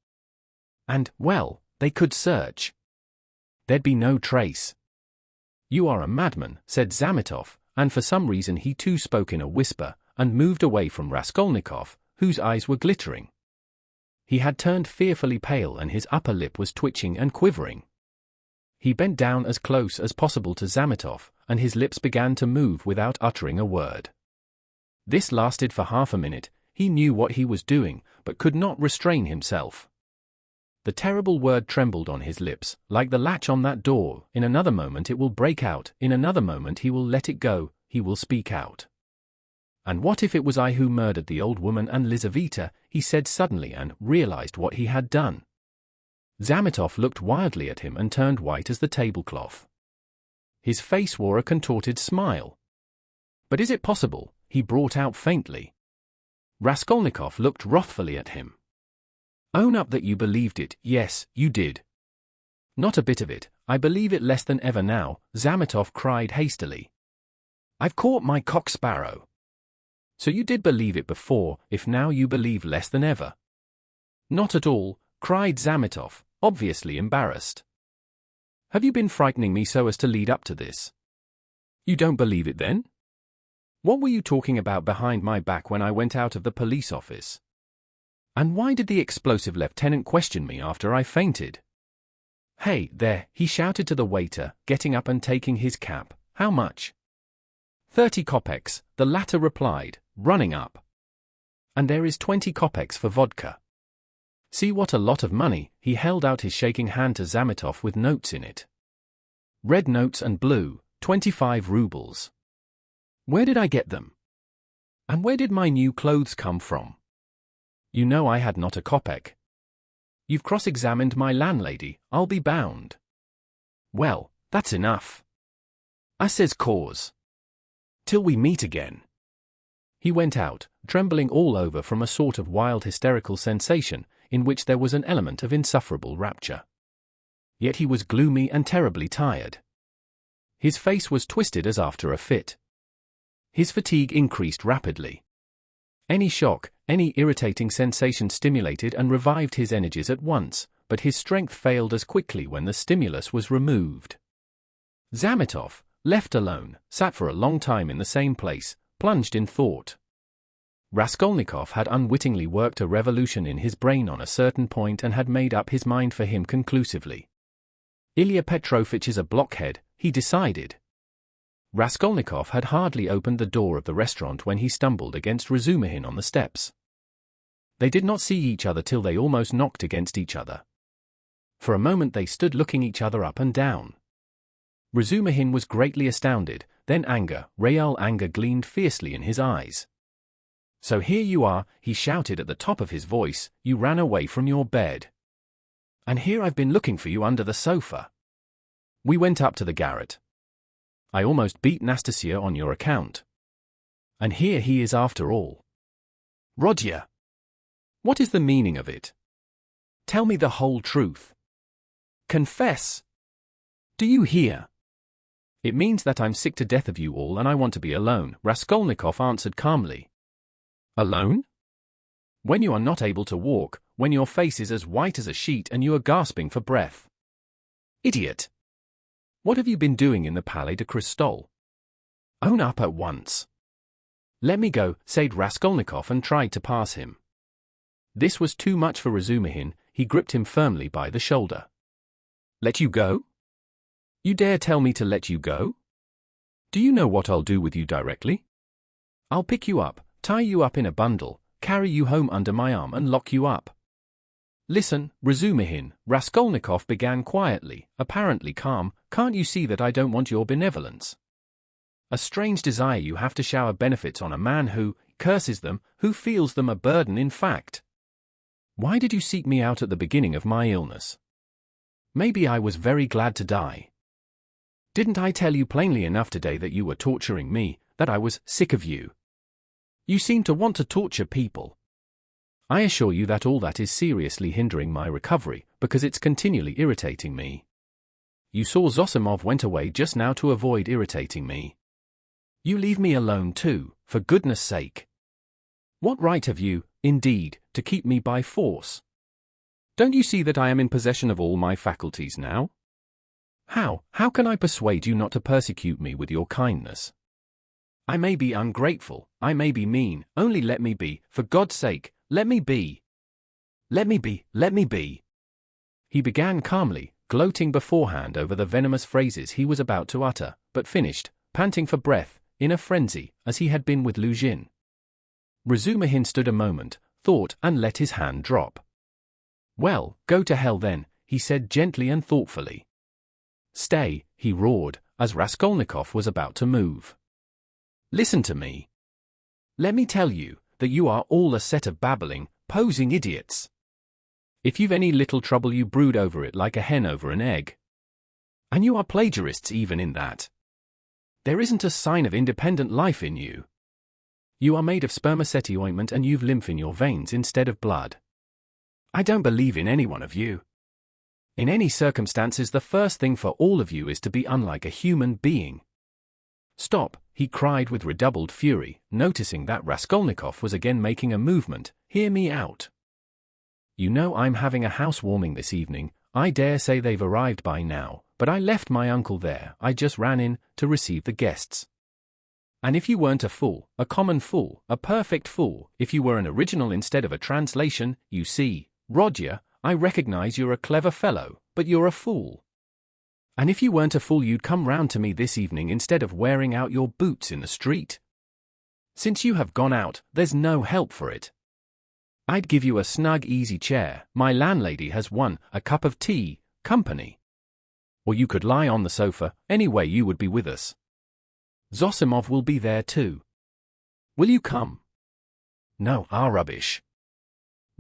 A: And, well, they could search. There'd be no trace. You are a madman, said Zametov, and for some reason he too spoke in a whisper, and moved away from Raskolnikov, whose eyes were glittering. He had turned fearfully pale and his upper lip was twitching and quivering. He bent down as close as possible to Zametov, and his lips began to move without uttering a word. This lasted for half a minute. He knew what he was doing, but could not restrain himself. The terrible word trembled on his lips, like the latch on that door. In another moment it will break out, in another moment he will let it go, he will speak out. And what if it was I who murdered the old woman and Lizaveta, he said suddenly and realized what he had done. Zametov looked wildly at him and turned white as the tablecloth. His face wore a contorted smile. But is it possible? He brought out faintly. Raskolnikov looked wrathfully at him. Own up that you believed it. Yes, you did. Not a bit of it, I believe it less than ever now, Zametov cried hastily. I've caught my cock sparrow. So you did believe it before, if now you believe less than ever? Not at all, cried Zametov, obviously embarrassed. Have you been frightening me so as to lead up to this? You don't believe it then? What were you talking about behind my back when I went out of the police office? And why did the explosive lieutenant question me after I fainted? Hey, there, he shouted to the waiter, getting up and taking his cap. How much? 30 kopecks, the latter replied, running up. And there is 20 kopecks for vodka. See what a lot of money. He held out his shaking hand to Zametov with notes in it. Red notes and blue, 25 rubles. Where did I get them? And where did my new clothes come from? You know I had not a kopeck. You've cross-examined my landlady, I'll be bound. Well, that's enough. I says cause. Till we meet again. He went out, trembling all over from a sort of wild hysterical sensation, in which there was an element of insufferable rapture. Yet he was gloomy and terribly tired. His face was twisted as after a fit. His fatigue increased rapidly. Any shock, any irritating sensation stimulated and revived his energies at once, but his strength failed as quickly when the stimulus was removed. Zametov, left alone, sat for a long time in the same place, plunged in thought. Raskolnikov had unwittingly worked a revolution in his brain on a certain point and had made up his mind for him conclusively. Ilya Petrovich is a blockhead, he decided. Raskolnikov had hardly opened the door of the restaurant when he stumbled against Razumihin on the steps. They did not see each other till they almost knocked against each other. For a moment they stood looking each other up and down. Razumihin was greatly astounded, then anger, real anger gleamed fiercely in his eyes. "So here you are," he shouted at the top of his voice, "you ran away from your bed. And here I've been looking for you under the sofa. We went up to the garret. I almost beat Nastasia on your account. And here he is after all. Rodya! What is the meaning of it? Tell me the whole truth. Confess. Do you hear? It means that I'm sick to death of you all and I want to be alone," Raskolnikov answered calmly. Alone? When you are not able to walk, when your face is as white as a sheet and you are gasping for breath. Idiot! What have you been doing in the Palais de Cristal? Own up at once. Let me go, said Raskolnikov and tried to pass him. This was too much for Razumihin, he gripped him firmly by the shoulder. Let you go? You dare tell me to let you go? Do you know what I'll do with you directly? I'll pick you up, tie you up in a bundle, carry you home under my arm and lock you up. Listen, Razumihin, Raskolnikov began quietly, apparently calm, can't you see that I don't want your benevolence? A strange desire you have to shower benefits on a man who curses them, who feels them a burden in fact. Why did you seek me out at the beginning of my illness? Maybe I was very glad to die. Didn't I tell you plainly enough today that you were torturing me, that I was sick of you? You seem to want to torture people. I assure you that all that is seriously hindering my recovery, because it's continually irritating me. You saw Zosimov went away just now to avoid irritating me. You leave me alone too, for goodness sake. What right have you, indeed, to keep me by force? Don't you see that I am in possession of all my faculties now? How can I persuade you not to persecute me with your kindness? I may be ungrateful, I may be mean, only let me be, for God's sake, let me be. Let me be, let me be. He began calmly, gloating beforehand over the venomous phrases he was about to utter, but finished, panting for breath, in a frenzy, as he had been with Luzhin. Razumihin stood a moment, thought and let his hand drop. Well, go to hell then, he said gently and thoughtfully. Stay, he roared, as Raskolnikov was about to move. Listen to me. Let me tell you that you are all a set of babbling, posing idiots. If you've any little trouble you brood over it like a hen over an egg. And you are plagiarists even in that. There isn't a sign of independent life in you. You are made of spermaceti ointment and you've lymph in your veins instead of blood. I don't believe in any one of you. In any circumstances the first thing for all of you is to be unlike a human being. Stop, he cried with redoubled fury, noticing that Raskolnikov was again making a movement, hear me out. You know I'm having a housewarming this evening, I dare say they've arrived by now, but I left my uncle there, I just ran in, to receive the guests. And if you weren't a fool, a common fool, a perfect fool, if you were an original instead of a translation, you see, Rodya, I recognize you're a clever fellow, but you're a fool. And if you weren't a fool you'd come round to me this evening instead of wearing out your boots in the street. Since you have gone out, there's no help for it. I'd give you a snug easy chair, my landlady has one, a cup of tea, company. Or you could lie on the sofa, anyway you would be with us. Zosimov will be there too. Will you come? No, rubbish.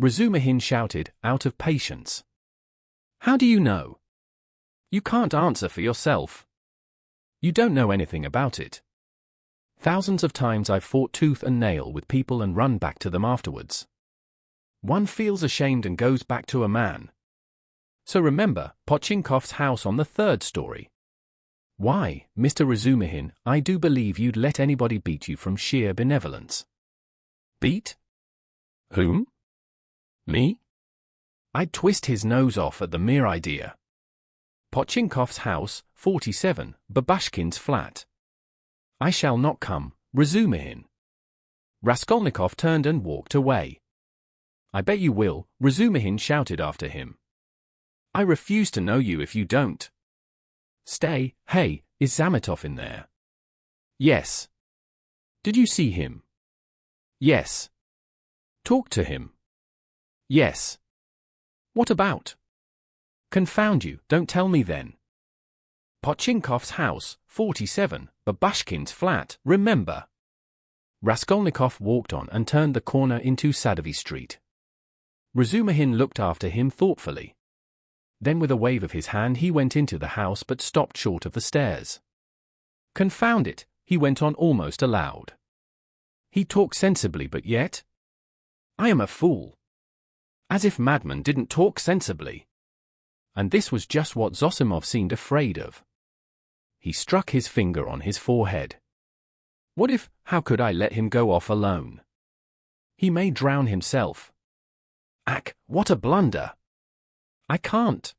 A: Razumihin shouted, out of patience. How do you know? You can't answer for yourself. You don't know anything about it. Thousands of times I've fought tooth and nail with people and run back to them afterwards. One feels ashamed and goes back to a man. So remember, Pochinkov's house on the 3rd story. Why, Mr. Razumihin, I do believe you'd let anybody beat you from sheer benevolence. Beat? Whom? Me? I'd twist his nose off at the mere idea. Potchinkov's house, 47, Babashkin's flat. I shall not come, Razumihin. Raskolnikov turned and walked away. I bet you will, Razumihin shouted after him. I refuse to know you if you don't. Stay, hey, is Zametov in there? Yes. Did you see him? Yes. Talk to him? Yes. What about? Confound you, don't tell me then. Potchinkov's house, 47, Babashkin's flat, remember. Raskolnikov walked on and turned the corner into Sadovy Street. Razumihin looked after him thoughtfully. Then with a wave of his hand he went into the house but stopped short of the stairs. Confound it, he went on almost aloud. He talked sensibly but yet? I am a fool. As if madmen didn't talk sensibly. And this was just what Zosimov seemed afraid of. He struck his finger on his forehead. What if, how could I let him go off alone? He may drown himself. Ack, what a blunder! I can't.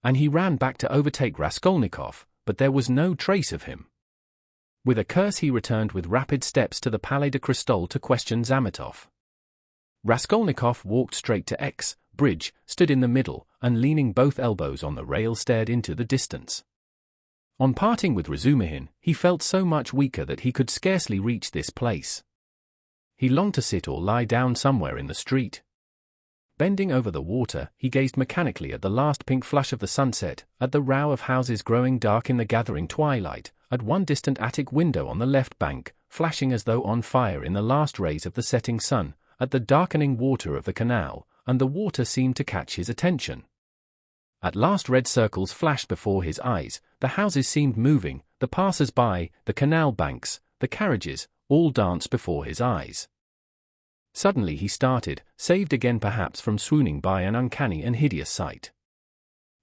A: And he ran back to overtake Raskolnikov, but there was no trace of him. With a curse he returned with rapid steps to the Palais de Cristal to question Zametov. Raskolnikov walked straight to X bridge, stood in the middle, and leaning both elbows on the rail stared into the distance. On parting with Razumihin, he felt so much weaker that he could scarcely reach this place. He longed to sit or lie down somewhere in the street. Bending over the water, he gazed mechanically at the last pink flush of the sunset, at the row of houses growing dark in the gathering twilight, at one distant attic window on the left bank, flashing as though on fire in the last rays of the setting sun, at the darkening water of the canal, and the water seemed to catch his attention. At last red circles flashed before his eyes, the houses seemed moving, the passers-by, the canal banks, the carriages, all danced before his eyes. Suddenly he started, saved again perhaps from swooning by an uncanny and hideous sight.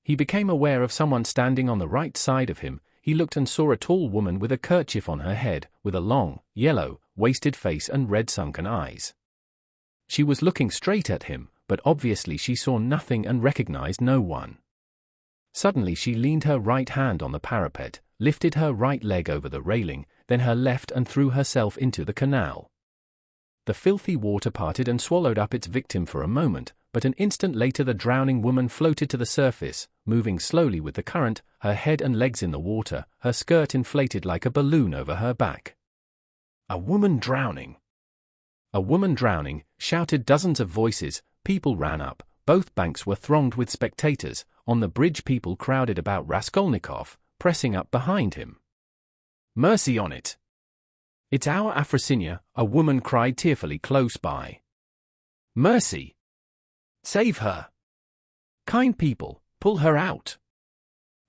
A: He became aware of someone standing on the right side of him. He looked and saw a tall woman with a kerchief on her head, with a long, yellow, wasted face and red sunken eyes. She was looking straight at him, but obviously she saw nothing and recognized no one. Suddenly she leaned her right hand on the parapet, lifted her right leg over the railing, then her left and threw herself into the canal. The filthy water parted and swallowed up its victim for a moment, but an instant later the drowning woman floated to the surface, moving slowly with the current, her head and legs in the water, her skirt inflated like a balloon over her back. A woman drowning! A woman drowning, shouted dozens of voices. People ran up, both banks were thronged with spectators, on the bridge people crowded about Raskolnikov, pressing up behind him. Mercy on it! It's our Afrosinya, a woman cried tearfully close by. Mercy! Save her! Kind people, pull her out!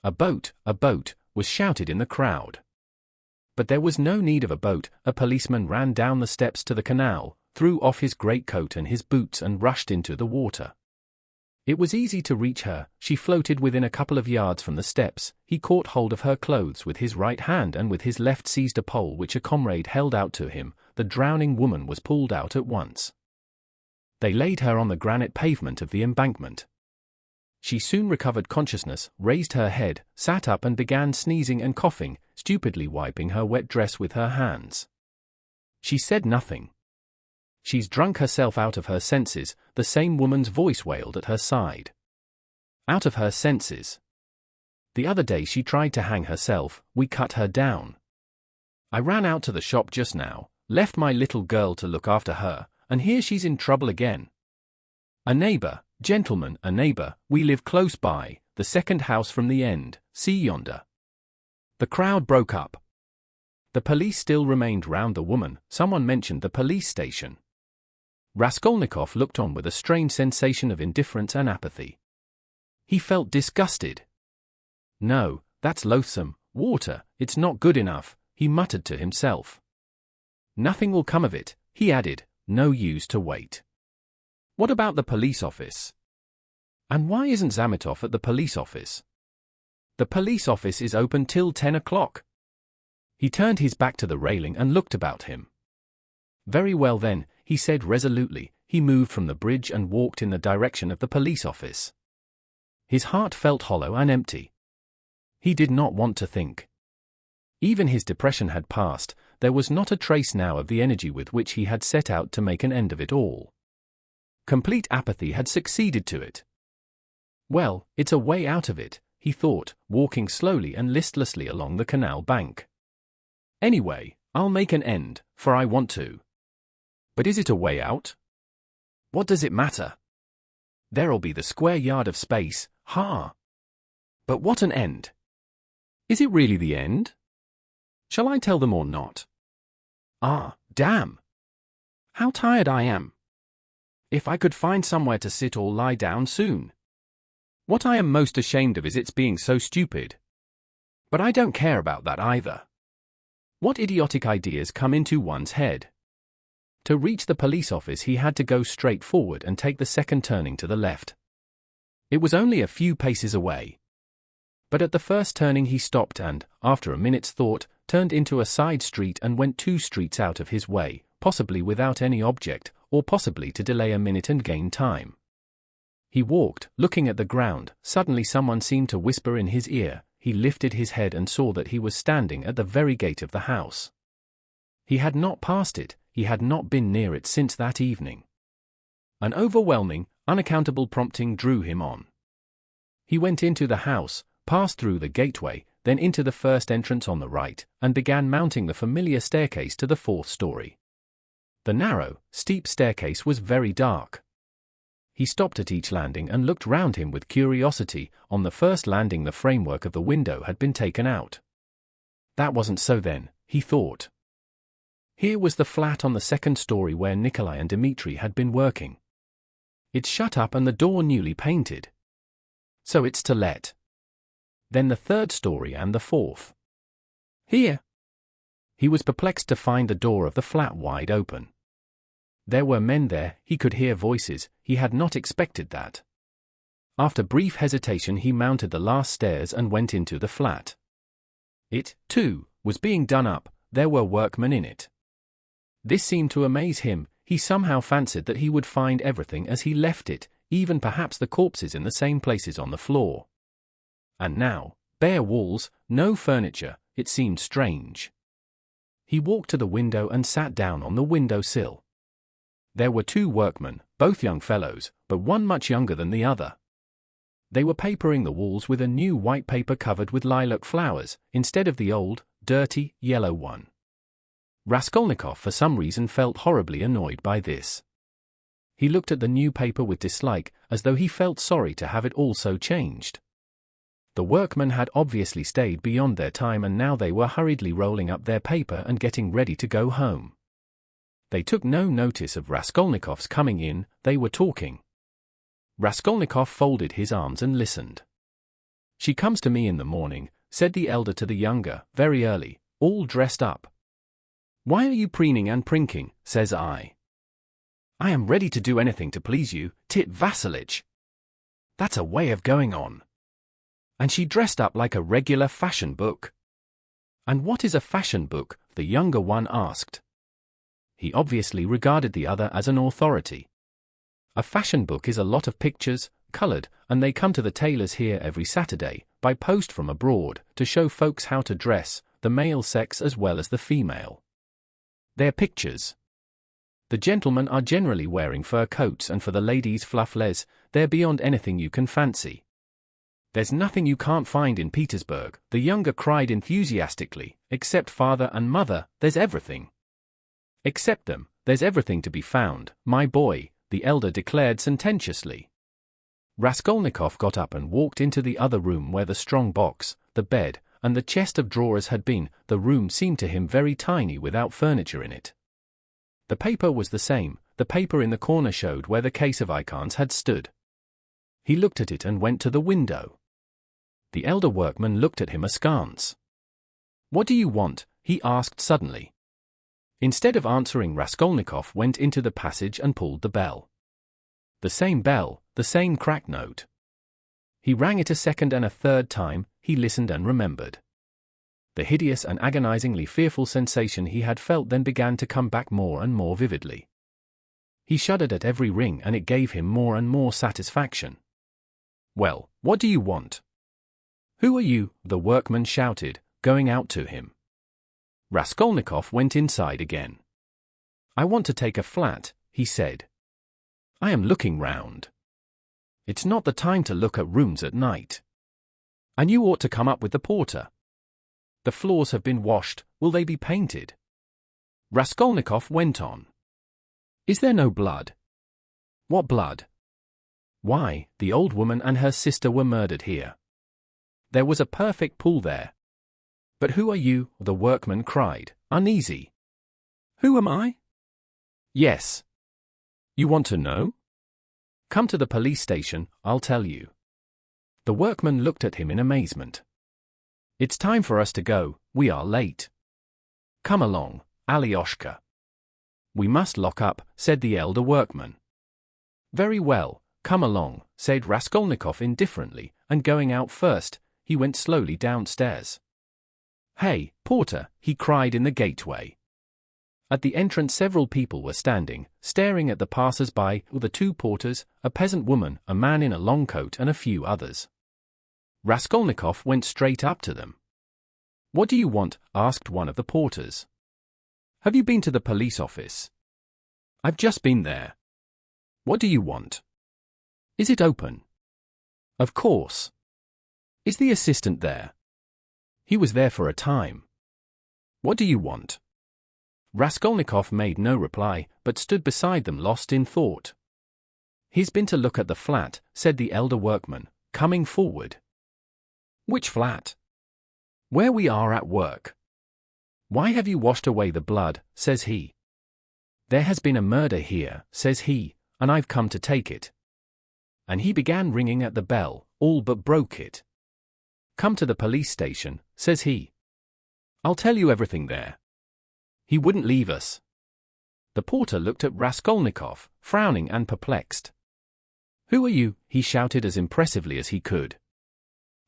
A: A boat, was shouted in the crowd. But there was no need of a boat. A policeman ran down the steps to the canal, threw off his greatcoat and his boots and rushed into the water. It was easy to reach her. She floated within a couple of yards from the steps. He caught hold of her clothes with his right hand and with his left seized a pole which a comrade held out to him. The drowning woman was pulled out at once. They laid her on the granite pavement of the embankment. She soon recovered consciousness, raised her head, sat up and began sneezing and coughing, stupidly wiping her wet dress with her hands. She said nothing. She's drunk herself out of her senses, the same woman's voice wailed at her side. Out of her senses. The other day she tried to hang herself, we cut her down. I ran out to the shop just now, left my little girl to look after her, and here she's in trouble again. A neighbor, gentlemen, a neighbor, we live close by, the second house from the end, see yonder. The crowd broke up. The police still remained round the woman. Someone mentioned the police station. Raskolnikov looked on with a strange sensation of indifference and apathy. He felt disgusted. No, that's loathsome, water, it's not good enough, he muttered to himself. Nothing will come of it, he added, no use to wait. What about the police office? And why isn't Zametov at the police office? The police office is open till 10 o'clock. He turned his back to the railing and looked about him. Very well then, he said resolutely, he moved from the bridge and walked in the direction of the police office. His heart felt hollow and empty. He did not want to think. Even his depression had passed, there was not a trace now of the energy with which he had set out to make an end of it all. Complete apathy had succeeded to it. Well, it's a way out of it, he thought, walking slowly and listlessly along the canal bank. Anyway, I'll make an end, for I want to. But is it a way out? What does it matter? There'll be the square yard of space, ha! But what an end! Is it really the end? Shall I tell them or not? Ah, damn! How tired I am! If I could find somewhere to sit or lie down soon. What I am most ashamed of is its being so stupid. But I don't care about that either. What idiotic ideas come into one's head? To reach the police office he had to go straight forward and take the second turning to the left. It was only a few paces away. But at the first turning he stopped and, after a minute's thought, turned into a side street and went 2 streets out of his way, possibly without any object, or possibly to delay a minute and gain time. He walked, looking at the ground. Suddenly someone seemed to whisper in his ear. He lifted his head and saw that he was standing at the very gate of the house. He had not passed it, he had not been near it since that evening. An overwhelming, unaccountable prompting drew him on. He went into the house, passed through the gateway, then into the first entrance on the right, and began mounting the familiar staircase to the 4th story. The narrow, steep staircase was very dark. He stopped at each landing and looked round him with curiosity. On the first landing the framework of the window had been taken out. That wasn't so then, he thought. Here was the flat on the 2nd story where Nikolai and Dmitri had been working. It's shut up and the door newly painted. So it's to let. Then the 3rd story and the 4th. Here. He was perplexed to find the door of the flat wide open. There were men there, he could hear voices, he had not expected that. After brief hesitation he mounted the last stairs and went into the flat. It, too, was being done up, there were workmen in it. This seemed to amaze him, he somehow fancied that he would find everything as he left it, even perhaps the corpses in the same places on the floor. And now, bare walls, no furniture, it seemed strange. He walked to the window and sat down on the window sill. There were 2 workmen, both young fellows, but one much younger than the other. They were papering the walls with a new white paper covered with lilac flowers, instead of the old, dirty, yellow one. Raskolnikov for some reason felt horribly annoyed by this. He looked at the new paper with dislike, as though he felt sorry to have it all so changed. The workmen had obviously stayed beyond their time and now they were hurriedly rolling up their paper and getting ready to go home. They took no notice of Raskolnikov's coming in, they were talking. Raskolnikov folded his arms and listened. She comes to me in the morning, said the elder to the younger, very early, all dressed up. Why are you preening and prinking, says I. I am ready to do anything to please you, Tit Vassilitch. That's a way of going on. And she dressed up like a regular fashion book. And what is a fashion book, the younger one asked. He obviously regarded the other as an authority. A fashion book is a lot of pictures, colored, and they come to the tailors here every Saturday, by post from abroad, to show folks how to dress, the male sex as well as the female. They're pictures. The gentlemen are generally wearing fur coats and for the ladies fluffles, they're beyond anything you can fancy. There's nothing you can't find in Petersburg, the younger cried enthusiastically, except father and mother, there's everything. Except them, there's everything to be found, my boy, the elder declared sententiously. Raskolnikov got up and walked into the other room where the strong box, the bed, and the chest of drawers had been. The room seemed to him very tiny without furniture in it. The paper was the same, the paper in the corner showed where the case of icons had stood. He looked at it and went to the window. The elder workman looked at him askance. What do you want? He asked suddenly. Instead of answering, Raskolnikov went into the passage and pulled the bell. The same bell, the same cracked note. He rang it a second and a third time, he listened and remembered. The hideous and agonizingly fearful sensation he had felt then began to come back more and more vividly. He shuddered at every ring and it gave him more and more satisfaction. "Well, what do you want?" "Who are you?" the workman shouted, going out to him. Raskolnikov went inside again. "I want to take a flat," he said. "I am looking round." "It's not the time to look at rooms at night." "And you ought to come up with the porter." "The floors have been washed, will they be painted?" Raskolnikov went on. "Is there no blood?" "What blood?" "Why, the old woman and her sister were murdered here. There was a perfect pool there." "But who are you?" the workman cried, uneasy. "Who am I?" "Yes." "You want to know?" "Come to the police station, I'll tell you." The workman looked at him in amazement. "It's time for us to go, we are late." "Come along, Alyoshka." "We must lock up," said the elder workman. "Very well, come along," said Raskolnikov indifferently, and going out first, he went slowly downstairs. "Hey, porter," he cried in the gateway. At the entrance several people were standing, staring at the passers-by, the two porters, a peasant woman, a man in a long coat and a few others. Raskolnikov went straight up to them. "What do you want?" asked one of the porters. "Have you been to the police office?" "I've just been there." "What do you want?" "Is it open?" "Of course." "Is the assistant there?" "He was there for a time." "What do you want?" Raskolnikov made no reply, but stood beside them lost in thought. "He's been to look at the flat," said the elder workman, coming forward. "Which flat?" "Where we are at work." "Why have you washed away the blood?" says he. "There has been a murder here," says he, "and I've come to take it." And he began ringing at the bell, all but broke it. "Come to the police station," says he. "I'll tell you everything there." He wouldn't leave us. The porter looked at Raskolnikov, frowning and perplexed. "Who are you?" he shouted as impressively as he could.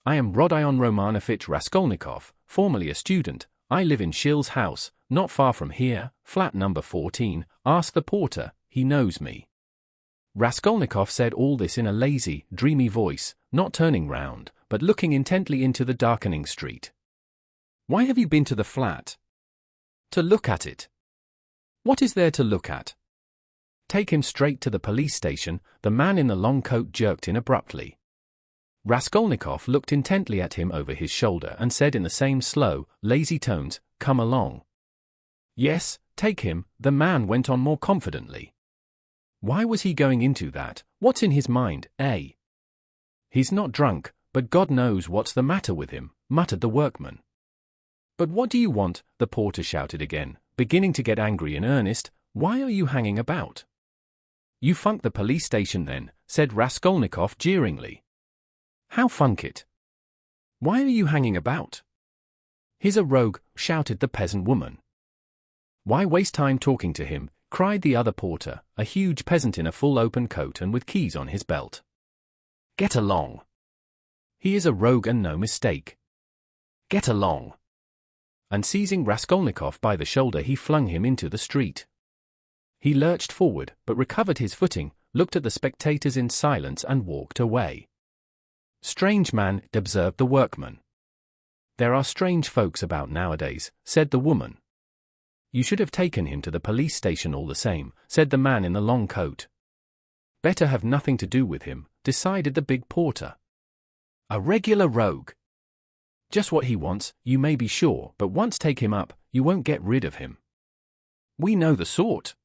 A: "I am Rodion Romanovich Raskolnikov, formerly a student. I live in Shil's house, not far from here, flat number 14, ask the porter, he knows me." Raskolnikov said all this in a lazy, dreamy voice, not turning round, but looking intently into the darkening street. "Why have you been to the flat?" "To look at it." "What is there to look at?" "Take him straight to the police station," the man in the long coat jerked in abruptly. Raskolnikov looked intently at him over his shoulder and said in the same slow, lazy tones, "Come along." "Yes, take him," the man went on more confidently. "Why was he going into that? What's in his mind, eh?" "He's not drunk, but God knows what's the matter with him," muttered the workman. "But what do you want?" the porter shouted again, beginning to get angry in earnest. "Why are you hanging about?" "You funk the police station then," said Raskolnikov jeeringly. "How funk it? Why are you hanging about?" "He's a rogue," shouted the peasant woman. "Why waste time talking to him?" cried the other porter, a huge peasant in a full open coat and with keys on his belt. "Get along. He is a rogue and no mistake. Get along." And seizing Raskolnikov by the shoulder he flung him into the street. He lurched forward, but recovered his footing, looked at the spectators in silence and walked away. "Strange man," observed the workman. "There are strange folks about nowadays," said the woman. "You should have taken him to the police station all the same," said the man in the long coat. "Better have nothing to do with him," decided the big porter. "A regular rogue. Just what he wants, you may be sure, but once take him up, you won't get rid of him. We know the sort."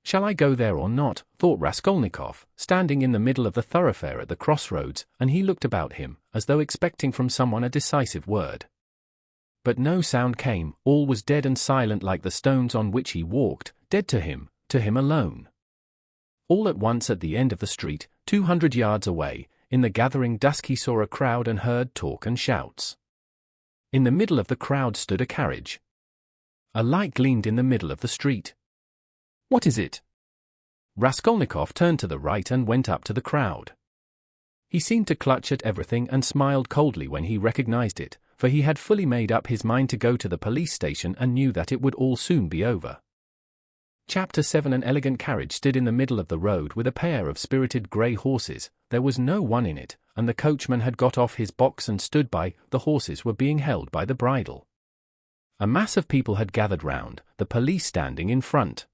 A: "Shall I go there or not?" thought Raskolnikov, standing in the middle of the thoroughfare at the crossroads, and he looked about him, as though expecting from someone a decisive word. But no sound came, all was dead and silent like the stones on which he walked, dead to him alone. All at once at the end of the street, 200 yards away, in the gathering dusk he saw a crowd and heard talk and shouts. In the middle of the crowd stood a carriage. A light gleamed in the middle of the street. "What is it?" Raskolnikov turned to the right and went up to the crowd. He seemed to clutch at everything and smiled coldly when he recognized it, for he had fully made up his mind to go to the police station and knew that it would all soon be over. Chapter 7. An elegant carriage stood in the middle of the road with a pair of spirited grey horses. There was no one in it, and the coachman had got off his box and stood by. The horses were being held by the bridle. A mass of people had gathered round, the police standing in front.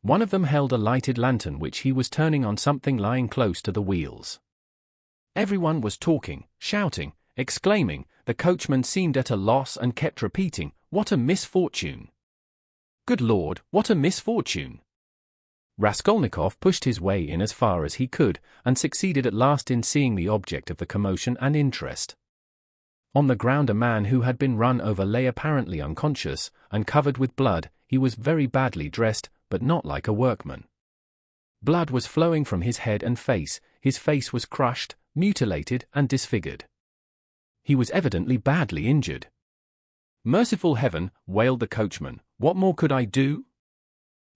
A: One of them held a lighted lantern which he was turning on something lying close to the wheels. Everyone was talking, shouting, exclaiming. The coachman seemed at a loss and kept repeating, "What a misfortune! Good Lord, what a misfortune!" Raskolnikov pushed his way in as far as he could, and succeeded at last in seeing the object of the commotion and interest. On the ground a man who had been run over lay apparently unconscious, and covered with blood. He was very badly dressed, but not like a workman. Blood was flowing from his head and face. His face was crushed, mutilated, and disfigured. He was evidently badly injured. "Merciful heaven," wailed the coachman, "what more could I do?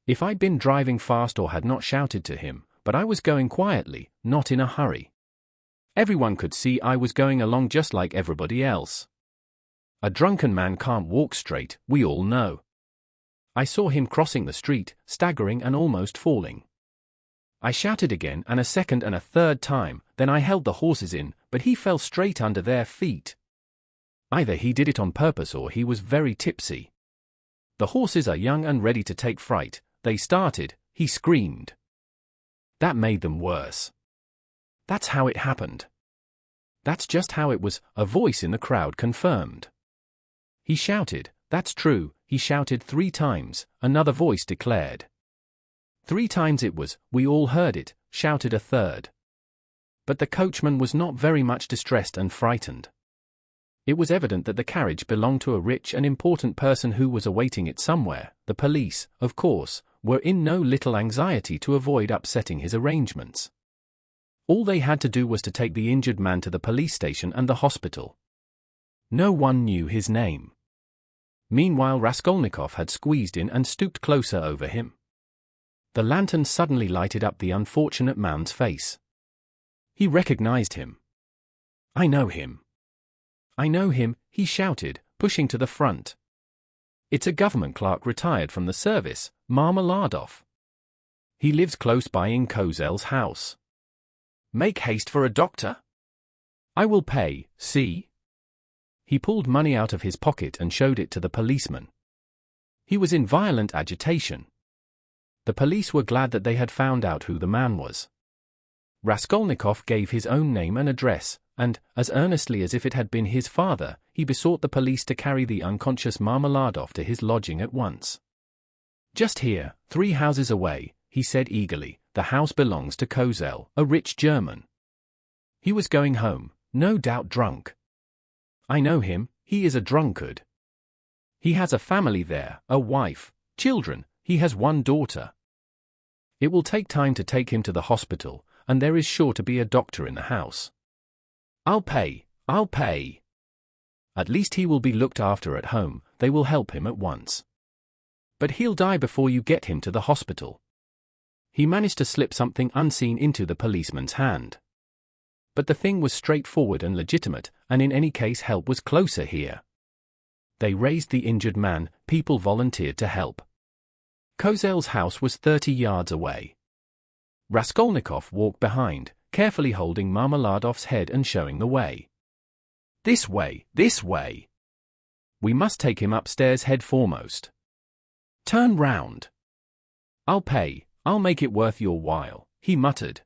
A: If I'd been driving fast or had not shouted to him, but I was going quietly, not in a hurry. Everyone could see I was going along just like everybody else. A drunken man can't walk straight, we all know. I saw him crossing the street, staggering and almost falling. I shouted again and a second and a third time, then I held the horses in, but he fell straight under their feet. Either he did it on purpose or he was very tipsy. The horses are young and ready to take fright. They started, he screamed. That made them worse. That's how it happened. That's just how it was," a voice in the crowd confirmed. He shouted, "That's true," he shouted 3 times, another voice declared. 3 times it was, "We all heard it," shouted a third. But the coachman was not very much distressed and frightened. It was evident that the carriage belonged to a rich and important person who was awaiting it somewhere. The police, of course, were in no little anxiety to avoid upsetting his arrangements. All they had to do was to take the injured man to the police station and the hospital. No one knew his name. Meanwhile Raskolnikov had squeezed in and stooped closer over him. The lantern suddenly lighted up the unfortunate man's face. He recognized him. "I know him. I know him," he shouted, pushing to the front. "It's a government clerk retired from the service, Marmeladov. He lives close by in Kozel's house. Make haste for a doctor. I will pay, see." He pulled money out of his pocket and showed it to the policeman. He was in violent agitation. The police were glad that they had found out who the man was. Raskolnikov gave his own name and address, and, as earnestly as if it had been his father, he besought the police to carry the unconscious Marmeladov to his lodging at once. "Just here, 3 houses away," he said eagerly. "The house belongs to Kozel, a rich German. He was going home, no doubt drunk. I know him, he is a drunkard. He has a family there, a wife, children, he has 1 daughter. It will take time to take him to the hospital, and there is sure to be a doctor in the house. I'll pay. At least he will be looked after at home, they will help him at once. But he'll die before you get him to the hospital." He managed to slip something unseen into the policeman's hand. But the thing was straightforward and legitimate, and in any case help was closer here. They raised the injured man, people volunteered to help. Kozel's house was 30 yards away. Raskolnikov walked behind, carefully holding Marmeladov's head and showing the way. This way, this way. We must take him upstairs head foremost. Turn round. I'll pay, I'll make it worth your while," he muttered.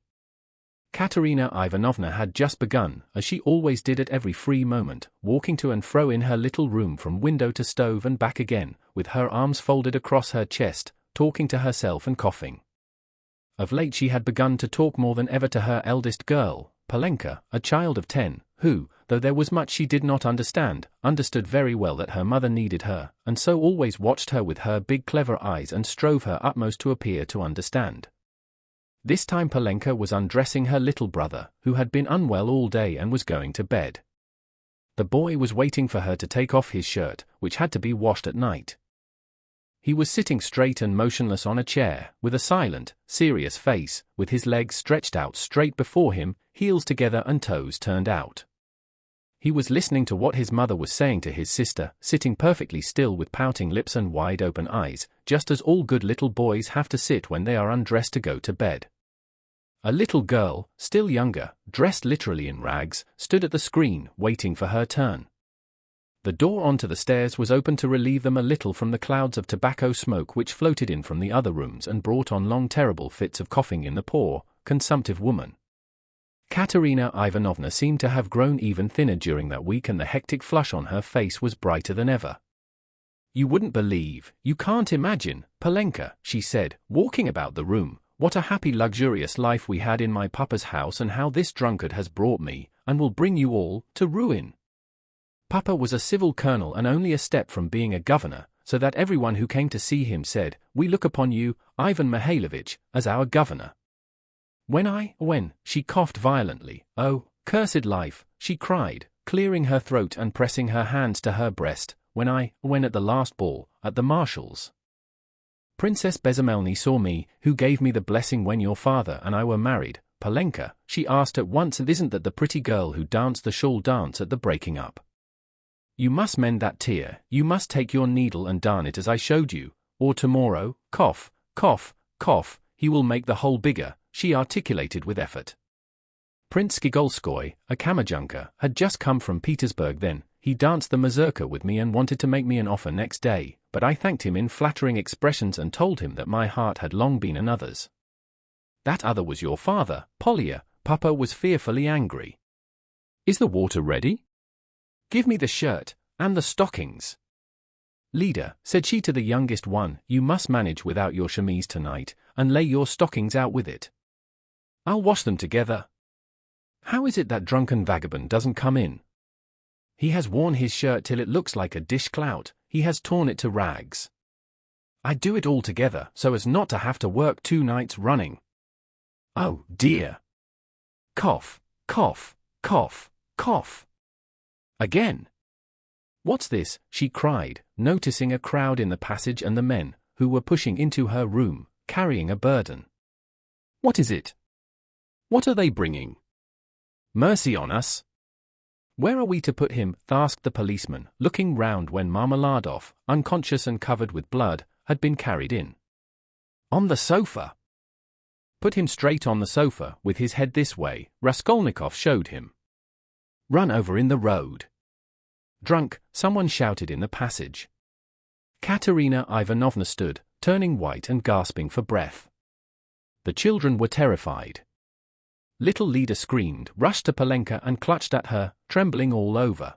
A: Katerina Ivanovna had just begun, as she always did at every free moment, walking to and fro in her little room from window to stove and back again, with her arms folded across her chest, talking to herself and coughing. Of late she had begun to talk more than ever to her eldest girl, Polenka, a child of 10, who, though there was much she did not understand, understood very well that her mother needed her, and so always watched her with her big clever eyes and strove her utmost to appear to understand. This time Polenka was undressing her little brother, who had been unwell all day and was going to bed. The boy was waiting for her to take off his shirt, which had to be washed at night. He was sitting straight and motionless on a chair, with a silent, serious face, with his legs stretched out straight before him, heels together and toes turned out. He was listening to what his mother was saying to his sister, sitting perfectly still with pouting lips and wide-open eyes, just as all good little boys have to sit when they are undressed to go to bed. A little girl, still younger, dressed literally in rags, stood at the screen, waiting for her turn. The door onto the stairs was open to relieve them a little from the clouds of tobacco smoke which floated in from the other rooms and brought on long terrible fits of coughing in the poor, consumptive woman. Katerina Ivanovna seemed to have grown even thinner during that week, and the hectic flush on her face was brighter than ever. "You wouldn't believe, you can't imagine, Polenka," she said, walking about the room, "what a happy luxurious life we had in my papa's house, and how this drunkard has brought me, and will bring you all, to ruin. Papa was a civil colonel and only a step from being a governor, so that everyone who came to see him said, 'We look upon you, Ivan Mikhailovich, as our governor.' When she coughed violently. Oh, cursed life," she cried, clearing her throat and pressing her hands to her breast, when at the last ball, at the marshal's. Princess Bezamelny saw me, who gave me the blessing when your father and I were married, Polenka," she asked at once, "and isn't that the pretty girl who danced the shawl dance at the breaking up? You must mend that tear, you must take your needle and darn it as I showed you, or tomorrow, cough, cough, cough, he will make the hole bigger," she articulated with effort. Prince Skigolskoy, a kammerjunker, had just come from Petersburg then. He danced the mazurka with me and wanted to make me an offer next day, but I thanked him in flattering expressions and told him that my heart had long been another's. "That other was your father, Polya," Papa was fearfully angry. "Is the water ready? Give me the shirt, and the stockings." "Lida," said she to the youngest one, "you must manage without your chemise tonight, and lay your stockings out with it. I'll wash them together. How is it that drunken vagabond doesn't come in? He has worn his shirt till it looks like a dishclout, he has torn it to rags. I do it all together, so as not to have to work 2 nights running. Oh, dear. Cough, cough, cough, cough. Again. What's this?" she cried, noticing a crowd in the passage and the men, who were pushing into her room, carrying a burden. "What is it? What are they bringing? Mercy on us! Where are we to put him?" asked the policeman, looking round when Marmeladov, unconscious and covered with blood, had been carried in. "On the sofa." "Put him straight on the sofa, with his head this way," Raskolnikov showed him. "Run over in the road." "Drunk," someone shouted in the passage. Katerina Ivanovna stood, turning white and gasping for breath. The children were terrified. Little Lida screamed, rushed to Polenka and clutched at her, trembling all over.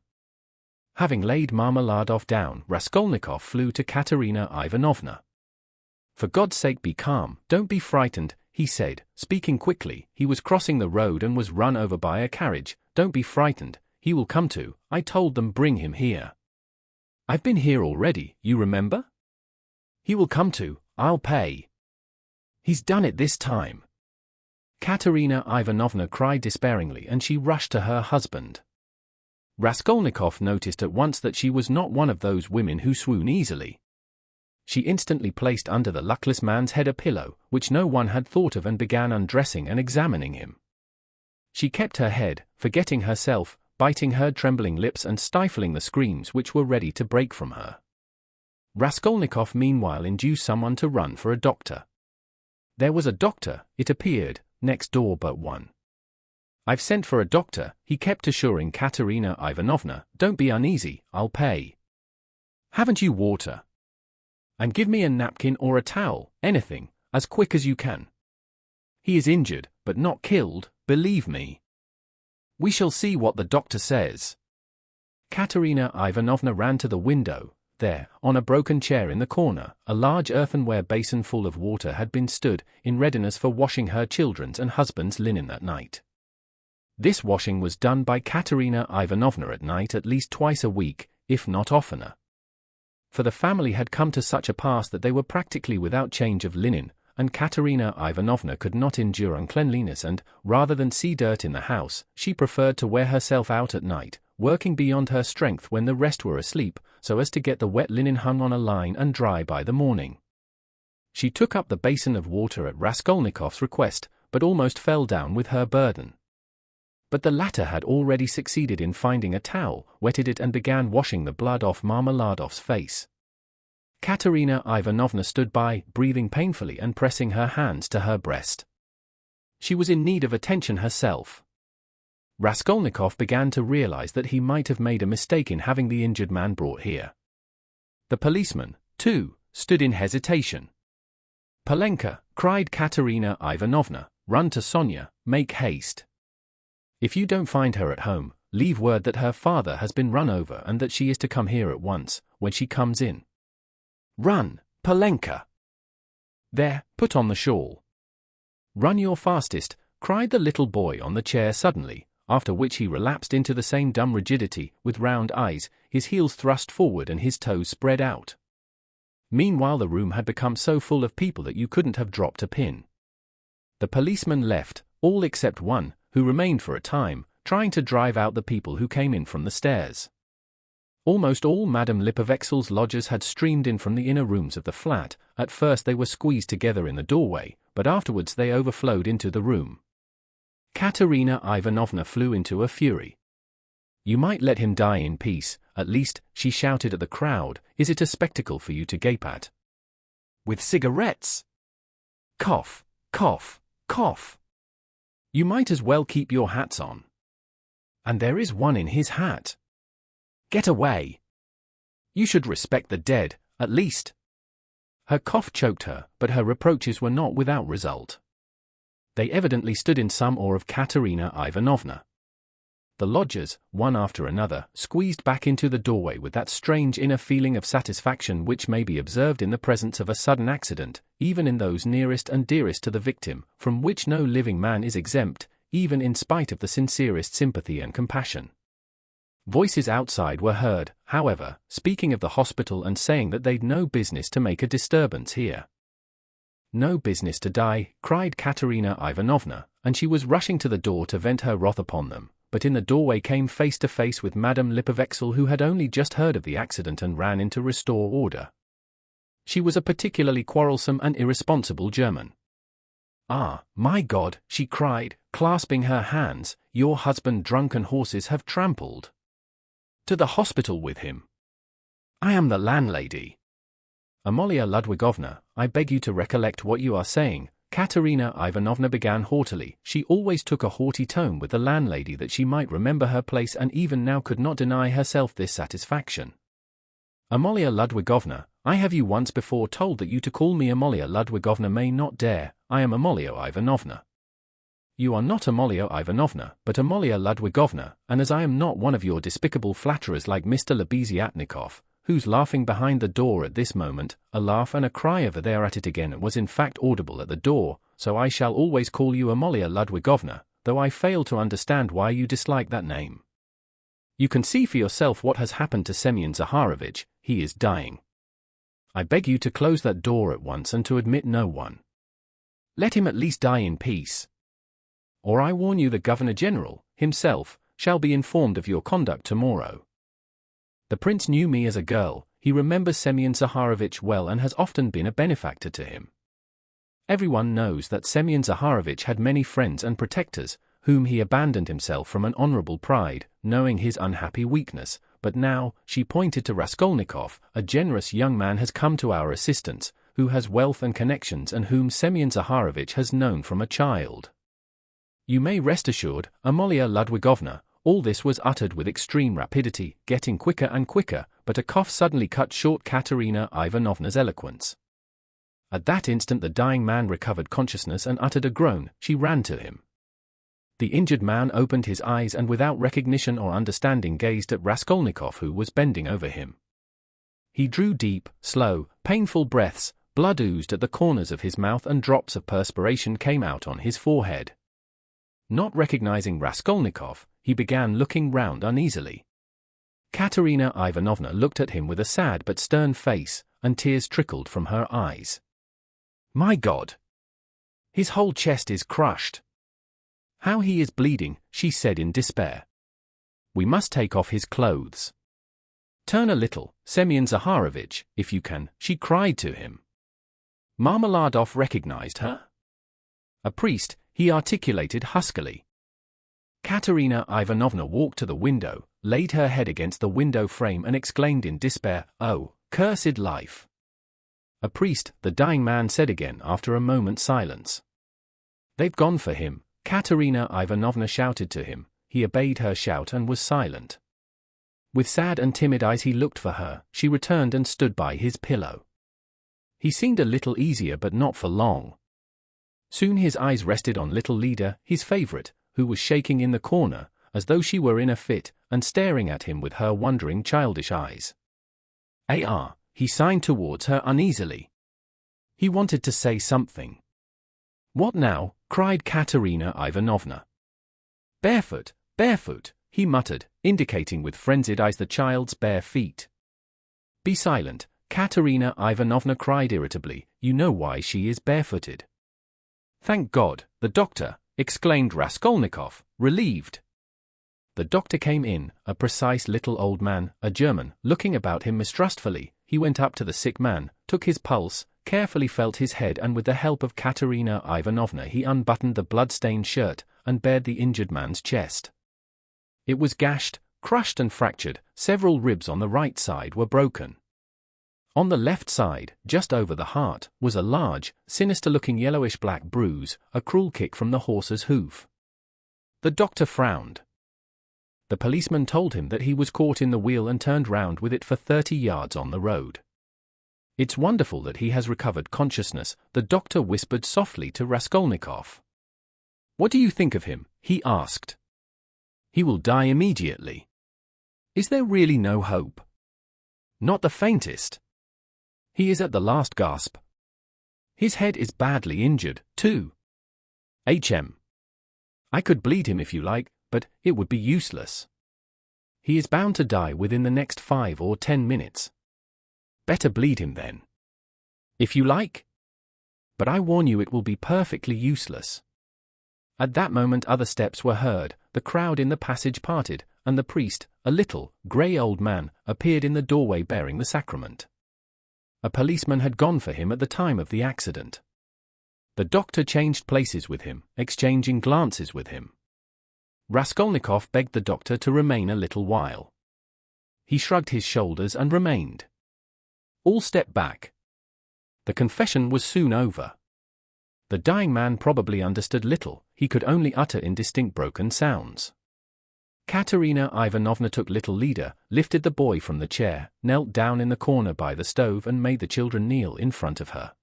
A: Having laid Marmeladov down, Raskolnikov flew to Katerina Ivanovna. "For God's sake be calm, don't be frightened," he said, speaking quickly. "He was crossing the road and was run over by a carriage. Don't be frightened, he will come to. I told them bring him here. I've been here already, you remember? He will come to, I'll pay. He's done it this time." Katerina Ivanovna cried despairingly, and she rushed to her husband. Raskolnikov noticed at once that she was not one of those women who swoon easily. She instantly placed under the luckless man's head a pillow, which no one had thought of, and began undressing and examining him. She kept her head, forgetting herself, biting her trembling lips and stifling the screams which were ready to break from her. Raskolnikov meanwhile induced someone to run for a doctor. There was a doctor, it appeared, next door but one. "I've sent for a doctor," he kept assuring Katerina Ivanovna. "Don't be uneasy, I'll pay. Haven't you water? And give me a napkin or a towel, anything, as quick as you can. He is injured, but not killed, believe me. We shall see what the doctor says." Katerina Ivanovna ran to the window. There, on a broken chair in the corner, a large earthenware basin full of water had been stood, in readiness for washing her children's and husband's linen that night. This washing was done by Katerina Ivanovna at night at least twice a week, if not oftener. For the family had come to such a pass that they were practically without change of linen, and Katerina Ivanovna could not endure uncleanliness, and, rather than see dirt in the house, she preferred to wear herself out at night, working beyond her strength when the rest were asleep, so as to get the wet linen hung on a line and dry by the morning. She took up the basin of water at Raskolnikov's request, but almost fell down with her burden. but the latter had already succeeded in finding a towel, wetted it and began washing the blood off Marmeladov's face. Katerina Ivanovna stood by, breathing painfully and pressing her hands to her breast. She was in need of attention herself. Raskolnikov began to realize that he might have made a mistake in having the injured man brought here. The policeman, too, stood in hesitation. "Polenka," cried Katerina Ivanovna, "run to Sonia, make haste. If you don't find her at home, leave word that her father has been run over and that she is to come here at once, when she comes in. Run, Polenka! There, put on the shawl. Run your fastest," cried the little boy on the chair suddenly, after which he relapsed into the same dumb rigidity, with round eyes, his heels thrust forward and his toes spread out. Meanwhile the room had become so full of people that you couldn't have dropped a pin. The policeman left, all except one, who remained for a time, trying to drive out the people who came in from the stairs. Almost all Madame Lipovexel's lodgers had streamed in from the inner rooms of the flat. At first they were squeezed together in the doorway, but afterwards they overflowed into the room. Katerina Ivanovna flew into a fury. "You might let him die in peace, at least," she shouted at the crowd. "Is it a spectacle for you to gape at? With cigarettes? Cough, cough, cough. You might as well keep your hats on. And there is one in his hat. Get away. You should respect the dead, at least." Her cough choked her, but her reproaches were not without result. They evidently stood in some awe of Katerina Ivanovna. The lodgers, one after another, squeezed back into the doorway with that strange inner feeling of satisfaction which may be observed in the presence of a sudden accident, even in those nearest and dearest to the victim, from which no living man is exempt, even in spite of the sincerest sympathy and compassion. Voices outside were heard, however, speaking of the hospital and saying that they'd no business to make a disturbance here. "No business to die," cried Katerina Ivanovna, and she was rushing to the door to vent her wrath upon them, but in the doorway came face to face with Madame Lipovexel, who had only just heard of the accident and ran in to restore order. She was a particularly quarrelsome and irresponsible German. "Ah, my God," she cried, clasping her hands, "your husband drunken horses have trampled. To the hospital with him. I am the landlady." "Amalia Ludwigovna, I beg you to recollect what you are saying," Katerina Ivanovna began haughtily. She always took a haughty tone with the landlady that she might remember her place and even now could not deny herself this satisfaction. "Amalia Ludwigovna, I have you once before told that you to call me Amalia Ludwigovna may not dare. I am Amalia Ivanovna. You are not Amalia Ivanovna, but Amalia Ludwigovna, and as I am not one of your despicable flatterers like Mr. Lebeziatnikov, who's laughing behind the door at this moment," a laugh and a cry over there at it again was in fact audible at the door, "so I shall always call you Amalia Ludwigovna, though I fail to understand why you dislike that name. You can see for yourself what has happened to Semyon Zaharovich. He is dying. I beg you to close that door at once and to admit no one. Let him at least die in peace. Or I warn you the Governor-General, himself, shall be informed of your conduct tomorrow. The prince knew me as a girl, he remembers Semyon Zaharovich well and has often been a benefactor to him. Everyone knows that Semyon Zaharovich had many friends and protectors, whom he abandoned himself from an honorable pride, knowing his unhappy weakness, but now," she pointed to Raskolnikov, "a generous young man has come to our assistance, who has wealth and connections and whom Semyon Zaharovich has known from a child. You may rest assured, Amalia Ludwigovna." All this was uttered with extreme rapidity, getting quicker and quicker, but a cough suddenly cut short Katerina Ivanovna's eloquence. At that instant the dying man recovered consciousness and uttered a groan. She ran to him. The injured man opened his eyes and without recognition or understanding gazed at Raskolnikov, who was bending over him. He drew deep, slow, painful breaths, blood oozed at the corners of his mouth and drops of perspiration came out on his forehead. Not recognizing Raskolnikov, he began looking round uneasily. Katerina Ivanovna looked at him with a sad but stern face, and tears trickled from her eyes. "My God! His whole chest is crushed. How he is bleeding," she said in despair. "We must take off his clothes. Turn a little, Semyon Zaharovich, if you can," she cried to him. Marmeladov recognized her. "A priest," he articulated huskily. Katerina Ivanovna walked to the window, laid her head against the window frame and exclaimed in despair, "Oh, cursed life!" "A priest," the dying man said again after a moment's silence. "They've gone for him," Katerina Ivanovna shouted to him. He obeyed her shout and was silent. With sad and timid eyes he looked for her. She returned and stood by his pillow. He seemed a little easier, but not for long. Soon his eyes rested on little Lida, his favorite, who was shaking in the corner, as though she were in a fit, and staring at him with her wondering childish eyes. He signed towards her uneasily. He wanted to say something. "What now?" cried Katerina Ivanovna. "Barefoot, barefoot," he muttered, indicating with frenzied eyes the child's bare feet. "Be silent," Katerina Ivanovna cried irritably. "You know why she is barefooted." "Thank God, the doctor," exclaimed Raskolnikov, relieved. The doctor came in, a precise little old man, a German, looking about him mistrustfully. He went up to the sick man, took his pulse, carefully felt his head, and with the help of Katerina Ivanovna he unbuttoned the blood-stained shirt and bared the injured man's chest. It was gashed, crushed and fractured. Several ribs on the right side were broken. On the left side, just over the heart, was a large, sinister-looking yellowish-black bruise, a cruel kick from the horse's hoof. The doctor frowned. The policeman told him that he was caught in the wheel and turned round with it for 30 yards on the road. "It's wonderful that he has recovered consciousness," the doctor whispered softly to Raskolnikov. "What do you think of him?" he asked. "He will die immediately." "Is there really no hope?" "Not the faintest. He is at the last gasp. His head is badly injured, too. I could bleed him if you like, but it would be useless. He is bound to die within the next 5 or 10 minutes. Better bleed him then. If you like. But I warn you it will be perfectly useless." At that moment other steps were heard, the crowd in the passage parted, and the priest, a little, grey old man, appeared in the doorway bearing the sacrament. A policeman had gone for him at the time of the accident. The doctor changed places with him, exchanging glances with him. Raskolnikov begged the doctor to remain a little while. He shrugged his shoulders and remained. All stepped back. The confession was soon over. The dying man probably understood little, he could only utter indistinct broken sounds. Katerina Ivanovna took little Lida, lifted the boy from the chair, knelt down in the corner by the stove and made the children kneel in front of her.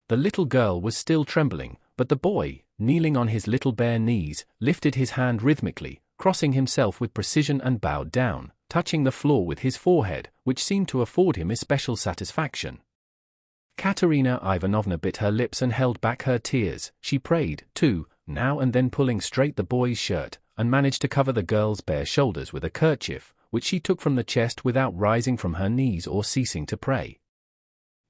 A: The little girl was still trembling, but the boy, kneeling on his little bare knees, lifted his hand rhythmically, crossing himself with precision and bowed down, touching the floor with his forehead, which seemed to afford him especial satisfaction. Katerina Ivanovna bit her lips and held back her tears. She prayed, too, now and then pulling straight the boy's shirt, and managed to cover the girl's bare shoulders with a kerchief, which she took from the chest without rising from her knees or ceasing to pray.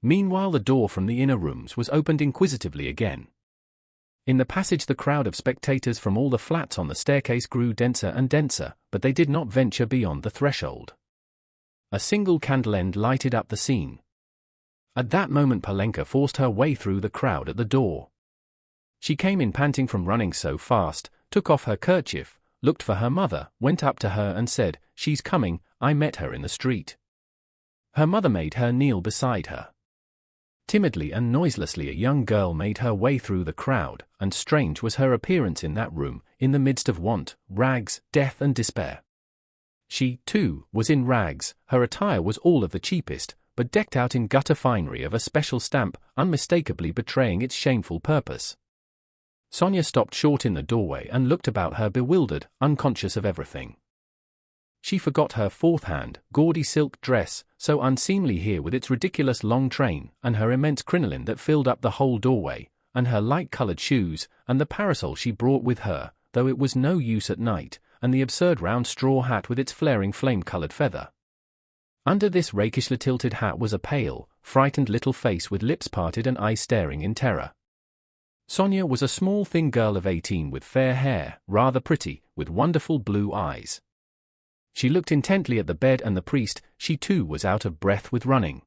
A: Meanwhile the door from the inner rooms was opened inquisitively again. In the passage the crowd of spectators from all the flats on the staircase grew denser and denser, but they did not venture beyond the threshold. A single candle end lighted up the scene. At that moment Polenka forced her way through the crowd at the door. She came in panting from running so fast, took off her kerchief, looked for her mother, went up to her and said, "She's coming, I met her in the street." Her mother made her kneel beside her. Timidly and noiselessly a young girl made her way through the crowd, and strange was her appearance in that room, in the midst of want, rags, death and despair. She, too, was in rags. Her attire was all of the cheapest, but decked out in gutter finery of a special stamp, unmistakably betraying its shameful purpose. Sonia stopped short in the doorway and looked about her bewildered, unconscious of everything. She forgot her fourth-hand, gaudy silk dress, so unseemly here with its ridiculous long train, and her immense crinoline that filled up the whole doorway, and her light-coloured shoes, and the parasol she brought with her, though it was no use at night, and the absurd round straw hat with its flaring flame-coloured feather. Under this rakishly tilted hat was a pale, frightened little face with lips parted and eyes staring in terror. Sonia was a small thin girl of 18 with fair hair, rather pretty, with wonderful blue eyes. She looked intently at the bed and the priest. She too was out of breath with running.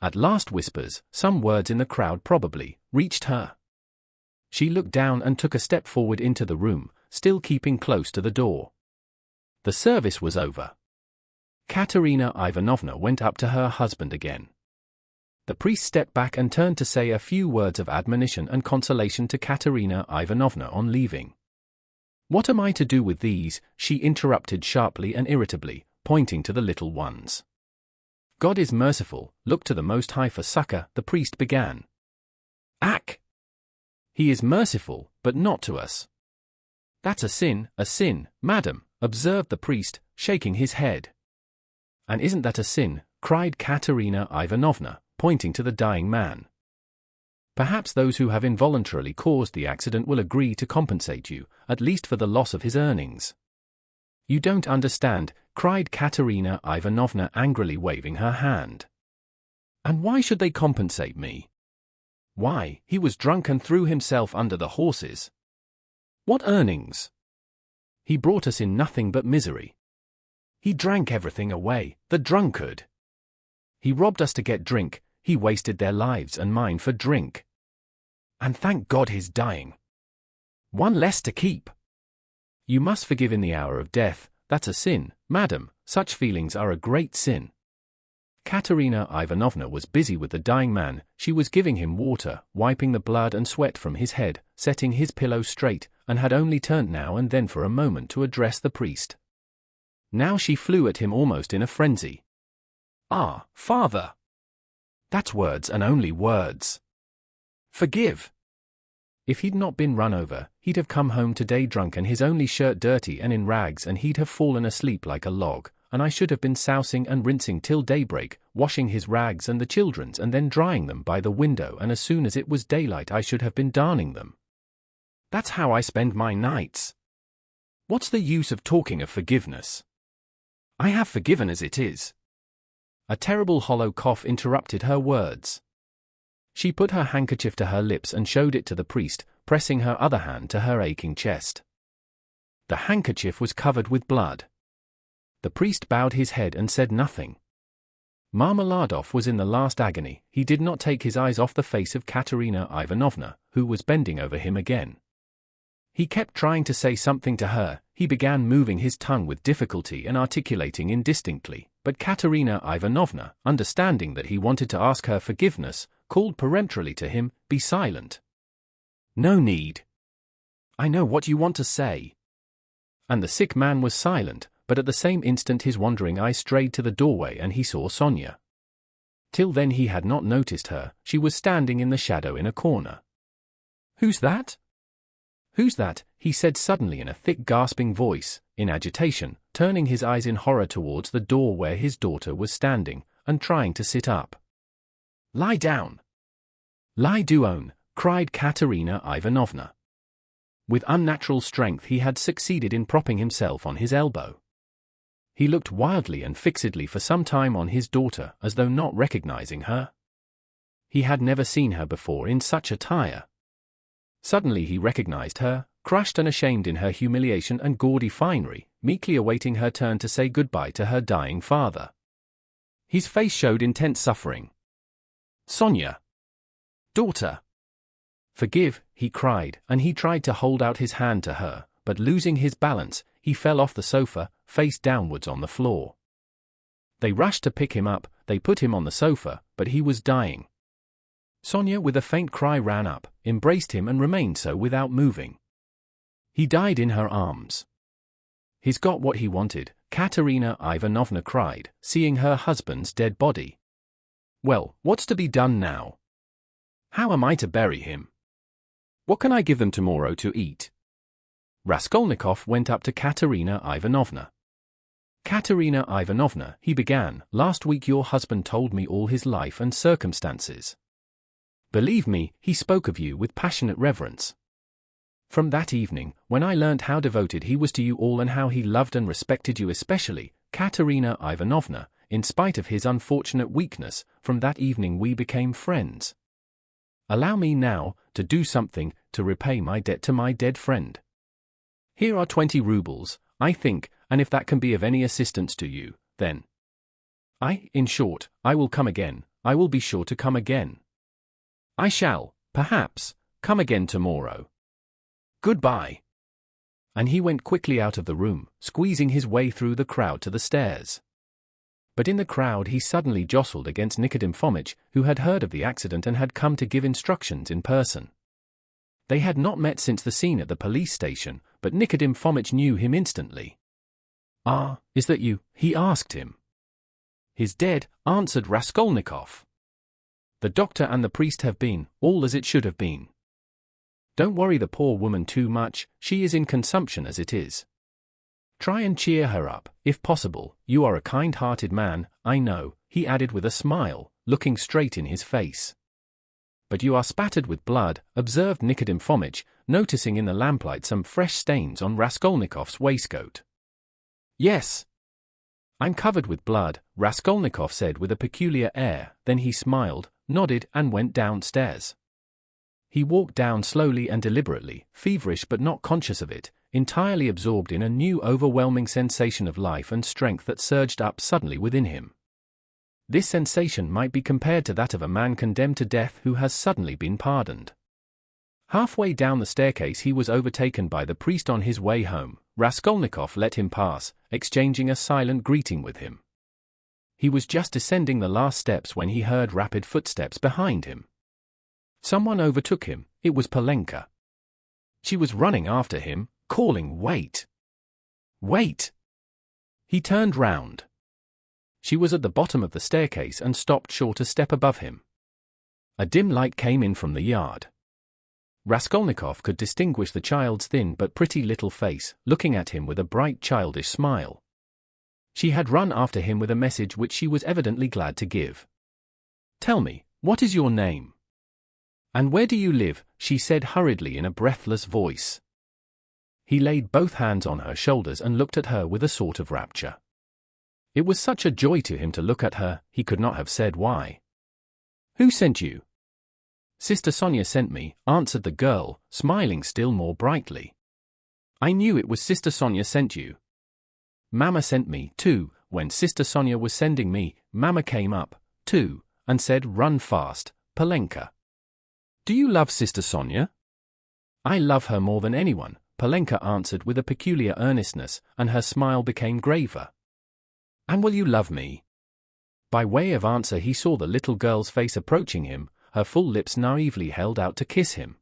A: At last whispers, some words in the crowd probably, reached her. She looked down and took a step forward into the room, still keeping close to the door. The service was over. Katerina Ivanovna went up to her husband again. The priest stepped back and turned to say a few words of admonition and consolation to Katerina Ivanovna on leaving. "What am I to do with these?" she interrupted sharply and irritably, pointing to the little ones. "God is merciful, look to the Most High for succor," the priest began. "Ack! He is merciful, but not to us." "That's a sin, madam," observed the priest, shaking his head. "And isn't that a sin?" cried Katerina Ivanovna, pointing to the dying man. "Perhaps those who have involuntarily caused the accident will agree to compensate you, at least for the loss of his earnings." "You don't understand," cried Katerina Ivanovna angrily waving her hand. "And why should they compensate me? Why, he was drunk and threw himself under the horses. What earnings? He brought us in nothing but misery. He drank everything away, the drunkard. He robbed us to get drink, he wasted their lives and mine for drink. And thank God he's dying. One less to keep. You must forgive in the hour of death, that's a sin, madam, such feelings are a great sin." Katerina Ivanovna was busy with the dying man, she was giving him water, wiping the blood and sweat from his head, setting his pillow straight, and had only turned now and then for a moment to address the priest. Now she flew at him almost in a frenzy. "Ah, father! That's words and only words. Forgive. If he'd not been run over, he'd have come home today drunk and his only shirt dirty and in rags, and he'd have fallen asleep like a log, and I should have been sousing and rinsing till daybreak, washing his rags and the children's and then drying them by the window, and as soon as it was daylight I should have been darning them. That's how I spend my nights. What's the use of talking of forgiveness? I have forgiven as it is." A terrible hollow cough interrupted her words. She put her handkerchief to her lips and showed it to the priest, pressing her other hand to her aching chest. The handkerchief was covered with blood. The priest bowed his head and said nothing. Marmeladov was in the last agony, he did not take his eyes off the face of Katerina Ivanovna, who was bending over him again. He kept trying to say something to her, he began moving his tongue with difficulty and articulating indistinctly, but Katerina Ivanovna, understanding that he wanted to ask her forgiveness, called peremptorily to him, "Be silent. No need. I know what you want to say." And the sick man was silent, but at the same instant his wandering eye strayed to the doorway and he saw Sonia. Till then he had not noticed her, she was standing in the shadow in a corner. "Who's that? Who's that?" he said suddenly in a thick gasping voice, in agitation, turning his eyes in horror towards the door where his daughter was standing, and trying to sit up. "Lie down. Lie down," cried Katerina Ivanovna. With unnatural strength he had succeeded in propping himself on his elbow. He looked wildly and fixedly for some time on his daughter, as though not recognizing her. He had never seen her before in such attire. Suddenly he recognized her, crushed and ashamed in her humiliation and gaudy finery, meekly awaiting her turn to say goodbye to her dying father. His face showed intense suffering. "Sonia! Daughter! Forgive," he cried, and he tried to hold out his hand to her, but losing his balance, he fell off the sofa, face downwards on the floor. They rushed to pick him up, they put him on the sofa, but he was dying. Sonia with a faint cry ran up, embraced him and remained so without moving. He died in her arms. "He's got what he wanted," Katerina Ivanovna cried, seeing her husband's dead body. "Well, what's to be done now? How am I to bury him? What can I give them tomorrow to eat?" Raskolnikov went up to Katerina Ivanovna. "Katerina Ivanovna," he began, "last week your husband told me all his life and circumstances. Believe me, he spoke of you with passionate reverence. From that evening, when I learnt how devoted he was to you all and how he loved and respected you especially, Katerina Ivanovna, in spite of his unfortunate weakness, from that evening we became friends. Allow me now to do something to repay my debt to my dead friend. Here are 20 rubles, I think, and if that can be of any assistance to you, then in short, I will come again, I will be sure to come again. I shall, perhaps, come again tomorrow. Goodbye." And he went quickly out of the room, squeezing his way through the crowd to the stairs. But in the crowd he suddenly jostled against Nikodym Fomitch, who had heard of the accident and had come to give instructions in person. They had not met since the scene at the police station, but Nikodym Fomitch knew him instantly. "Ah, is that you?" he asked him. "He's dead," answered Raskolnikov. "The doctor and the priest have been, all as it should have been. Don't worry the poor woman too much, she is in consumption as it is. Try and cheer her up, if possible. You are a kind-hearted man, I know," he added with a smile, looking straight in his face. "But you are spattered with blood," observed Nikodym Fomitch, noticing in the lamplight some fresh stains on Raskolnikov's waistcoat. "Yes. I'm covered with blood," Raskolnikov said with a peculiar air, then he smiled, nodded and went downstairs. He walked down slowly and deliberately, feverish but not conscious of it, entirely absorbed in a new overwhelming sensation of life and strength that surged up suddenly within him. This sensation might be compared to that of a man condemned to death who has suddenly been pardoned. Halfway down the staircase he was overtaken by the priest on his way home. Raskolnikov let him pass, exchanging a silent greeting with him. He was just descending the last steps when he heard rapid footsteps behind him. Someone overtook him. It was Polenka. She was running after him, calling, "Wait! Wait!" He turned round. She was at the bottom of the staircase and stopped short a step above him. A dim light came in from the yard. Raskolnikov could distinguish the child's thin but pretty little face, looking at him with a bright childish smile. She had run after him with a message which she was evidently glad to give. "Tell me, what is your name? And where do you live?" she said hurriedly in a breathless voice. He laid both hands on her shoulders and looked at her with a sort of rapture. It was such a joy to him to look at her, he could not have said why. "Who sent you?" "Sister Sonia sent me," answered the girl, smiling still more brightly. "I knew it was Sister Sonia sent you. Mama sent me, too. When Sister Sonia was sending me, Mama came up, too, and said, 'Run fast, Polenka.' Do you love Sister Sonia?" "I love her more than anyone," Polenka answered with a peculiar earnestness, and her smile became graver. "And will you love me?" By way of answer he saw the little girl's face approaching him, her full lips naively held out to kiss him.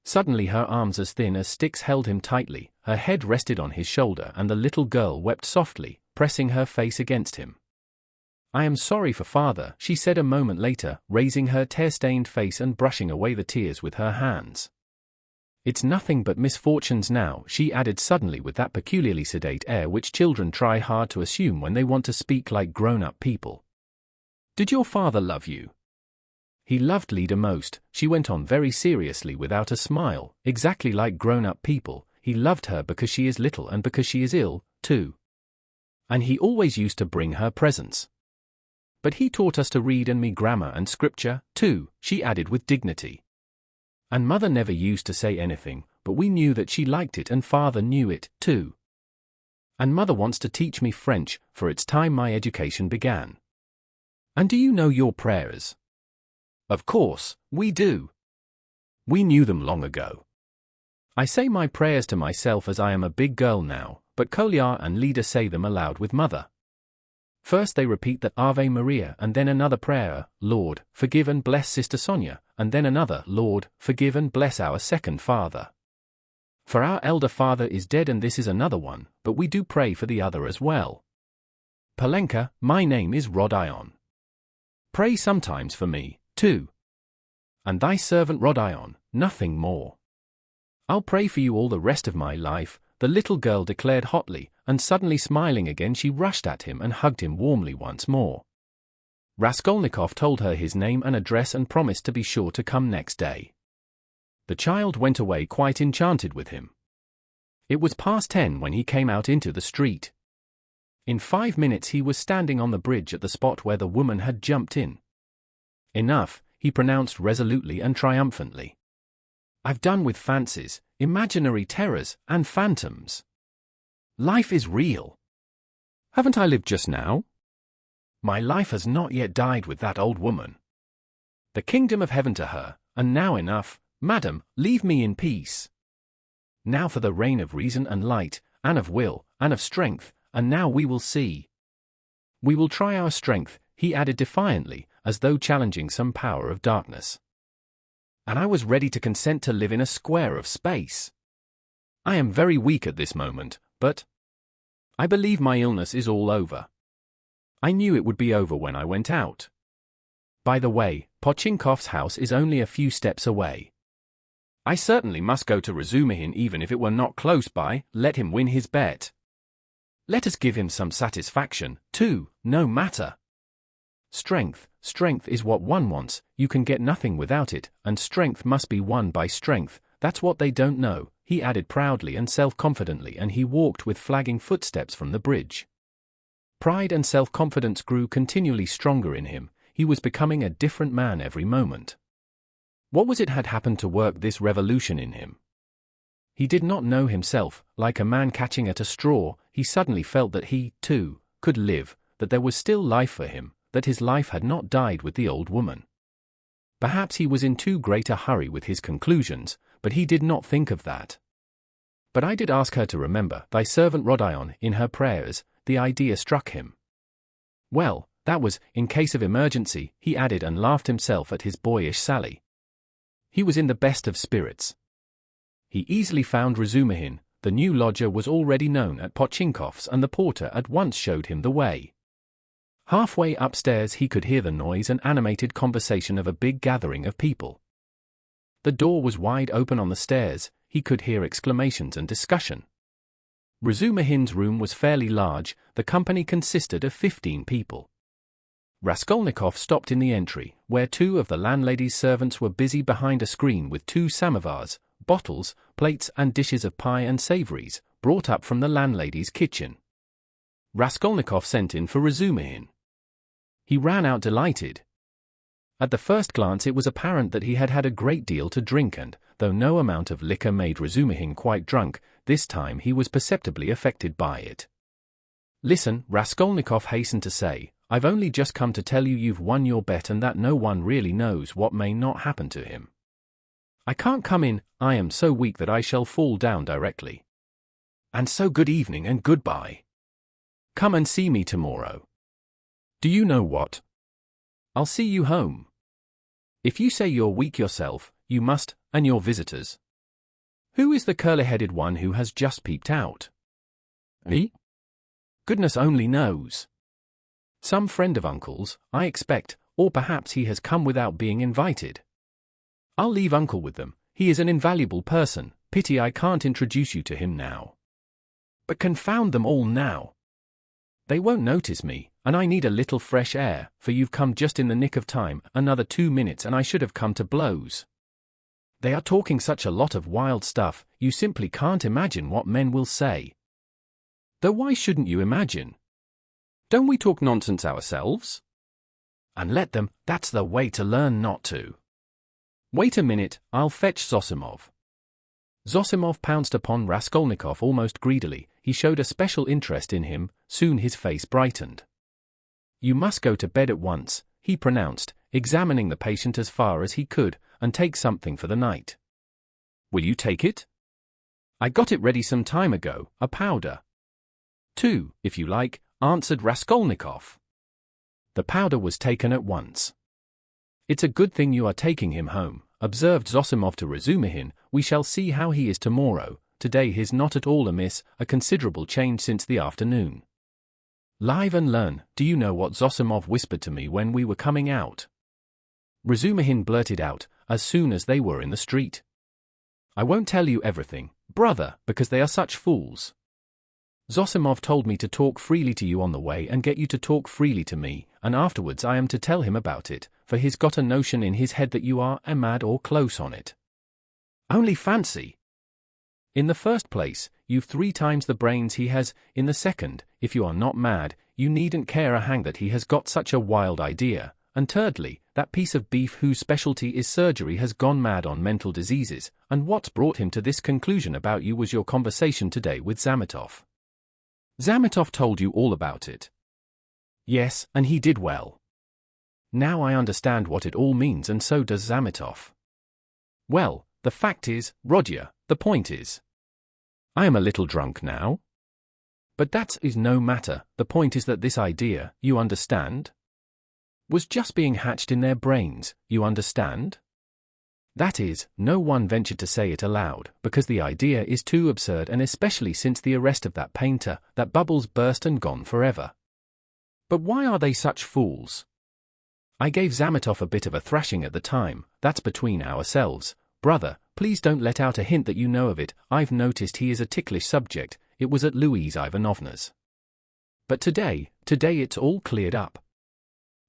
A: Suddenly her arms as thin as sticks held him tightly, her head rested on his shoulder and the little girl wept softly, pressing her face against him. "I am sorry for father," she said a moment later, raising her tear-stained face and brushing away the tears with her hands. "It's nothing but misfortunes now," she added suddenly with that peculiarly sedate air which children try hard to assume when they want to speak like grown-up people. "Did your father love you?" "He loved Lida most," she went on very seriously without a smile, "exactly like grown-up people. He loved her because she is little and because she is ill, too. And he always used to bring her presents. But he taught us to read and me grammar and scripture, too," she added with dignity. "And mother never used to say anything, but we knew that she liked it and father knew it, too. And mother wants to teach me French, for it's time my education began. And do you know your prayers?" "Of course, we do. We knew them long ago. I say my prayers to myself as I am a big girl now, but Kolya and Lida say them aloud with mother. First they repeat that Ave Maria and then another prayer, 'Lord, forgive and bless Sister Sonia,' and then another, 'Lord, forgive and bless our second father. For our elder father is dead,' and this is another one, but we do pray for the other as well. Polenka, my name is Rodion. Pray sometimes for me, too. And thy servant Rodion, nothing more. I'll pray for you all the rest of my life," the little girl declared hotly, and suddenly smiling again she rushed at him and hugged him warmly once more. Raskolnikov told her his name and address and promised to be sure to come next day. The child went away quite enchanted with him. It was past 10 when he came out into the street. In 5 minutes he was standing on the bridge at the spot where the woman had jumped in. "Enough," he pronounced resolutely and triumphantly. "I've done with fancies, imaginary terrors, and phantoms. Life is real. Haven't I lived just now? My life has not yet died with that old woman. The kingdom of heaven to her, and now enough, madam, leave me in peace." Now for the reign of reason and light, and of will, and of strength, and now we will see. We will try our strength, he added defiantly, as though challenging some power of darkness. And I was ready to consent to live in a square of space. I am very weak at this moment, but I believe my illness is all over. I knew it would be over when I went out. By the way, Pochinkov's house is only a few steps away. I certainly must go to Razumihin even if it were not close by. Let him win his bet. Let us give him some satisfaction, too, no matter. Strength is what one wants, you can get nothing without it, and strength must be won by strength, that's what they don't know, he added proudly and self-confidently, and he walked with flagging footsteps from the bridge. Pride and self-confidence grew continually stronger in him, he was becoming a different man every moment. What was it had happened to work this revolution in him? He did not know himself, like a man catching at a straw, he suddenly felt that he, too, could live, that there was still life for him, that his life had not died with the old woman. Perhaps he was in too great a hurry with his conclusions, but he did not think of that. But I did ask her to remember thy servant Rodion in her prayers, the idea struck him. Well, that was, in case of emergency, he added and laughed himself at his boyish sally. He was in the best of spirits. He easily found Razumihin, the new lodger was already known at Pochinkov's and the porter at once showed him the way. Halfway upstairs he could hear the noise and animated conversation of a big gathering of people. The door was wide open on the stairs, he could hear exclamations and discussion. Razumihin's room was fairly large, the company consisted of 15 people. Raskolnikov stopped in the entry, where two of the landlady's servants were busy behind a screen with two samovars, bottles, plates and dishes of pie and savories, brought up from the landlady's kitchen. Raskolnikov sent in for Razumihin. He ran out delighted. At the first glance it was apparent that he had had a great deal to drink and, though no amount of liquor made Razumihin quite drunk, this time he was perceptibly affected by it. Listen, Raskolnikov hastened to say, I've only just come to tell you you've won your bet and that no one really knows what may not happen to him. I can't come in, I am so weak that I shall fall down directly. And so good evening and goodbye. Come and see me tomorrow. Do you know what? I'll see you home. If you say you're weak yourself, you must, and your visitors. Who is the curly-headed one who has just peeped out? Me? Goodness only knows. Some friend of Uncle's, I expect, or perhaps he has come without being invited. I'll leave Uncle with them, he is an invaluable person, pity I can't introduce you to him now. But confound them all now. They won't notice me, and I need a little fresh air, for you've come just in the nick of time, another 2 minutes and I should have come to blows. They are talking such a lot of wild stuff, you simply can't imagine what men will say. Though why shouldn't you imagine? Don't we talk nonsense ourselves? And let them, that's the way to learn not to. Wait a minute, I'll fetch Zosimov. Zosimov pounced upon Raskolnikov almost greedily, he showed a special interest in him, soon his face brightened. You must go to bed at once, he pronounced, examining the patient as far as he could, and take something for the night. Will you take it? I got it ready some time ago, a powder. 2, if you like, answered Raskolnikov. The powder was taken at once. It's a good thing you are taking him home, observed Zosimov to Razumihin, we shall see how he is tomorrow, today he's not at all amiss, a considerable change since the afternoon. Live and learn, do you know what Zosimov whispered to me when we were coming out? Razumihin blurted out, as soon as they were in the street. I won't tell you everything, brother, because they are such fools. Zosimov told me to talk freely to you on the way and get you to talk freely to me, and afterwards I am to tell him about it, for he's got a notion in his head that you are mad or close on it. Only fancy! In the first place, you've 3 times the brains he has, in the second, if you are not mad, you needn't care a hang that he has got such a wild idea, and thirdly, that piece of beef whose specialty is surgery has gone mad on mental diseases, and what's brought him to this conclusion about you was your conversation today with Zametov. Zametov told you all about it. Yes, and he did well. Now I understand what it all means, and so does Zametov. Well, the fact is, Rodya, the point is. I am a little drunk now. But that is no matter, the point is that this idea, you understand, was just being hatched in their brains, you understand? That is, no one ventured to say it aloud, because the idea is too absurd, and especially since the arrest of that painter, that bubble's burst and gone forever. But why are they such fools? I gave Zametov a bit of a thrashing at the time, that's between ourselves. Brother, please don't let out a hint that you know of it, I've noticed he is a ticklish subject, it was at Louise Ivanovna's. But today it's all cleared up.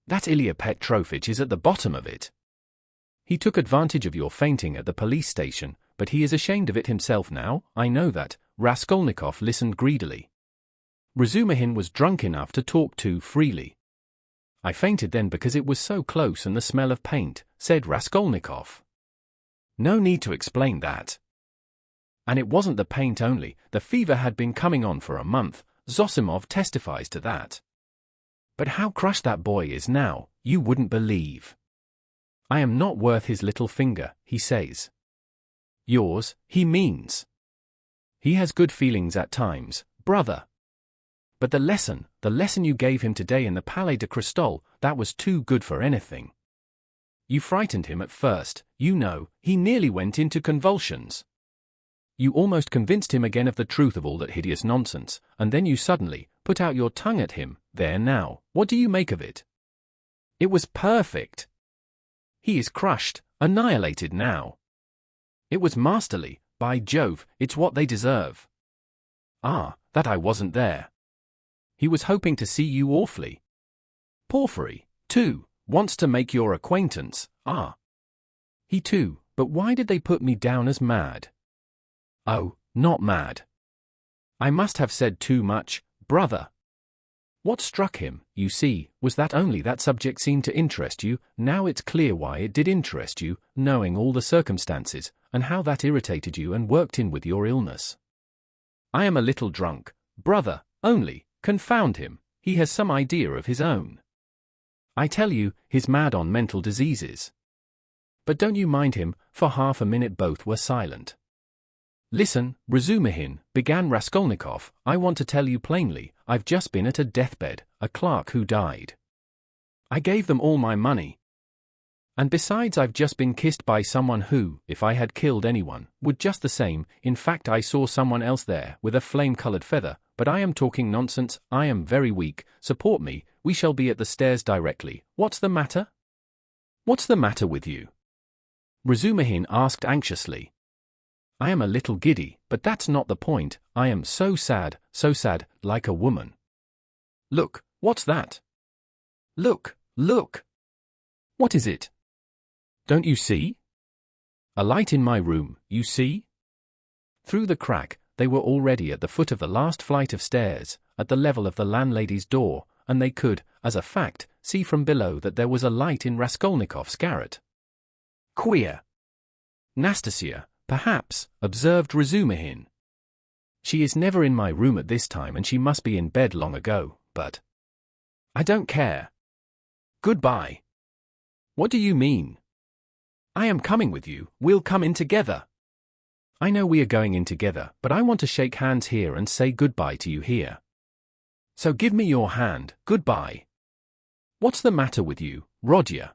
A: That Ilya Petrovich is at the bottom of it. He took advantage of your fainting at the police station, but he is ashamed of it himself now, I know that. Raskolnikov listened greedily. Razumihin was drunk enough to talk too freely. I fainted then because it was so close and the smell of paint, said Raskolnikov. No need to explain that. And it wasn't the paint only, the fever had been coming on for a month, Zosimov testifies to that. But how crushed that boy is now, you wouldn't believe. I am not worth his little finger, he says. Yours, he means. He has good feelings at times, brother. But the lesson you gave him today in the Palais de Cristal, that was too good for anything. You frightened him at first, you know, he nearly went into convulsions. You almost convinced him again of the truth of all that hideous nonsense, and then you suddenly put out your tongue at him. There now, what do you make of it? It was perfect. He is crushed, annihilated now. It was masterly, by Jove, it's what they deserve. Ah, that I wasn't there. He was hoping to see you awfully. Porfiry, too, wants to make your acquaintance, ah. He too, but why did they put me down as mad? Oh, not mad. I must have said too much, brother. What struck him, you see, was that only that subject seemed to interest you. Now it's clear why it did interest you, knowing all the circumstances, and how that irritated you and worked in with your illness. I am a little drunk, brother, only, confound him, he has some idea of his own. I tell you, he's mad on mental diseases. But don't you mind him. For half a minute both were silent. Listen, Razumihin, began Raskolnikov, I want to tell you plainly, I've just been at a deathbed, a clerk who died. I gave them all my money. And besides I've just been kissed by someone who, if I had killed anyone, would just the same. In fact I saw someone else there, with a flame-colored feather, but I am talking nonsense, I am very weak, support me, we shall be at the stairs directly. What's the matter? What's the matter with you? Razumihin asked anxiously. I am a little giddy, but that's not the point, I am so sad, like a woman. Look, what's that? Look, look! What is it? Don't you see? A light in my room, you see? Through the crack, they were already at the foot of the last flight of stairs, at the level of the landlady's door, and they could, as a fact, see from below that there was a light in Raskolnikov's garret. Queer. Nastasia, perhaps, observed Razumihin. She is never in my room at this time and she must be in bed long ago, but I don't care. Goodbye. What do you mean? I am coming with you, we'll come in together. I know we are going in together, but I want to shake hands here and say goodbye to you here. So give me your hand, goodbye. What's the matter with you, Rodya?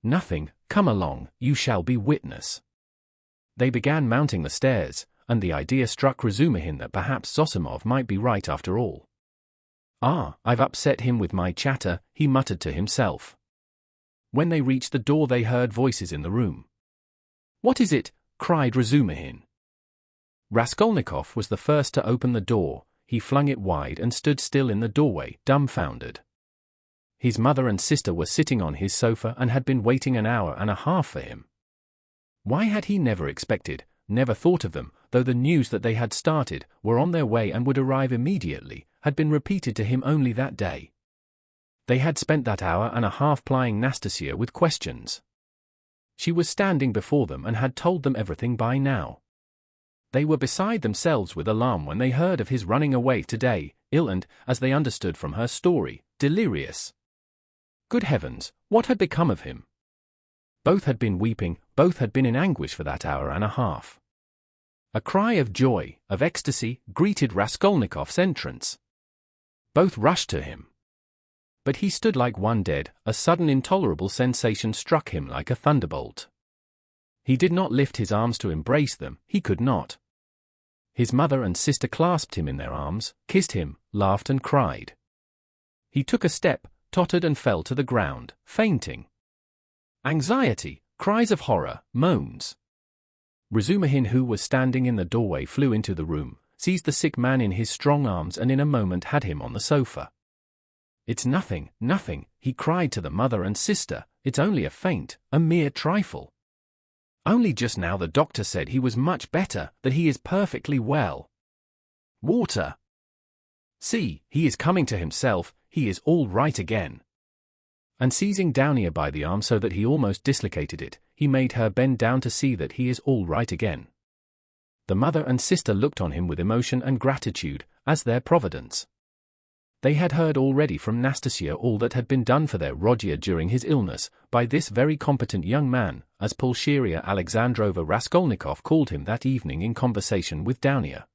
A: Nothing, come along, you shall be witness. They began mounting the stairs, and the idea struck Razumihin that perhaps Zosimov might be right after all. Ah, I've upset him with my chatter, he muttered to himself. When they reached the door they heard voices in the room. What is it? Cried Razumihin. Raskolnikov was the first to open the door, he flung it wide and stood still in the doorway, dumbfounded. His mother and sister were sitting on his sofa and had been waiting an hour and a half for him. Why had he never expected, never thought of them, though the news that they had started, were on their way and would arrive immediately, had been repeated to him only that day? They had spent that hour and a half plying Nastasia with questions. She was standing before them and had told them everything by now. They were beside themselves with alarm when they heard of his running away today, ill and, as they understood from her story, delirious. Good heavens, what had become of him? Both had been weeping, both had been in anguish for that hour and a half. A cry of joy, of ecstasy, greeted Raskolnikov's entrance. Both rushed to him. But he stood like one dead. A sudden intolerable sensation struck him like a thunderbolt. He did not lift his arms to embrace them, he could not. His mother and sister clasped him in their arms, kissed him, laughed and cried. He took a step, tottered and fell to the ground, fainting. Anxiety, cries of horror, moans. Razumihin, who was standing in the doorway, flew into the room, seized the sick man in his strong arms and in a moment had him on the sofa. "It's nothing, nothing," he cried to the mother and sister, "it's only a faint, a mere trifle. Only just now the doctor said he was much better, that he is perfectly well. Water! See, he is coming to himself, he is all right again." And seizing Downia by the arm so that he almost dislocated it, he made her bend down to see that he is all right again. The mother and sister looked on him with emotion and gratitude, as their providence. They had heard already from Nastasia all that had been done for their Rodia during his illness, by this very competent young man, as Pulcheria Alexandrova Raskolnikov called him that evening in conversation with Downia.